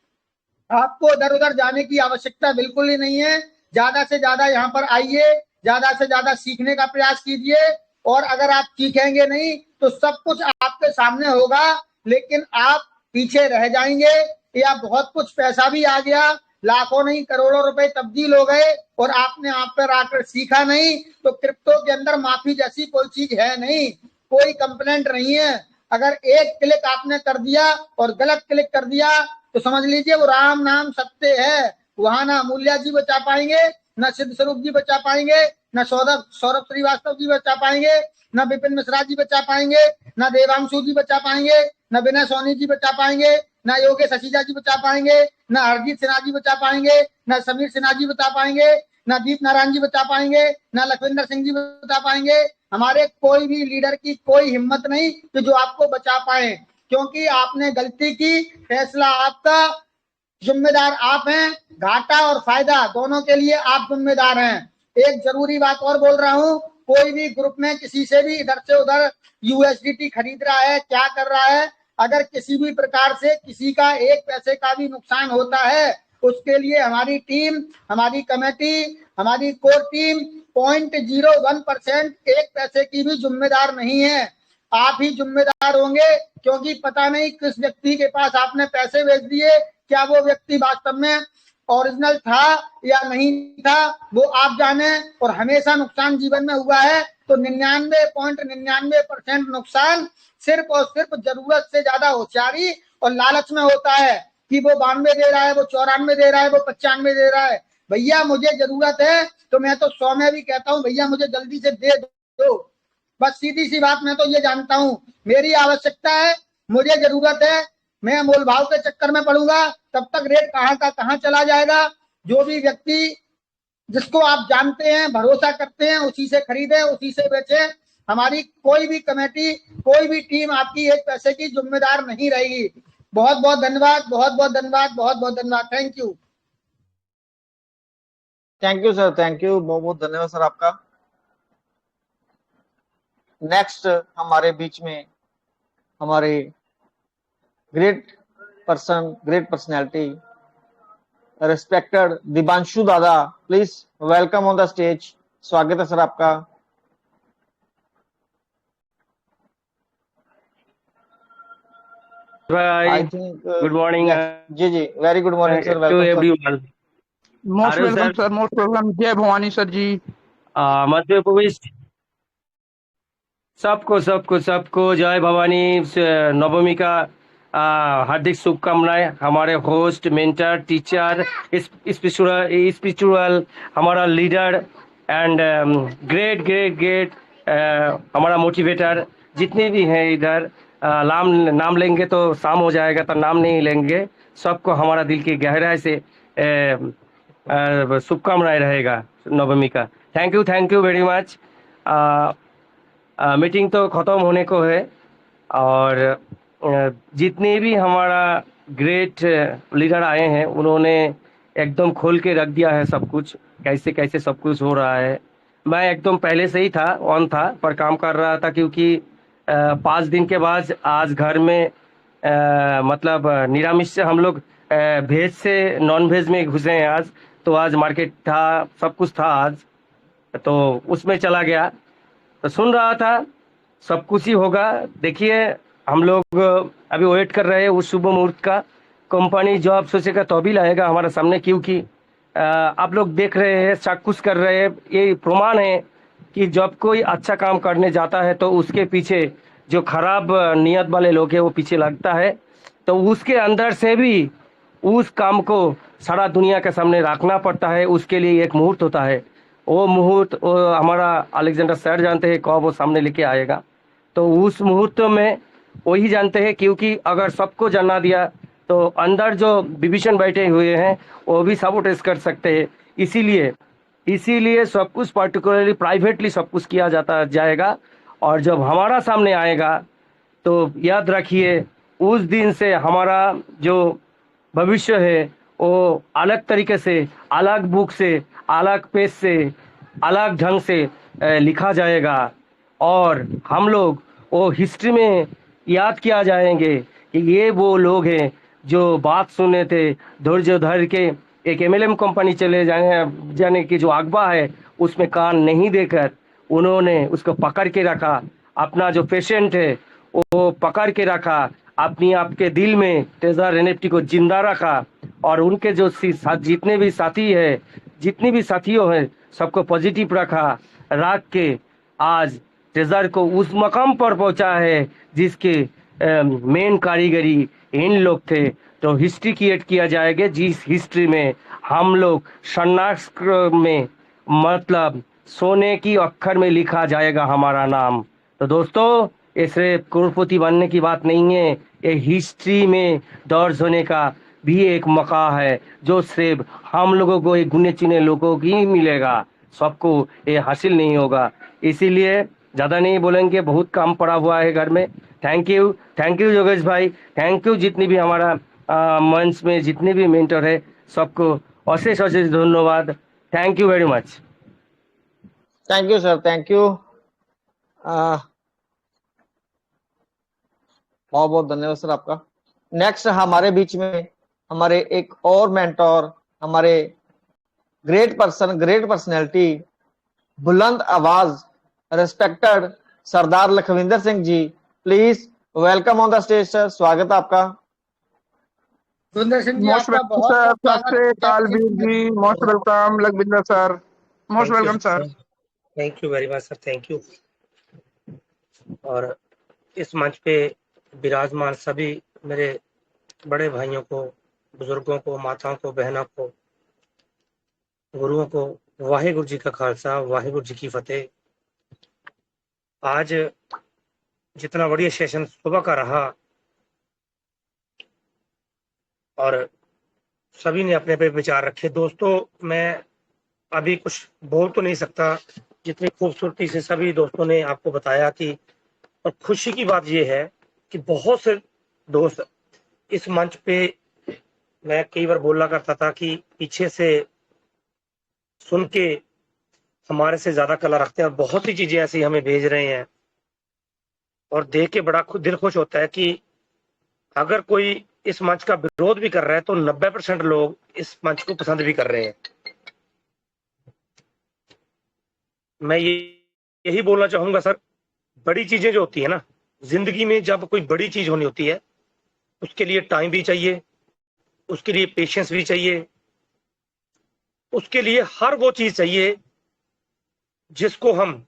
आपको इधर उधर जाने की आवश्यकता बिल्कुल ही नहीं है। ज्यादा से ज्यादा यहाँ पर आइए, ज्यादा से ज्यादा सीखने का प्रयास कीजिए, और अगर आप सीखेंगे नहीं तो सब कुछ आपके सामने होगा, लेकिन आप पीछे रह जाएंगे, या बहुत कुछ पैसा भी आ गया, लाखों नहीं करोड़ों रुपए तब्दील हो गए, और आपने आप पर आकर सीखा नहीं, तो क्रिप्टो के अंदर माफी जैसी कोई चीज है नहीं, कोई कंप्लेंट नहीं है। अगर एक क्लिक आपने कर दिया और गलत क्लिक कर दिया, तो समझ लीजिए वो राम नाम सत्य है। वहां ना अमूल्या जी बचा पाएंगे, न सिद्ध स्वरूप जी बचा पाएंगे, न सौरभ श्रीवास्तव जी बचा पाएंगे, न विपिन मिश्रा जी बचा पाएंगे, न देवांशु जी बचा पाएंगे, न विनय सोनी जी बचा पाएंगे, न योगेश सचीजा जी बचा पाएंगे, न हरजीत सिन्हा जी बचा पाएंगे, न समीर सिन्हा जी बचा पाएंगे, न दीप नारायण जी बचा पाएंगे, न लखविंदर सिंह जी बचा पाएंगे। हमारे कोई भी लीडर की कोई हिम्मत नहीं कि जो आपको बचा पाए, क्योंकि आपने गलती की, फैसला आपका, जिम्मेदार आप हैं, घाटा और फायदा दोनों के लिए आप जिम्मेदार हैं। एक जरूरी बात और बोल रहा हूं, कोई भी ग्रुप में किसी से भी इधर से उधर यूएसडीटी खरीद रहा है, क्या कर रहा है, अगर किसी भी प्रकार से किसी का एक पैसे का भी नुकसान होता है, उसके लिए हमारी टीम, हमारी कमेटी, हमारी कोर टीम 0.01% एक पैसे की भी जिम्मेदार नहीं है। आप ही जिम्मेदार होंगे, क्योंकि पता नहीं किस व्यक्ति के पास आपने पैसे भेज दिए, क्या वो व्यक्ति वास्तव में ओरिजिनल था या नहीं था, वो आप जाने। और हमेशा नुकसान जीवन में हुआ है तो 99.99% नुकसान सिर्फ और सिर्फ जरूरत से ज्यादा होशियारी और लालच में होता है, कि वो 92 दे रहा है, वो 94 दे रहा है, वो 95 दे रहा है। भैया मुझे जरूरत है तो मैं तो 100 में भी कहता हूँ भैया मुझे जल्दी से दे दो। बस सीधी सी बात, मैं तो ये जानता हूँ मेरी आवश्यकता है, मुझे जरूरत है, मैं मोल भाव के चक्कर में पड़ूंगा तब तक रेट कहाँ का कहाँ चला जाएगा। जो भी व्यक्ति जिसको आप जानते हैं, भरोसा करते हैं, उसी से खरीदे, उसी से बेचे। हमारी कोई भी कमेटी, कोई भी टीम आपकी एक पैसे की जिम्मेदार नहीं रहेगी। बहुत बहुत धन्यवाद, बहुत बहुत धन्यवाद, बहुत बहुत धन्यवाद। Thank you. Thank you sir, thank you, बहुत बहुत धन्यवाद सर आपका। नेक्स्ट हमारे बीच में हमारे great person, great personality, respected Dibanshu दादा, please welcome on the stage. स्वागत है सर आपका। आई थिंक गुड मॉर्निंग जी जी, very good morning sir, to welcome everyone. Most welcome sir, most welcome. जय भवानी सर जी। मध्य प्रदेश सबको सबको सबको जय भवानी नवमी का हार्दिक शुभकामनाएं। हमारे होस्ट, मेंटर, टीचर, स्पिरिचुअल हमारा leader and great great great हमारा मोटिवेटर जितने भी हैं इधर, नाम लेंगे तो शाम हो जाएगा, तो नाम नहीं लेंगे। सबको हमारा दिल की गहराई से शुभकामनाएं रहेगा नवमी का। Thank you very much. Meeting तो ख़त्म होने को है, और जितने भी हमारा ग्रेट लीडर आए हैं उन्होंने एकदम खोल के रख दिया है सब कुछ, कैसे कैसे सब कुछ हो रहा है। मैं एकदम पहले से ही था, ऑन था, पर काम कर रहा था, क्योंकि 5 दिन के बाद आज घर में मतलब निरामिष से हम लोग वेज से नॉन वेज में घुसे हैं आज। तो आज मार्केट था, सब कुछ था आज, तो उसमें चला गया, तो सुन रहा था। सब कुछ ही होगा। देखिए, हम लोग अभी वेट कर रहे हैं उस शुभ मुहूर्त का। कंपनी जॉब सोचेगा तो भी लाएगा हमारे सामने, क्योंकि आप लोग देख रहे हैं, चाक्षुष कर रहे हैं। ये प्रमाण है कि जब कोई अच्छा काम करने जाता है तो उसके पीछे जो खराब नियत वाले लोग हैं वो पीछे लगता है, तो उसके अंदर से भी उस काम को सारा दुनिया के सामने रखना पड़ता है। उसके लिए एक मुहूर्त होता है, वो मुहूर्त वो हमारा अलेक्जेंडर सर जानते हैं कब वो सामने लेके आएगा। तो उस मुहूर्त में वही जानते हैं, क्योंकि अगर सबको जाना दिया तो अंदर जो विभीषण बैठे हुए हैं वो भी सबोटेज कर सकते हैं। इसीलिए सब कुछ पर्टिकुलरली प्राइवेटली सब कुछ किया जाता जाएगा। और जब हमारा सामने आएगा तो याद रखिए, उस दिन से हमारा जो भविष्य है वो अलग तरीके से, अलग बुक से, अलग पेज से, अलग ढंग से लिखा जाएगा। और हम लोग वो हिस्ट्री में याद किया जाएंगे कि ये वो लोग हैं जो बात सुने थे, धैर्य धर के एक MLM कंपनी चले जाने की जो अगवा है उसमें कान नहीं देकर उन्होंने उसको पकड़ के रखा। अपना जो पेशेंट है वो पकड़ के रखा, अपनी आपके दिल में ट्रेजर NFT को जिंदा रखा। और उनके जो जितने भी साथी है, जितने भी साथियों हैं, सबको पॉजिटिव रख के आज ट्रेजर को उस मकाम पर पहुंचा है जिसके मेन कारीगरी इन लोग थे। तो हिस्ट्री क्रिएट किया जाएगा, जिस हिस्ट्री में हम लोग शनाख्त में, मतलब सोने की अक्षर में लिखा जाएगा हमारा नाम। तो दोस्तों, ये सिर्फ करोड़पति बनने की बात नहीं है, ये हिस्ट्री में दर्ज होने का भी एक मौका है, जो सिर्फ हम लोगों को, एक गुने चुने लोगों को ही मिलेगा, सबको ये हासिल नहीं होगा। इसीलिए ज़्यादा नहीं बोलेंगे, बहुत काम पड़ा हुआ है घर में। थैंक यू योगेश भाई, थैंक यू जितनी भी हमारा मंच में जितने भी मेंटर है सबको अशेष धन्यवाद। Thank you very much. Thank you sir, thank you, बहुत बहुत धन्यवाद सर आपका। नेक्स्ट हमारे बीच में हमारे एक और मेंटोर, हमारे ग्रेट पर्सनैलिटी, बुलंद आवाज, respected Sardar Lakhvinder Singh ji, please welcome on the stage sir, स्वागत है आपका। सुंदर सिंह जी, मोस्ट आपका वेलकम बहुत सर, बहुत नमस्ते स्वागत। Kalvir ji, most welcome Lakhvinder sir, most welcome sir. Thank you very much sir, thank you. और इस मंच पे विराजमान सभी मेरे बड़े भाइयों को, बुजुर्गों को, माताओं को, बहनों को, गुरुओं को, वाहिगुरु जी का खालसा, वाहिगुरु जी की फतेह। आज जितना बढ़िया सेशन सुबह का रहा और सभी ने अपने पे विचार रखे। दोस्तों, मैं अभी कुछ बोल तो नहीं सकता, जितनी खूबसूरती से सभी दोस्तों ने आपको बताया कि, और खुशी की बात यह है कि बहुत से दोस्त इस मंच पे, मैं कई बार बोला करता था कि पीछे से सुन के हमारे से ज्यादा कला रखते हैं, और बहुत सी चीजें ऐसी हमें भेज रहे हैं और देख के बड़ा दिल खुश होता है कि अगर कोई इस मंच का विरोध भी कर रहा है तो 90% लोग इस मंच को पसंद भी कर रहे हैं। मैं यही बोलना चाहूंगा सर, बड़ी चीजें जो होती है ना जिंदगी में, जब कोई बड़ी चीज होनी होती है उसके लिए टाइम भी चाहिए, उसके लिए पेशेंस भी चाहिए, उसके लिए हर वो चीज चाहिए जिसको हम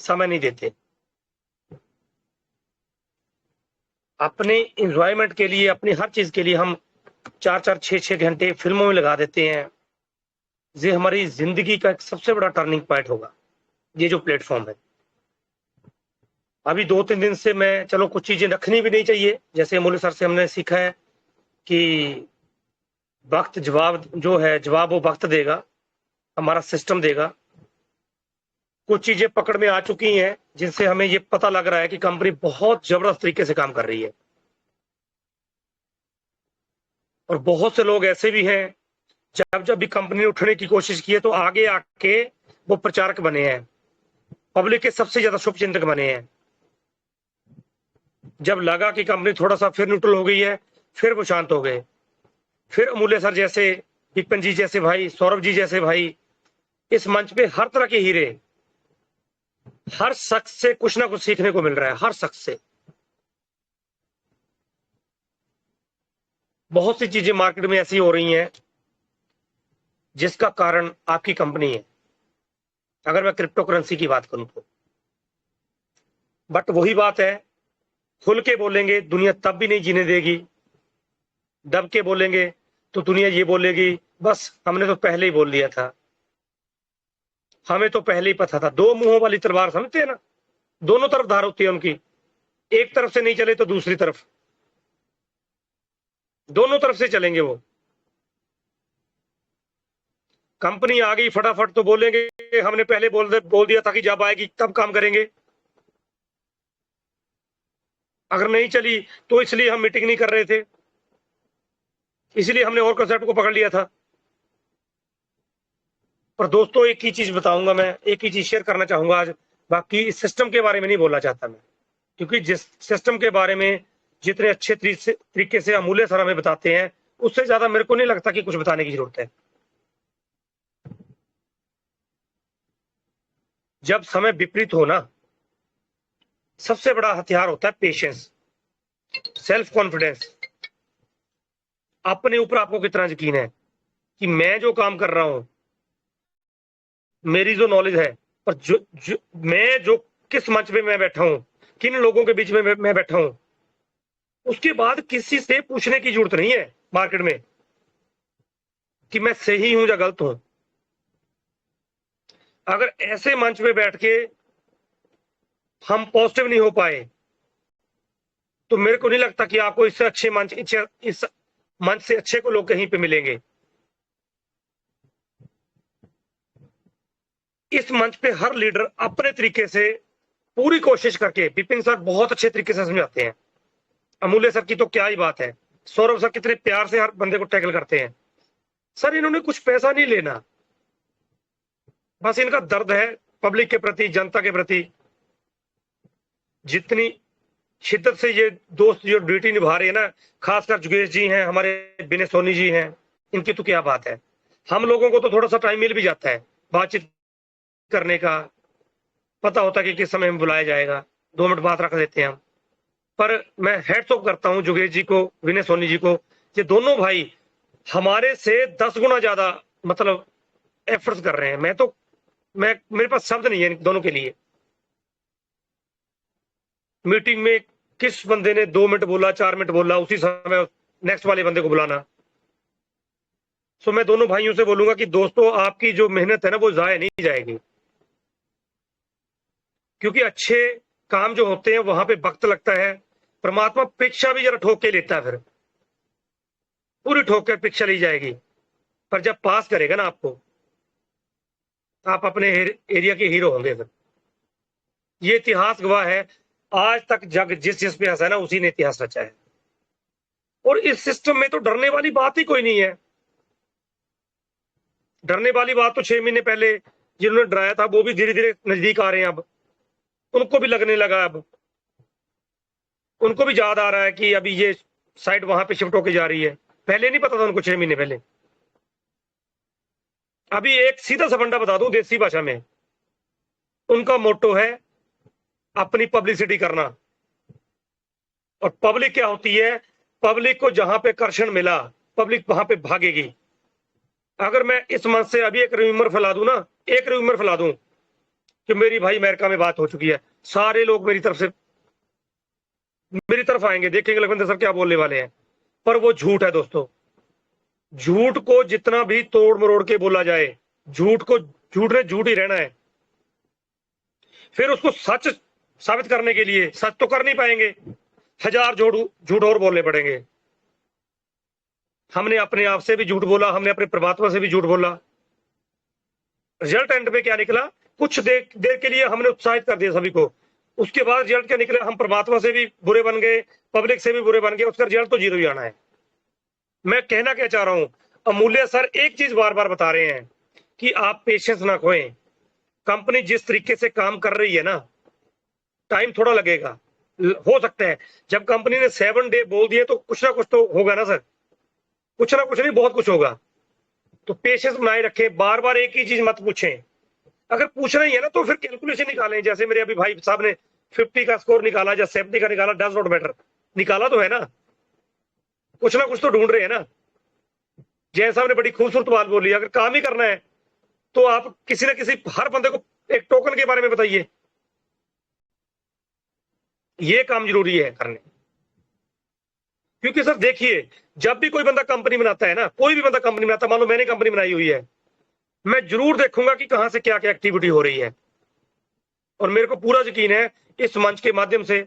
समय नहीं देते। अपने एंजॉयमेंट के लिए, अपनी हर चीज के लिए हम 4-4, 6-6 घंटे फिल्मों में लगा देते हैं। ये हमारी जिंदगी का एक सबसे बड़ा टर्निंग पॉइंट होगा, ये जो प्लेटफॉर्म है। अभी 2-3 दिन से मैं, चलो कुछ चीजें रखनी भी नहीं चाहिए, जैसे अमूल्य सर से हमने सीखा है कि वक्त जवाब जो है, जवाब वो वक्त देगा, हमारा सिस्टम देगा। कुछ चीजें पकड़ में आ चुकी हैं जिनसे हमें ये पता लग रहा है कि कंपनी बहुत जबरदस्त तरीके से काम कर रही है। और बहुत से लोग ऐसे भी हैं, जब भी कंपनी ने उठने की कोशिश की है तो आगे आके वो प्रचारक बने हैं, पब्लिक के सबसे ज्यादा शुभचिंतक बने हैं। जब लगा कि कंपनी थोड़ा सा फिर न्यूट्रल हो गई है, फिर वो शांत हो गए। फिर अमूल्य सर जैसे, विपिन जी जैसे भाई, सौरभ जी जैसे भाई, इस मंच पे हर तरह के हीरे, हर शख्स से कुछ ना कुछ सीखने को मिल रहा है, हर शख्स से। बहुत सी चीजें मार्केट में ऐसी हो रही हैं जिसका कारण आपकी कंपनी है, अगर मैं क्रिप्टो करेंसी की बात करूं तो। बट वही बात है, खुल के बोलेंगे दुनिया तब भी नहीं जीने देगी, दब के बोलेंगे तो दुनिया ये बोलेगी बस हमने तो पहले ही बोल दिया था, हमें तो पहले ही पता था। दो मुंहों वाली तलवार समझते हैं ना, दोनों तरफ धार होती है उनकी, एक तरफ से नहीं चले तो दूसरी तरफ, दोनों तरफ से चलेंगे वो। कंपनी आ गई फटाफट तो बोलेंगे हमने पहले बोल दिया था कि जब आएगी तब काम करेंगे। अगर नहीं चली तो इसलिए हम मीटिंग नहीं कर रहे थे, इसलिए हमने और कंसेप्ट को पकड़ लिया था। पर दोस्तों एक ही चीज बताऊंगा मैं, एक ही चीज शेयर करना चाहूंगा आज, बाकी इस सिस्टम के बारे में नहीं बोलना चाहता मैं, क्योंकि जिस सिस्टम के बारे में जितने अच्छे तरीके से अमूल्य सर हमें बताते हैं, उससे ज्यादा मेरे को नहीं लगता कि कुछ बताने की जरूरत है। जब समय विपरीत हो ना, सबसे बड़ा हथियार होता है पेशेंस, सेल्फ कॉन्फिडेंस। अपने ऊपर आपको कितना यकीन है कि मैं जो काम कर रहा हूं, मेरी जो नॉलेज है, और मैं जो किस मंच पे मैं बैठा हूं, किन लोगों के बीच में मैं बैठा हूं, उसके बाद किसी से पूछने की जरूरत नहीं है मार्केट में कि मैं सही हूं या गलत हूं। अगर ऐसे मंच पे बैठ के हम पॉजिटिव नहीं हो पाए तो मेरे को नहीं लगता कि आपको इससे अच्छे मंच, इस मंच से अच्छे को लोग कहीं पे मिलेंगे। इस मंच पे हर लीडर अपने तरीके से पूरी कोशिश करके, विपिन सर बहुत अच्छे तरीके से समझाते हैं, अमूल्य सर की तो क्या ही बात है, सौरभ सर कितने प्यार से हर बंदे को टैकल करते हैं। सर इन्होंने कुछ पैसा नहीं लेना, बस इनका दर्द है पब्लिक के प्रति, जनता के प्रति। जितनी शिद्दत से ये दोस्त जो ड्यूटी निभा रहे हैं ना, खासकर जुगेश जी हैं, हमारे विनय सोनी जी हैं, इनकी तो क्या बात है। हम लोगों को तो थोड़ा सा टाइम मिल भी जाता है बातचीत करने का, पता होता है कि किस समय में बुलाया जाएगा, 2 मिनट बात रख देते हैं हम। पर मैं हेड्स ऑफ करता हूं जुगेश जी को, विनय सोनी जी को, ये दोनों भाई हमारे से 10 गुना ज्यादा मतलब एफर्ट्स कर रहे हैं। मेरे पास शब्द नहीं है इन दोनों के लिए। मीटिंग में किस बंदे ने 2 मिनट बोला, 4 मिनट बोला, उसी समय नेक्स्ट वाले बंदे को बुलाना। सो मैं दोनों भाइयों से बोलूंगा कि दोस्तों आपकी जो मेहनत है ना वो जाया नहीं जाएगी, क्योंकि अच्छे काम जो होते हैं वहां पे वक्त लगता है। परमात्मा परीक्षा भी जरा ठोक के लेता है, फिर पूरी ठोक कर परीक्षा ली जाएगी, पर जब पास करेगा ना आपको, आप अपने एरिया के हीरो होंगे। फिर ये इतिहास गवाह है, आज तक जग जिस पे हंसा है ना उसी ने इतिहास रचा है। और इस सिस्टम में तो डरने वाली बात ही कोई नहीं है। डरने वाली बात तो 6 महीने पहले जिन्होंने डराया था वो भी धीरे धीरे नजदीक आ रहे हैं, अब उनको भी लगने लगा, अब उनको भी याद आ रहा है कि अभी ये साइड वहां पे शिफ्ट होके जा रही है। पहले नहीं पता था उनको 6 महीने पहले। अभी एक सीधा सा फंडा बता दूं देसी भाषा में, उनका मोटो है अपनी पब्लिसिटी करना। और पब्लिक क्या होती है, पब्लिक को जहां पे कर्षण मिला पब्लिक वहां पे भागेगी। अगर मैं इस मंच से अभी एक रूमर फैला दूं ना, एक रूमर फैला दूं कि मेरी भाई अमेरिका में बात हो चुकी है, सारे लोग मेरी तरफ आएंगे, देखेंगे लखविंदर सर क्या बोलने वाले हैं। पर वो झूठ है दोस्तों। झूठ को जितना भी तोड़ मरोड़ के बोला जाए, झूठ ने झूठ ही रहना है। फिर उसको साबित करने के लिए। सच तो कर नहीं पाएंगे, हजार झूठ और बोलने पड़ेंगे। हमने अपने आप से भी झूठ बोला, हमने अपने परमात्मा से भी झूठ बोला। रिजल्ट एंड में क्या निकला? कुछ देर के लिए हमने उत्साहित कर दिया सभी को, उसके बाद रिजल्ट क्या निकला? हम परमात्मा से भी बुरे बन गए, पब्लिक से भी बुरे बन गए, उसका रिजल्ट तो जीरो ही आना है। मैं कहना क्या चाह रहा हूं, अमूल्य सर एक चीज बार बार बता रहे हैं कि आप पेशेंस ना खोएं। कंपनी जिस तरीके से काम कर रही है ना, टाइम थोड़ा लगेगा, हो सकता है। जब कंपनी ने 7 डे बोल दिए तो कुछ ना कुछ तो होगा ना सर, कुछ ना कुछ नहीं, बहुत कुछ होगा। तो पेशेंस बनाए रखें, बार बार एक ही चीज मत पूछें। अगर पूछना ही है ना तो फिर कैलकुलेशन निकालें, जैसे मेरे अभी भाई साहब ने 50 का स्कोर निकाला या 70 का निकाला, डज नॉट मैटर, निकाला तो है ना, कुछ ना कुछ तो ढूंढ रहे हैं ना। जय साहब ने बड़ी खूबसूरत बात बोली, अगर काम ही करना है तो आप किसी ना किसी, हर बंदे को एक टोकन के बारे में बताइए, ये काम जरूरी है करने। क्योंकि सर देखिए, जब भी कोई बंदा कंपनी बनाता है ना, कोई भी बंदा कंपनी बनाता है, मान लो मैंने कंपनी बनाई हुई है, मैं जरूर देखूंगा कि कहां से क्या क्या एक्टिविटी हो रही है। और मेरे को पूरा यकीन है इस मंच के माध्यम से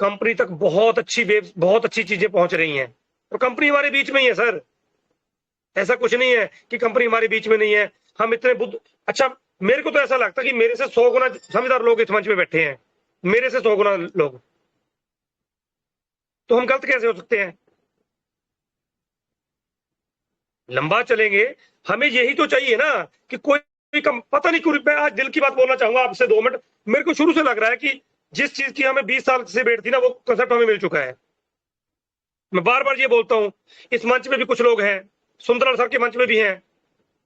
कंपनी तक बहुत अच्छी चीजें पहुंच रही हैं। और कंपनी हमारे बीच में ही है सर, ऐसा कुछ नहीं है कि कंपनी हमारे बीच में नहीं है। हम इतने बुद्ध, अच्छा मेरे को तो ऐसा लगता है कि मेरे से 100 गुना समझदार लोग इस मंच में बैठे हैं, मेरे से 100 गुना लोग, तो हम गलत कैसे हो सकते हैं? लंबा चलेंगे, हमें यही तो चाहिए ना कि कोई पता नहीं क्यों, मैं आज दिल की बात बोलना चाहूंगा आपसे 2 मिनट। मेरे को शुरू से लग रहा है कि जिस चीज की हमें 20 साल से वेट थी ना, वो कंसेप्ट हमें मिल चुका है। मैं बार बार ये बोलता हूं, इस मंच में भी कुछ लोग हैं, सुंदरलाल सर के मंच में भी हैं,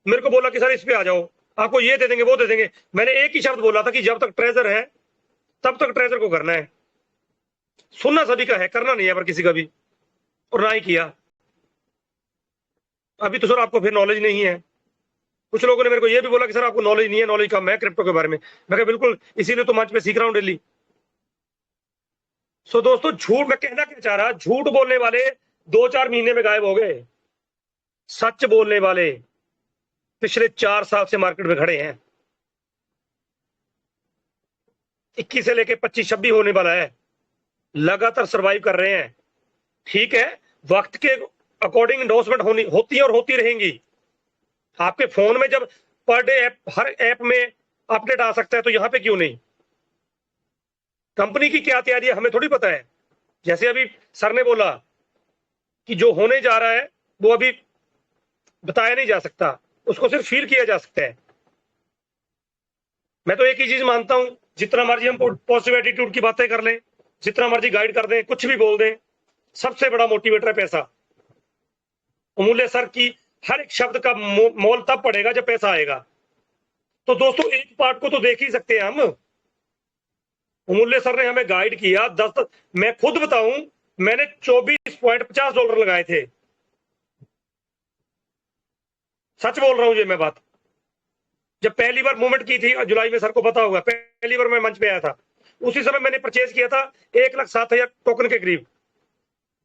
मेरे को बोला कि सर इस पे आ जाओ, आपको ये दे देंगे वो दे देंगे। मैंने एक ही शब्द बोला था कि जब तक ट्रेजर है तब तक ट्रेजर को करना है। सुनना सभी का है, करना नहीं है पर किसी का भी, और ना ही किया। अभी तो सर आपको फिर नॉलेज नहीं है। कुछ लोगों ने मेरे को ये भी बोला कि सर आपको नॉलेज नहीं है, नॉलेज कम है क्रिप्टो के बारे में। मैं कहा बिल्कुल, इसीलिए तो मंच पे सीख रहा हूं डेली। सो दोस्तों, झूठ, मैं कहना क्या चाह रहा, झूठ बोलने वाले 2-4 महीने में गायब हो गए। सच बोलने वाले पिछले 4 साल से मार्केट में खड़े हैं। 21 से लेके 25-26 होने वाला है, लगातार सरवाइव कर रहे हैं। ठीक है, वक्त के अकॉर्डिंग एंडोर्समेंट होती है और होती रहेंगी। आपके फोन में जब पर डे हर ऐप में अपडेट आ सकता है, तो यहां पे क्यों नहीं? कंपनी की क्या तैयारी है हमें थोड़ी पता है। जैसे अभी सर ने बोला कि जो होने जा रहा है वो अभी बताया नहीं जा सकता, उसको सिर्फ फील किया जा सकता है। मैं तो एक ही चीज मानता हूं, जितना मर्जी हम पॉजिटिव एटीट्यूड की बातें कर लें, जितना मर्जी गाइड कर दें, कुछ भी बोल दें, सबसे बड़ा मोटिवेटर है पैसा। अमूल्य सर की हर एक शब्द का मोल तब पड़ेगा जब पैसा आएगा। तो दोस्तों, एक पार्ट को तो देख ही सकते हैं हम। अमूल्य सर ने हमें गाइड किया 10, मैं खुद बताऊं, मैंने $24.50 लगाए थे। सच बोल रहा हूं ये मैं बात। जब पहली बार मूवमेंट की थी जुलाई में, सर को पता होगा, पहली बार मैं मंच पे आया था, उसी समय मैंने परचेज किया था $1,07,000 टोकन के करीब,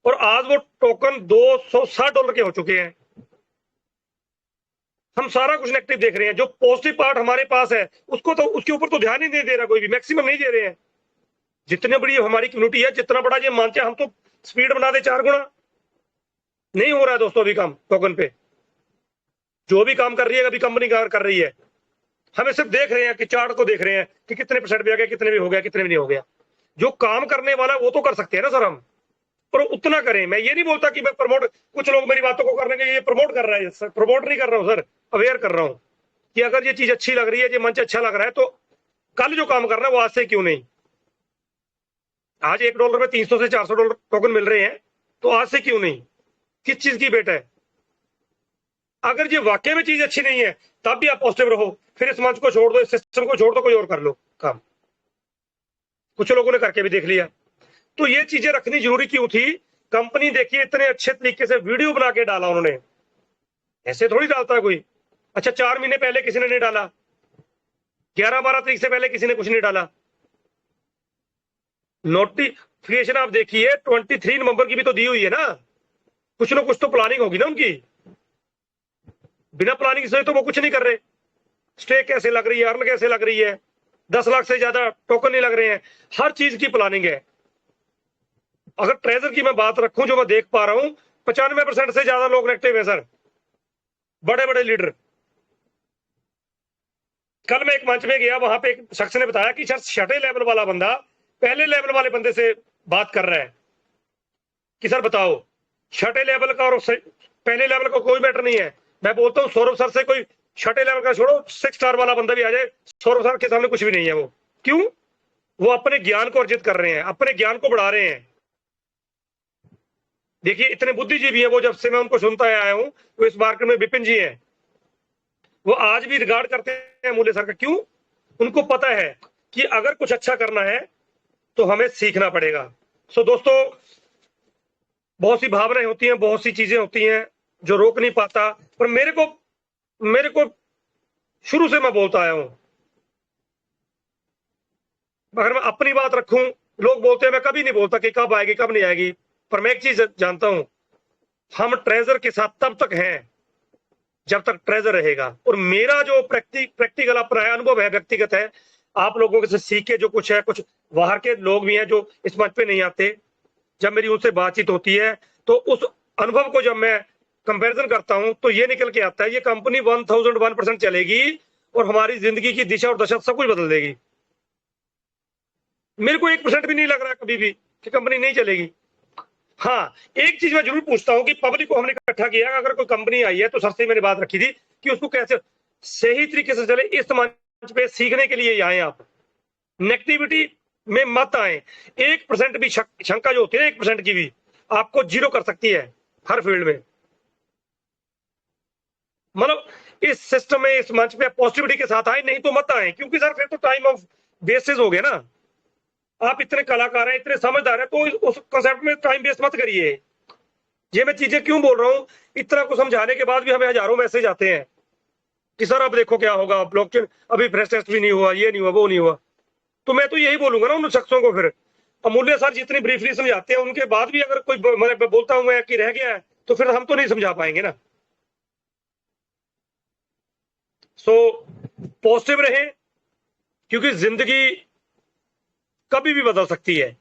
और आज वो टोकन $260 के हो चुके हैं। हम सारा कुछ नेगेटिव देख रहे हैं, जो पॉजिटिव पार्ट हमारे पास है उसको तो, उसके ऊपर तो ध्यान ही नहीं दे रहा कोई भी, मैक्सिमम नहीं दे रहे हैं। जितनी बड़ी हमारी कम्युनिटी है, जितना बड़ा ये मंच है, हम तो स्पीड बना दे 4 गुना। नहीं हो रहा है दोस्तों अभी काम टोकन पे। जो भी काम कर रही है अभी कंपनी कर रही है, हमें सिर्फ देख रहे हैं कि चार्ट को देख रहे हैं कि कितने % भी आ गया, कितने भी हो गया, कितने भी नहीं हो गया। जो काम करने वाला वो तो कर सकते हैं ना सर हम, पर उतना करें। मैं ये नहीं बोलता कि मैं प्रमोट, कुछ लोग मेरी बातों को करने के लिए प्रमोट कर रहा है सर, प्रमोट नहीं कर रहा हूं सर, अवेयर कर रहा हूं कि अगर ये चीज अच्छी लग रही है, ये मंच अच्छा लग रहा है, तो कल जो काम करना है वो आज से क्यों नहीं। आज $1 में $300 से $400 टोकन मिल रहे हैं, तो आज से क्यों नहीं? किस चीज की बेट है? अगर ये वाकई में चीज अच्छी नहीं है तब भी आप पॉजिटिव रहो, फिर इस मंच को छोड़ दो, इस सिस्टम को छोड़ दो, कोई और कर लो काम। कुछ लोगों ने करके भी देख लिया। तो ये चीजें रखनी जरूरी क्यों थी? कंपनी देखिए इतने अच्छे तरीके से वीडियो बना के डाला उन्होंने, ऐसे थोड़ी डालता है कोई। अच्छा, 4 महीने पहले किसी ने नहीं डाला, 11-12 तारीख से पहले किसी ने कुछ नहीं डाला। नोटिफिकेशन आप देखिए 23 नवंबर की भी तो दी हुई है ना। कुछ ना कुछ तो प्लानिंग होगी ना उनकी, बिना प्लानिंग से तो वो कुछ नहीं कर रहे। स्टे कैसे लग रही है, अर्न कैसे लग रही है, 10 लाख से ज्यादा टोकन नहीं लग रहे हैं, हर चीज की प्लानिंग है। अगर ट्रेजर की मैं बात रखूं, जो मैं देख पा रहा हूं, 95% से ज्यादा लोग एक्टिव है सर, बड़े बड़े लीडर। कल मैं एक मंच में गया, वहां पे एक शख्स ने बताया कि सर छठे लेवल वाला बंदा पहले लेवल वाले बंदे से बात कर रहा है कि सर बताओ, छठे लेवल का और पहले लेवल का कोई मैटर नहीं है। मैं बोलता हूँ सौरभ सर से कोई छठे लेवल का छोड़ो, 6 स्टार वाला बंदा भी आ जाए, सौरभ सर के सामने कुछ भी नहीं है। वो क्यों? वो अपने ज्ञान को अर्जित कर रहे हैं, अपने ज्ञान को बढ़ा रहे हैं। देखिए इतने बुद्धिजीवी हैं वो, जब से मैं उनको सुनता आया हूं, वो इस मार्केट में विपिन जी हैं, वो आज भी रिगार्ड करते हैं मूल्य सर का। क्यों? उनको पता है कि अगर कुछ अच्छा करना है तो हमें सीखना पड़ेगा। सो दोस्तों, बहुत सी भावनाएं होती हैं, बहुत सी चीजें होती हैं जो रोक नहीं पाता, पर मेरे को शुरू से मैं बोलता आया हूं। अगर मैं अपनी बात रखूं, लोग बोलते हैं, मैं कभी नहीं बोलता कि कब आएगी कब नहीं आएगी, पर मैं एक चीज जानता हूं, हम ट्रेजर के साथ तब तक हैं जब तक ट्रेजर रहेगा। और मेरा जो प्रैक्टिकल अपना है, अनुभव है, व्यक्तिगत है, आप लोगों से सीख के जो कुछ है, कुछ बाहर के लोग भी हैं जो इस मंच पे नहीं आते, जब मेरी उनसे बातचीत होती है तो उस अनुभव को जब मैं कंपैरिजन करता हूं तो ये निकल के आता है, ये कंपनी 1001% चलेगी और हमारी जिंदगी की दिशा और दशा सब कुछ बदल देगी। मेरे को 1% भी नहीं लग रहा कभी भी कि कंपनी नहीं चलेगी। हाँ, एक चीज मैं जरूर पूछता हूं कि पब्लिक को हमने इकट्ठा किया, अगर कोई कंपनी आई है तो सर से मैंने बात रखी थी कि उसको कैसे सही तरीके से चले। इस मंच पे सीखने के लिए आए आप, नेगेटिविटी में मत आए। 1% भी शंका जो होती है, 1% की भी आपको जीरो कर सकती है हर फील्ड में। मतलब इस सिस्टम में, इस मंच पे पॉजिटिविटी के साथ आए, नहीं तो मत आए, क्योंकि सर फिर तो टाइम ऑफ वेस्टेज हो गया ना। आप इतने कलाकार हैं, इतने समझदार हैं, तो उस कॉन्सेप्ट में टाइम वेस्ट मत करिए। ये मैं चीजें क्यों बोल रहा हूं, इतना कुछ समझाने के बाद भी हमें हजारों मैसेज आते हैं कि सर अब देखो क्या होगा, ब्लॉकचेन अभी फ्रेश टेस्ट भी नहीं हुआ, ये नहीं हुआ, वो नहीं हुआ। तो मैं तो यही बोलूंगा ना उन शख्सों को, फिर अमूल्य सर जितनी ब्रीफली समझाते हैं, उनके बाद भी अगर कोई मैं बोलता हूं मैं कि रह गया है, तो फिर हम तो नहीं समझा पाएंगे ना। सो पॉजिटिव रहें, क्योंकि जिंदगी कभी भी बदल सकती है।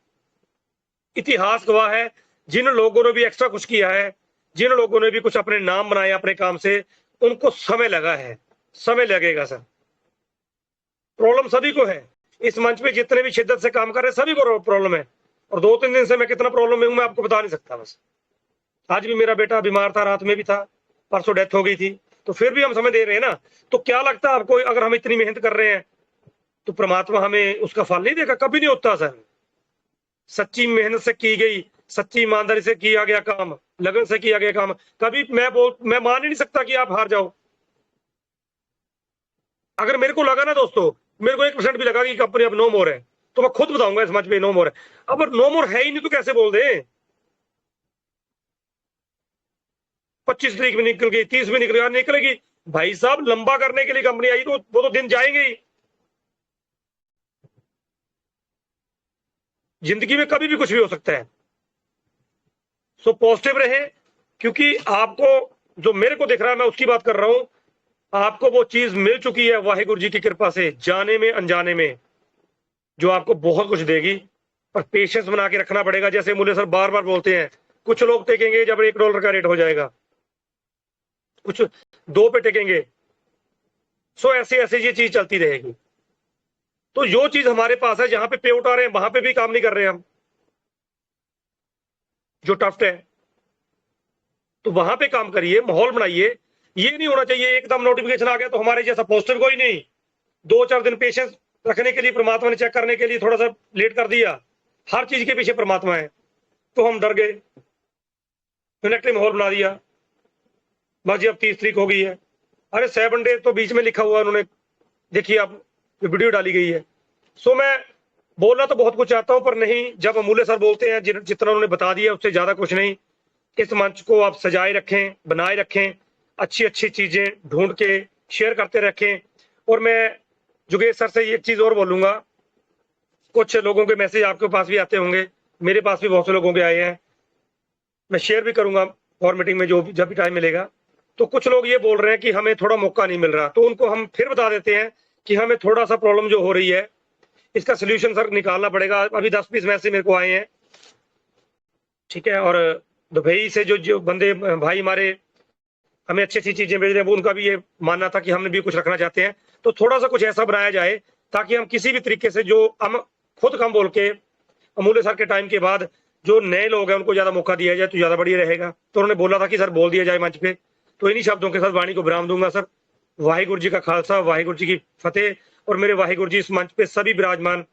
इतिहास गवाह है, जिन लोगों ने भी एक्स्ट्रा कुछ किया है, जिन लोगों ने भी कुछ अपने नाम बनाए अपने काम से, उनको समय लगा है, समय लगेगा सर। प्रॉब्लम सभी को है, इस मंच पे जितने भी शिद्दत से काम कर रहे हैं सभी को प्रॉब्लम है। और 2-3 दिन से मैं कितना प्रॉब्लम में हूं मैं आपको बता नहीं सकता। बस आज भी मेरा बेटा बीमार था, रात में भी था, परसों डेथ हो गई थी, तो फिर भी हम समय दे रहे हैं ना। तो क्या लगता है आपको, अगर हम इतनी मेहनत कर रहे हैं तो परमात्मा हमें उसका फल नहीं देगा? कभी नहीं होता सर। सच्ची मेहनत से की गई, सच्ची ईमानदारी से किया गया काम, लगन से किया गया काम, कभी मैं मान ही नहीं सकता कि आप हार जाओ। अगर मेरे को लगा ना दोस्तों, मेरे को 1% भी लगा कि कंपनी अब नो मोर है, तो मैं खुद बताऊंगा इस मंच पे नो मोर है। अब नो मोर है ही नहीं तो कैसे बोल दे? 25 तारीख में निकल गई, 30 में निकलेगी भाई साहब। लंबा करने के लिए कंपनी आई तो वो तो दिन जाएंगे ही। जिंदगी में कभी भी कुछ भी हो सकता है। सो पॉजिटिव रहे, क्योंकि आपको जो मेरे को दिख रहा है, मैं उसकी बात कर रहा हूं, आपको वो चीज मिल चुकी है वाहिगुरु जी की कृपा से, जाने में अनजाने में, जो आपको बहुत कुछ देगी। पर पेशेंस बना के रखना पड़ेगा। जैसे मुझे सर बार बार बोलते हैं, कुछ लोग टेकेंगे जब $1 का रेट हो जाएगा, कुछ 2 पे टेकेंगे। सो ऐसे ऐसे ये चीज चलती रहेगी। तो जो चीज हमारे पास है, जहां पे पे उठा रहे हैं वहां पे भी काम नहीं कर रहे हैं हम, जो टफ्ट है, तो वहां पे काम करिए, माहौल बनाइए। ये नहीं होना चाहिए एकदम नोटिफिकेशन आ गया तो हमारे जैसा पॉजिटिव कोई नहीं। 2-4 दिन पेशेंस रखने के लिए, परमात्मा ने चेक करने के लिए थोड़ा सा लेट कर दिया। हर चीज के पीछे परमात्मा है, तो हम डर गए, कनेक्टिव माहौल बना दिया। बस जी अब 30 तारीख हो गई है। अरे 7 डेज तो बीच में लिखा हुआ उन्होंने, देखिए आप वीडियो डाली गई है। सो मैं बोलना तो बहुत कुछ चाहता हूं, पर नहीं, जब अमूल्य सर बोलते हैं जितना उन्होंने बता दिया उससे ज्यादा कुछ नहीं। इस मंच को आप सजाए रखें, बनाए रखें, अच्छी अच्छी चीजें ढूंढ के शेयर करते रखें। और मैं जुगेश सर से एक चीज और बोलूंगा, कुछ लोगों के मैसेज आपके पास भी आते होंगे, मेरे पास भी बहुत से लोगों के आए हैं, मैं शेयर भी करूंगा और मीटिंग में जब भी टाइम मिलेगा। तो कुछ लोग ये बोल रहे हैं कि हमें थोड़ा मौका नहीं मिल रहा, तो उनको हम फिर बता देते हैं कि हमें थोड़ा सा प्रॉब्लम जो हो रही है इसका सोल्यूशन सर निकालना पड़ेगा। अभी 10 पीस मैसेज मेरे को आए हैं, ठीक है। और दुबई से जो बंदे भाई हमारे हमें अच्छी अच्छी चीजें भेज रहे हैं, वो उनका भी ये मानना था कि हम भी कुछ रखना चाहते हैं। तो थोड़ा सा कुछ ऐसा बनाया जाए ताकि हम किसी भी तरीके से जो हम खुद कम बोल के अमूल्य सर के टाइम के बाद जो नए लोग हैं उनको ज्यादा मौका दिया जाए तो ज्यादा बढ़िया रहेगा। तो उन्होंने बोला था कि सर बोल दिया जाए मंच पे, तो इन्हीं शब्दों के साथ वाणी को विराम दूंगा सर। वाहिगुरु जी का खालसा, वाहिगुरु जी की फतेह। और मेरे वाहिगुरु जी इस मंच पे सभी विराजमान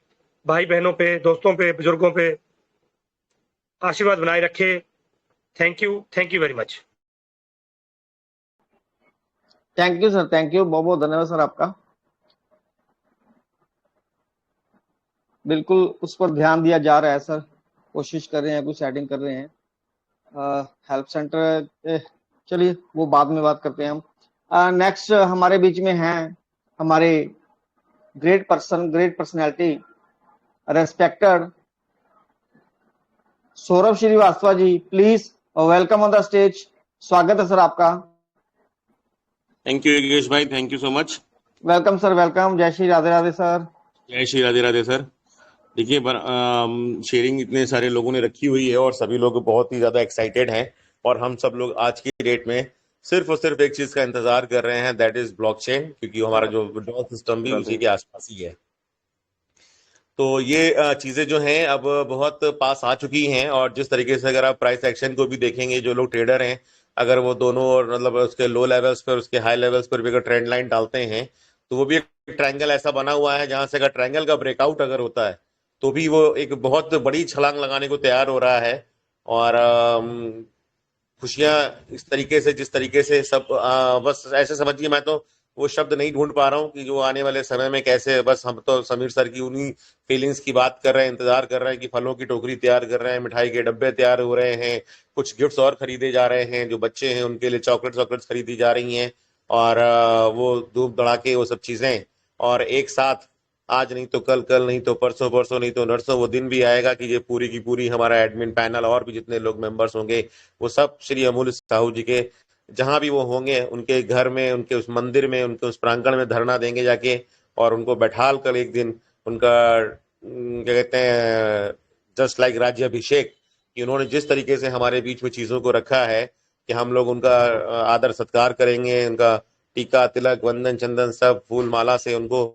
भाई बहनों पे, दोस्तों पे, बुजुर्गों पे आशीर्वाद बनाए रखे। Thank you very much. Thank you sir, thank you, बहुत बहुत धन्यवाद सर आपका। बिल्कुल उस पर ध्यान दिया जा रहा है सर, कोशिश कर रहे हैं, कुछ सेटिंग कर रहे हैं। हेल्प सेंटर चलिए वो बाद में बात करते हैं हम। नेक्स्ट हमारे बीच में हैं हमारे great personality, respected Saurabh Srivastava ji, please welcome on the stage. स्वागत है सर आपका। थैंक यू योगेश भाई, thank you so much. Welcome sir, welcome. जय श्री राधे राधे सर। जय श्री राधे राधे सर। देखिए शेयरिंग इतने सारे लोगों ने रखी हुई है और सभी लोग बहुत ही ज्यादा एक्साइटेड हैं और हम सब लोग आज की डेट में सिर्फ और सिर्फ एक चीज का इंतजार कर रहे हैं, दैट इज ब्लॉकचेन, क्योंकि हमारा जो विड्रॉल सिस्टम भी उसी के आसपास ही है। तो ये चीजें जो हैं अब बहुत पास आ चुकी हैं और जिस तरीके से अगर आप प्राइस एक्शन को भी देखेंगे, जो लोग ट्रेडर हैं अगर वो दोनों और मतलब उसके लो लेवल्स पर उसके हाई लेवल्स पर भी अगर ट्रेंड लाइन डालते हैं तो वो भी एक ट्रायंगल ऐसा बना हुआ है जहां से अगर ट्रायंगल का ब्रेकआउट अगर होता है तो भी वो एक बहुत बड़ी छलांग लगाने को तैयार हो रहा है। और खुशियां इस तरीके से जिस तरीके से सब बस ऐसे समझिए, मैं तो वो शब्द नहीं ढूंढ पा रहा हूँ कि जो आने वाले समय में कैसे, बस हम तो समीर सर की उन्हीं फीलिंग्स की बात कर रहे हैं, इंतजार कर रहे हैं कि फलों की टोकरी तैयार कर रहे हैं, मिठाई के डब्बे तैयार हो रहे हैं, कुछ गिफ्ट्स और खरीदे जा रहे हैं, जो बच्चे हैं उनके लिए चॉकलेट्स खरीदी जा रही हैं और वो धूप धड़ाके वो सब चीजें। और एक साथ आज नहीं तो कल, कल नहीं तो परसों, परसों नहीं तो नरसों वो दिन भी आएगा कि ये पूरी की पूरी हमारा एडमिन पैनल और भी जितने लोग मेंबर्स होंगे वो सब श्री अमूल्य साहू जी के जहां भी वो होंगे उनके घर में, उनके उस मंदिर में, उनके उस प्रांगण में धरना देंगे जाके और उनको बैठाल कर एक दिन उनका क्या कहते हैं जस्ट लाइक राज्याभिषेक, कि उन्होंने जिस तरीके से हमारे बीच में चीजों को रखा है कि हम लोग उनका आदर सत्कार करेंगे, उनका टीका तिलक वंदन चंदन सब फूल माला से उनको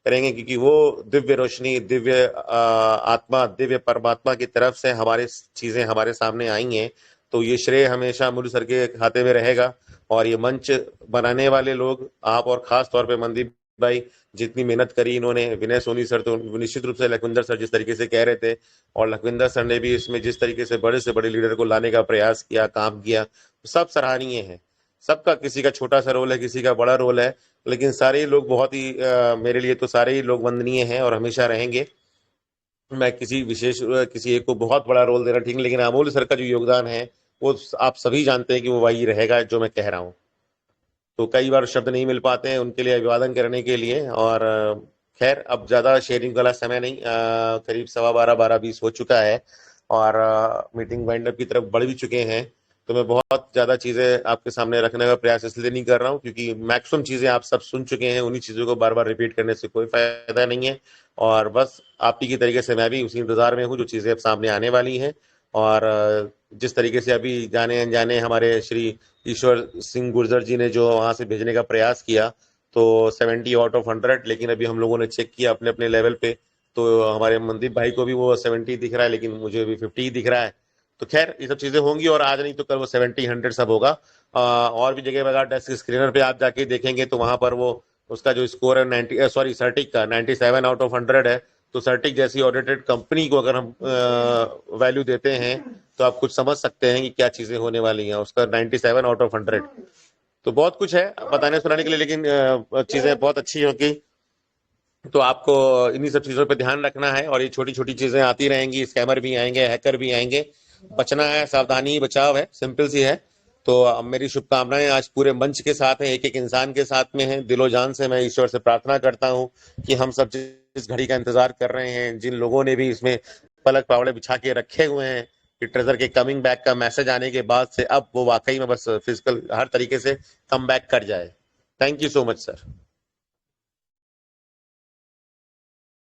करेंगे, क्योंकि वो दिव्य रोशनी, दिव्य आत्मा, दिव्य परमात्मा की तरफ से हमारे चीजें हमारे सामने आई हैं। तो ये श्रेय हमेशा अमूल्य सर के खाते में रहेगा। और ये मंच बनाने वाले लोग आप और खास तौर पे मनदीप भाई, जितनी मेहनत करी इन्होंने, विनय सोनी सर तो निश्चित रूप से, लखविंदर सर जिस तरीके से कह रहे थे, और लखविंदर सर ने भी इसमें जिस तरीके से बड़े लीडर को लाने का प्रयास किया, काम किया, सब सराहनीय है। सबका किसी का छोटा सा रोल है, किसी का बड़ा रोल है, लेकिन सारे ही लोग बहुत ही मेरे लिए तो सारे ही लोग वंदनीय हैं और हमेशा रहेंगे। मैं किसी विशेष किसी एक को बहुत बड़ा रोल देना ठीक नहीं, लेकिन अमूल्य सर का जो योगदान है वो आप सभी जानते हैं कि वो वही रहेगा जो मैं कह रहा हूँ। तो कई बार शब्द नहीं मिल पाते हैं उनके लिए अभिवादन करने के लिए। और खैर अब ज्यादा शेयरिंग वाला समय नहीं, करीब 12:15 हो चुका है और मीटिंग वाइंड अप की तरफ बढ़ भी चुके हैं। तो मैं बहुत ज्यादा चीजें आपके सामने रखने का प्रयास इसलिए नहीं कर रहा हूँ क्योंकि मैक्सिमम चीजें आप सब सुन चुके हैं, उन्हीं चीजों को बार बार रिपीट करने से कोई फायदा नहीं है। और बस आप ही की तरीके से मैं भी उसी इंतजार में हूँ जो चीजें अब सामने आने वाली हैं। और जिस तरीके से अभी जाने अनजाने हमारे श्री ईश्वर सिंह गुर्जर जी ने जो वहां से भेजने का प्रयास किया तो 70 आउट ऑफ 100, लेकिन अभी हम लोगों ने चेक किया अपने अपने लेवल पे तो हमारे मनदीप भाई को भी वो 70 दिख रहा है, लेकिन मुझे भी 50 दिख रहा है। तो खैर ये सब चीजें होंगी और आज नहीं तो कल वो 70 100 सब होगा। और भी जगह अगर डेस्क स्क्रीनर पे आप जाके देखेंगे तो वहां पर वो उसका जो स्कोर है 90 सर्टिक का 97 आउट ऑफ 100 है। तो सर्टिक जैसी ऑडिटेड कंपनी को अगर हम वैल्यू देते हैं तो आप कुछ समझ सकते हैं कि क्या चीजें होने वाली हैं। उसका 97 आउट ऑफ 100, तो बहुत कुछ है बताने सुनाने के लिए, लेकिन चीजें बहुत अच्छी होंगी। तो आपको इन्हीं सब चीजों पे ध्यान रखना है और ये छोटी छोटी चीजें आती रहेंगी, स्कैमर भी आएंगे, हैकर भी आएंगे, बचना है, सावधानी बचाव है, सिंपल सी है। तो मेरी शुभकामनाएं आज पूरे मंच के साथ हैं, एक एक इंसान के साथ में है। दिलो जान से मैं ईश्वर से प्रार्थना करता हूं कि हम सब जिस घड़ी का इंतजार कर रहे हैं, जिन लोगों ने भी इसमें पलक पावड़े बिछा के रखे हुए हैं कि ट्रेजर के कमिंग बैक का मैसेज आने के बाद से अब वो वाकई में बस फिजिकल हर तरीके से कम बैक कर जाए। Thank you so much sir.